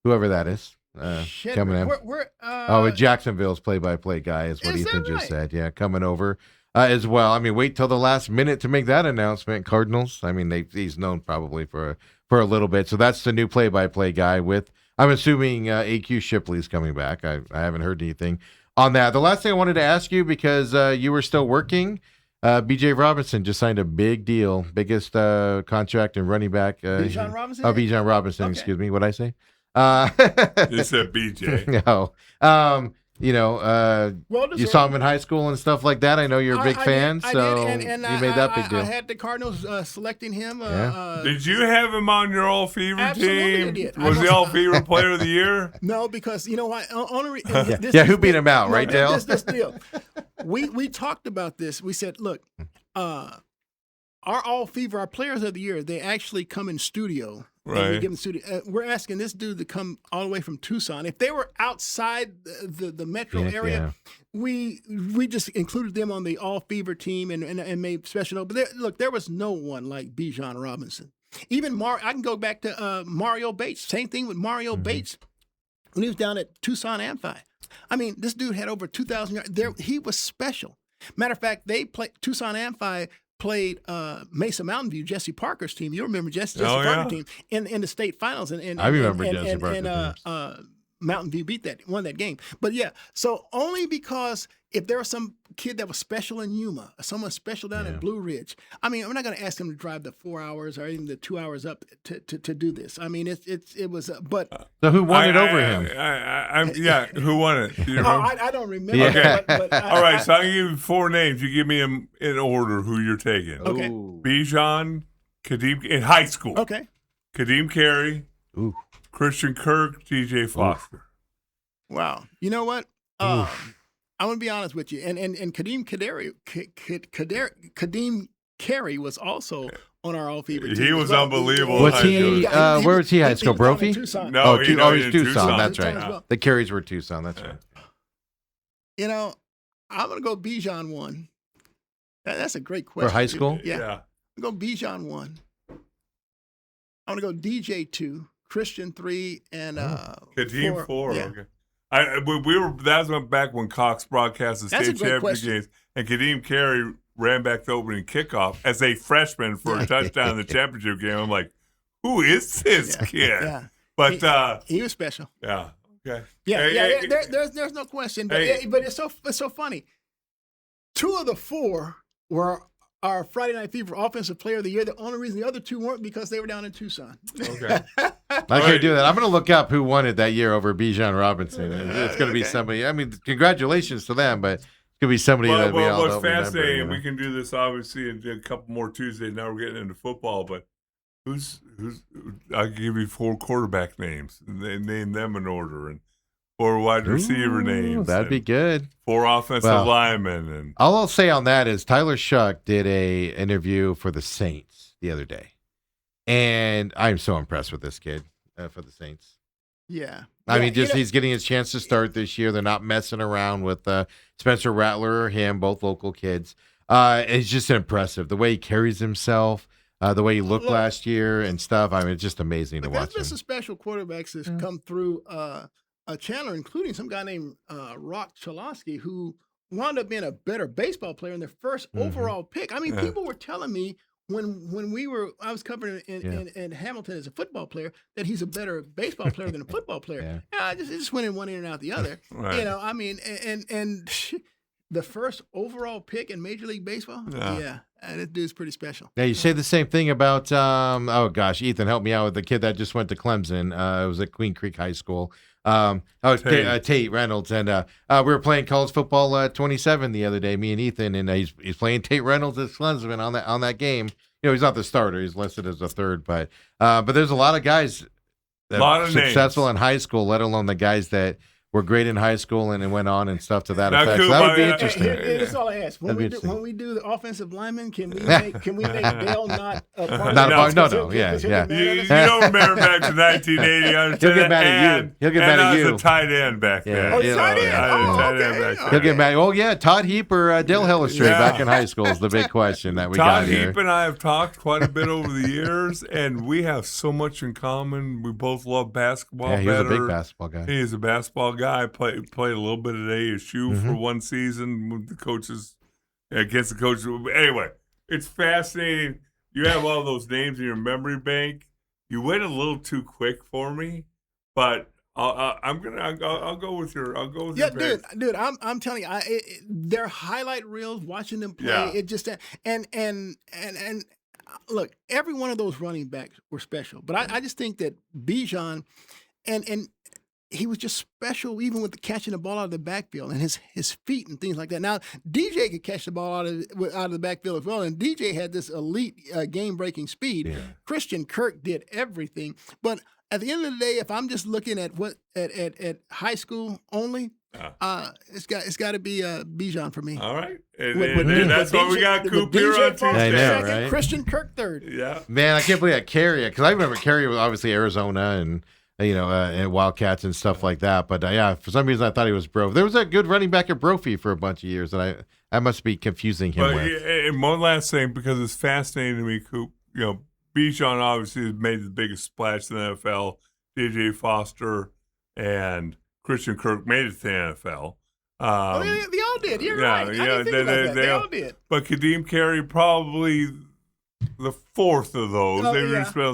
Speaker 1: whoever that is coming in. Jacksonville's play-by-play guy is what Ethan just said. Yeah, coming over. As well. I mean, wait till the last minute to make that announcement. Cardinals. I mean, he's known probably for a little bit. So that's the new play-by-play guy with, I'm assuming AQ Shipley's coming back. I haven't heard anything on that. The last thing I wanted to ask you, because you were still working, B.J. Robinson just signed a big deal, biggest contract in running back.
Speaker 3: Bijan Robinson?
Speaker 1: Oh, Bijan Robinson,
Speaker 3: okay.
Speaker 1: Excuse me. What'd I say?
Speaker 2: You said B.J.
Speaker 1: No. You saw him in high school and stuff like that. I know you're a big fan, so you made that big deal.
Speaker 3: I had the Cardinals selecting him.
Speaker 2: Did you have him on your All-Fever
Speaker 3: absolutely
Speaker 2: team?
Speaker 3: I did.
Speaker 2: Was the All-Fever Player of the Year?
Speaker 3: No, because you know what?
Speaker 1: Who beat him out, right, Dale?
Speaker 3: This deal. We talked about this. We said, look, our All-Fever, our Players of the Year, they actually come in studio.
Speaker 2: Right.
Speaker 3: We give them studio. We're asking this dude to come all the way from Tucson. If they were outside the metro area, we just included them on the All-Fever team and made special note. But there was no one like Bijan Robinson. Even I can go back to Mario Bates. Same thing with Mario Bates when he was down at Tucson Amphi. I mean, this dude had over 2,000 yards. He was special. Matter of fact, they played Tucson Amphi played Mesa Mountain View, Jesse Parker's team. You remember Jesse Parker's team in the state finals. And
Speaker 1: I remember Jesse Parker's team.
Speaker 3: Mountain View won that game. But yeah, so only because if there was some kid that was special in Yuma, someone special down in Blue Ridge, I mean, I'm not going to ask him to drive the 4 hours or even the 2 hours up to do this. I mean, it was, but
Speaker 1: so who won it over him?
Speaker 2: Who won it? Do you remember?
Speaker 3: I don't remember.
Speaker 2: Okay.
Speaker 3: But
Speaker 2: all right, so I'll give you 4 names. You give me them in order who you're taking.
Speaker 3: Okay.
Speaker 2: Bijan, Kadeem in high school.
Speaker 3: Okay.
Speaker 2: Kadeem Carey.
Speaker 1: Ooh.
Speaker 2: Christian Kirk, DJ Foster.
Speaker 3: Wow. You know what? I'm going to be honest with you. And Kadeem Carey was also on our all-fever team.
Speaker 2: He was unbelievable.
Speaker 1: Was he? Where was he? High school? Brophy?
Speaker 2: No,
Speaker 1: he was Tucson. That's
Speaker 3: Tucson
Speaker 1: right.
Speaker 3: as well.
Speaker 1: The Carries were Tucson. That's right.
Speaker 3: You know, I'm going to go Bijan 1. That's a great question.
Speaker 1: For high school?
Speaker 3: Yeah. I'm going to go Bijan 1. I'm going to go DJ 2. Christian 3 and
Speaker 2: Kadeem 4.
Speaker 3: Yeah.
Speaker 2: Okay. That was back when Cox broadcast the state championship games, and Kadeem Carey ran back the opening kickoff as a freshman for a touchdown in the championship game. I'm like, who is this kid?
Speaker 3: Yeah.
Speaker 2: But
Speaker 3: he was special.
Speaker 2: Yeah. Okay.
Speaker 3: Yeah. There's no question. But it's so funny. 2 of the 4 were our Friday Night Fever Offensive Player of the Year. The only reason the other 2 weren't because they were down in Tucson.
Speaker 2: Okay.
Speaker 1: I can't do that. I'm going to look up who won it that year over Bijan Robinson. It's going to be somebody. I mean, congratulations to them, but it's going to be somebody that we all
Speaker 2: what's fascinating,
Speaker 1: remember,
Speaker 2: we can do this obviously in a couple more Tuesdays. Now we're getting into football, but who's? I'll give you 4 quarterback names. Name them in order, and 4 wide receiver names.
Speaker 1: That'd be good.
Speaker 2: 4 offensive linemen. And
Speaker 1: all I'll say on that is Tyler Shuck did a interview for the Saints the other day, and I'm so impressed with this kid for the Saints.
Speaker 3: Yeah.
Speaker 1: I mean, he's getting his chance to start this year. They're not messing around with Spencer Rattler or him, both local kids. It's just impressive the way he carries himself. The way he looked last year and stuff. I mean, it's just amazing to watch.
Speaker 3: There's been some special quarterbacks that's come through Chandler, including some guy named Rock Chalosky, who wound up being a better baseball player in their first overall pick. I mean, people were telling me when I was covering in Hamilton as a football player that he's a better baseball player than a football player. Yeah, it just went in one ear and out the other. Right. You know, I mean, and the first overall pick in Major League Baseball. Yeah. That dude's pretty special.
Speaker 1: Yeah, you say the same thing about, Ethan, help me out with the kid that just went to Clemson. It was at Queen Creek High School. Tate Reynolds. And we were playing college football 27 the other day, me and Ethan, and he's playing Tate Reynolds at Clemson on that game. You know, he's not the starter. He's listed as a third. But there's a lot of guys that are successful in high school, let alone the guys that were great in high school and went on and stuff to that effect. So that would be interesting.
Speaker 3: That's all I ask. When we do the offensive linemen, can we make Dale not a part
Speaker 1: No. Yeah.
Speaker 2: You don't remember back to 1980.
Speaker 1: He'll get mad at you. He'll get mad at you.
Speaker 2: I was a tight end back then.
Speaker 3: Oh, tight end.
Speaker 1: He'll get mad. Oh, yeah. Todd Heap or Dale Hellestrae back in high school is the big question that we got here.
Speaker 2: Todd Heap and I have talked quite a bit over the years, and we have so much in common. We both love basketball.
Speaker 1: Yeah, he's a big basketball guy.
Speaker 2: He is a basketball guy. Played a little bit at ASU for one season with the coaches, against the coaches. Anyway, it's fascinating. You have all those names in your memory bank. You went a little too quick for me, but I'll go with your. I'll go with your pick.
Speaker 3: Dude. I'm telling you, their highlight reels, watching them play, it just and look, every one of those running backs were special, but I just think that Bijan and he was just special, even with catching the ball out of the backfield and his feet and things like that. Now, DJ could catch the ball out of the backfield as well, and DJ had this elite game-breaking speed. Yeah. Christian Kirk did everything, but at the end of the day, if I'm just looking at at high school only, it's got to be Bijan for me.
Speaker 2: All right, and that's why we got Coop here on Tuesday.
Speaker 1: I know, right?
Speaker 3: Christian Kirk third.
Speaker 2: Yeah,
Speaker 1: man, I can't believe that Carey, because I remember Carey was obviously Arizona and. And Wildcats and stuff like that. But, for some reason I thought he was Brophy. There was a good running back at Brophy for a bunch of years that I must be confusing him with.
Speaker 2: And one last thing, because it's fascinating to me, Coop, Bijan obviously has made the biggest splash in the NFL, DJ Foster and Christian Kirk made it to the NFL.
Speaker 3: They all did. You're right. I didn't think about that. They all did.
Speaker 2: But Kadeem Carey probably the fourth of those.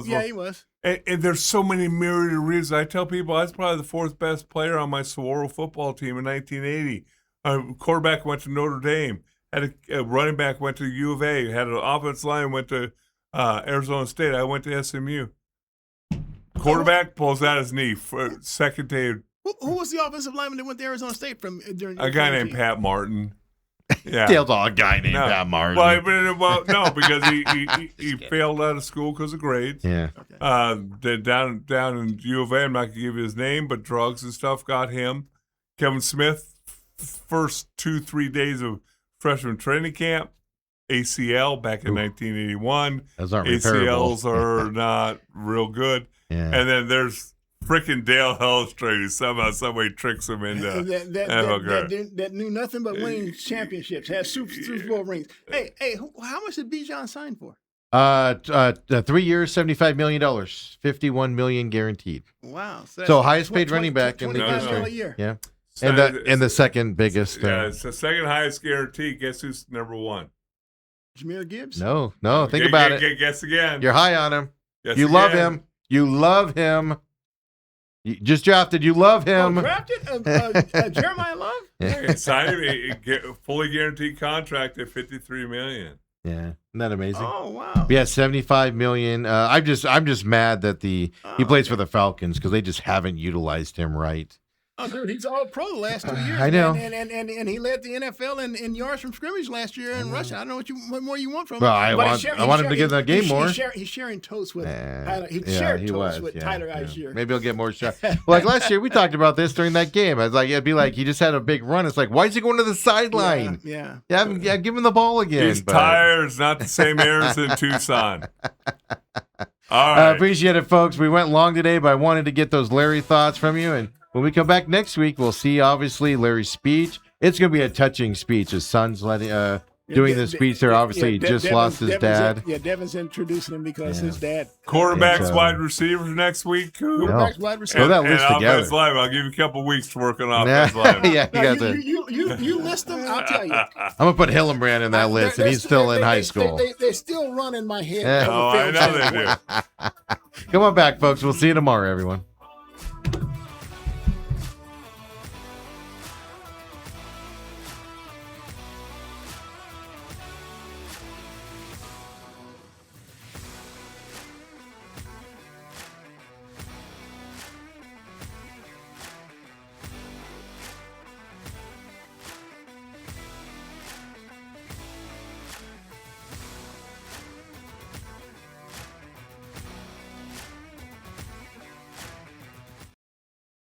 Speaker 3: Yeah, he was.
Speaker 2: And there's so many myriad of reasons. I tell people I was probably the fourth best player on my Saguaro football team in 1980. A quarterback went to Notre Dame. Had a running back went to U of A. Had an offensive line went to Arizona State. I went to SMU. Quarterback pulls out his knee for second day.
Speaker 3: Who was the offensive lineman that went to Arizona State from during
Speaker 2: a guy named Pat Martin? Yeah,
Speaker 1: Dale's all a guy named Pat Martin.
Speaker 2: Well, no, because he failed out of school because of grades.
Speaker 1: Yeah.
Speaker 2: Then down in U of A, I'm not gonna give you his name, but drugs and stuff got him. Kevin Smith, first 2-3 days of freshman training camp, ACL back in 1981.
Speaker 1: Those aren't
Speaker 2: ACLs are not real good.
Speaker 1: Yeah.
Speaker 2: And then there's freaking Dale Hellestrae who somehow, somebody tricks him into
Speaker 3: that knew nothing but winning championships, had Super Bowl rings. Hey, how much did Bijan sign for?
Speaker 1: 3 years, $75 million, $51 million guaranteed.
Speaker 3: Wow.
Speaker 1: So highest paid running back in the history.
Speaker 3: $25 a year.
Speaker 1: Yeah. And the second biggest.
Speaker 2: Yeah, it's the second highest guarantee. Guess who's number one?
Speaker 3: Jahmyr Gibbs?
Speaker 1: No. Think about it.
Speaker 2: Guess again.
Speaker 1: You're high on him.
Speaker 2: Guess
Speaker 1: you
Speaker 2: again.
Speaker 1: love him. You love him. You just drafted. You love him.
Speaker 3: Drafted Jeremiah Love?
Speaker 2: Yeah. Signed him a fully guaranteed contract at $53 million.
Speaker 1: Yeah, isn't that amazing?
Speaker 3: Oh wow!
Speaker 1: Yeah, $75 million. I'm just mad that he plays for the Falcons because they just haven't utilized him right.
Speaker 3: Oh, dude, he's all pro the last 2 years.
Speaker 1: I know,
Speaker 3: and he led the NFL in yards from scrimmage last year in rushing. I don't know what more you want from him.
Speaker 1: Well, I want him to get in the game more.
Speaker 3: He's sharing totes with Tyler. He shared totes with Tyler Algier.
Speaker 1: Maybe he'll get more shots. Well, like last year, we talked about this during that game. I was like, it'd be like he just had a big run. It's like, why is he going to the sideline?
Speaker 3: Yeah.
Speaker 1: Give him the ball again.
Speaker 2: His tires not the same air as in Tucson. All right.
Speaker 1: I appreciate it, folks. We went long today, but I wanted to get those Larry thoughts from you. And when we come back next week, we'll see, obviously, Larry's speech. It's going to be a touching speech. His son's doing the speech there. Obviously, he just lost his dad.
Speaker 3: Devin's introducing him because his dad.
Speaker 2: Quarterbacks, wide receivers next week.
Speaker 3: Quarterbacks, wide receivers.
Speaker 1: Throw that list together.
Speaker 2: Offense line. I'll give you a couple weeks to work on offense line.
Speaker 3: You list them. I'll tell you.
Speaker 1: I'm gonna put Hillenbrand in that list, and he's still in high school.
Speaker 3: They still run in my head.
Speaker 2: Oh, I know they do.
Speaker 1: Come on back, folks. We'll see you tomorrow, everyone.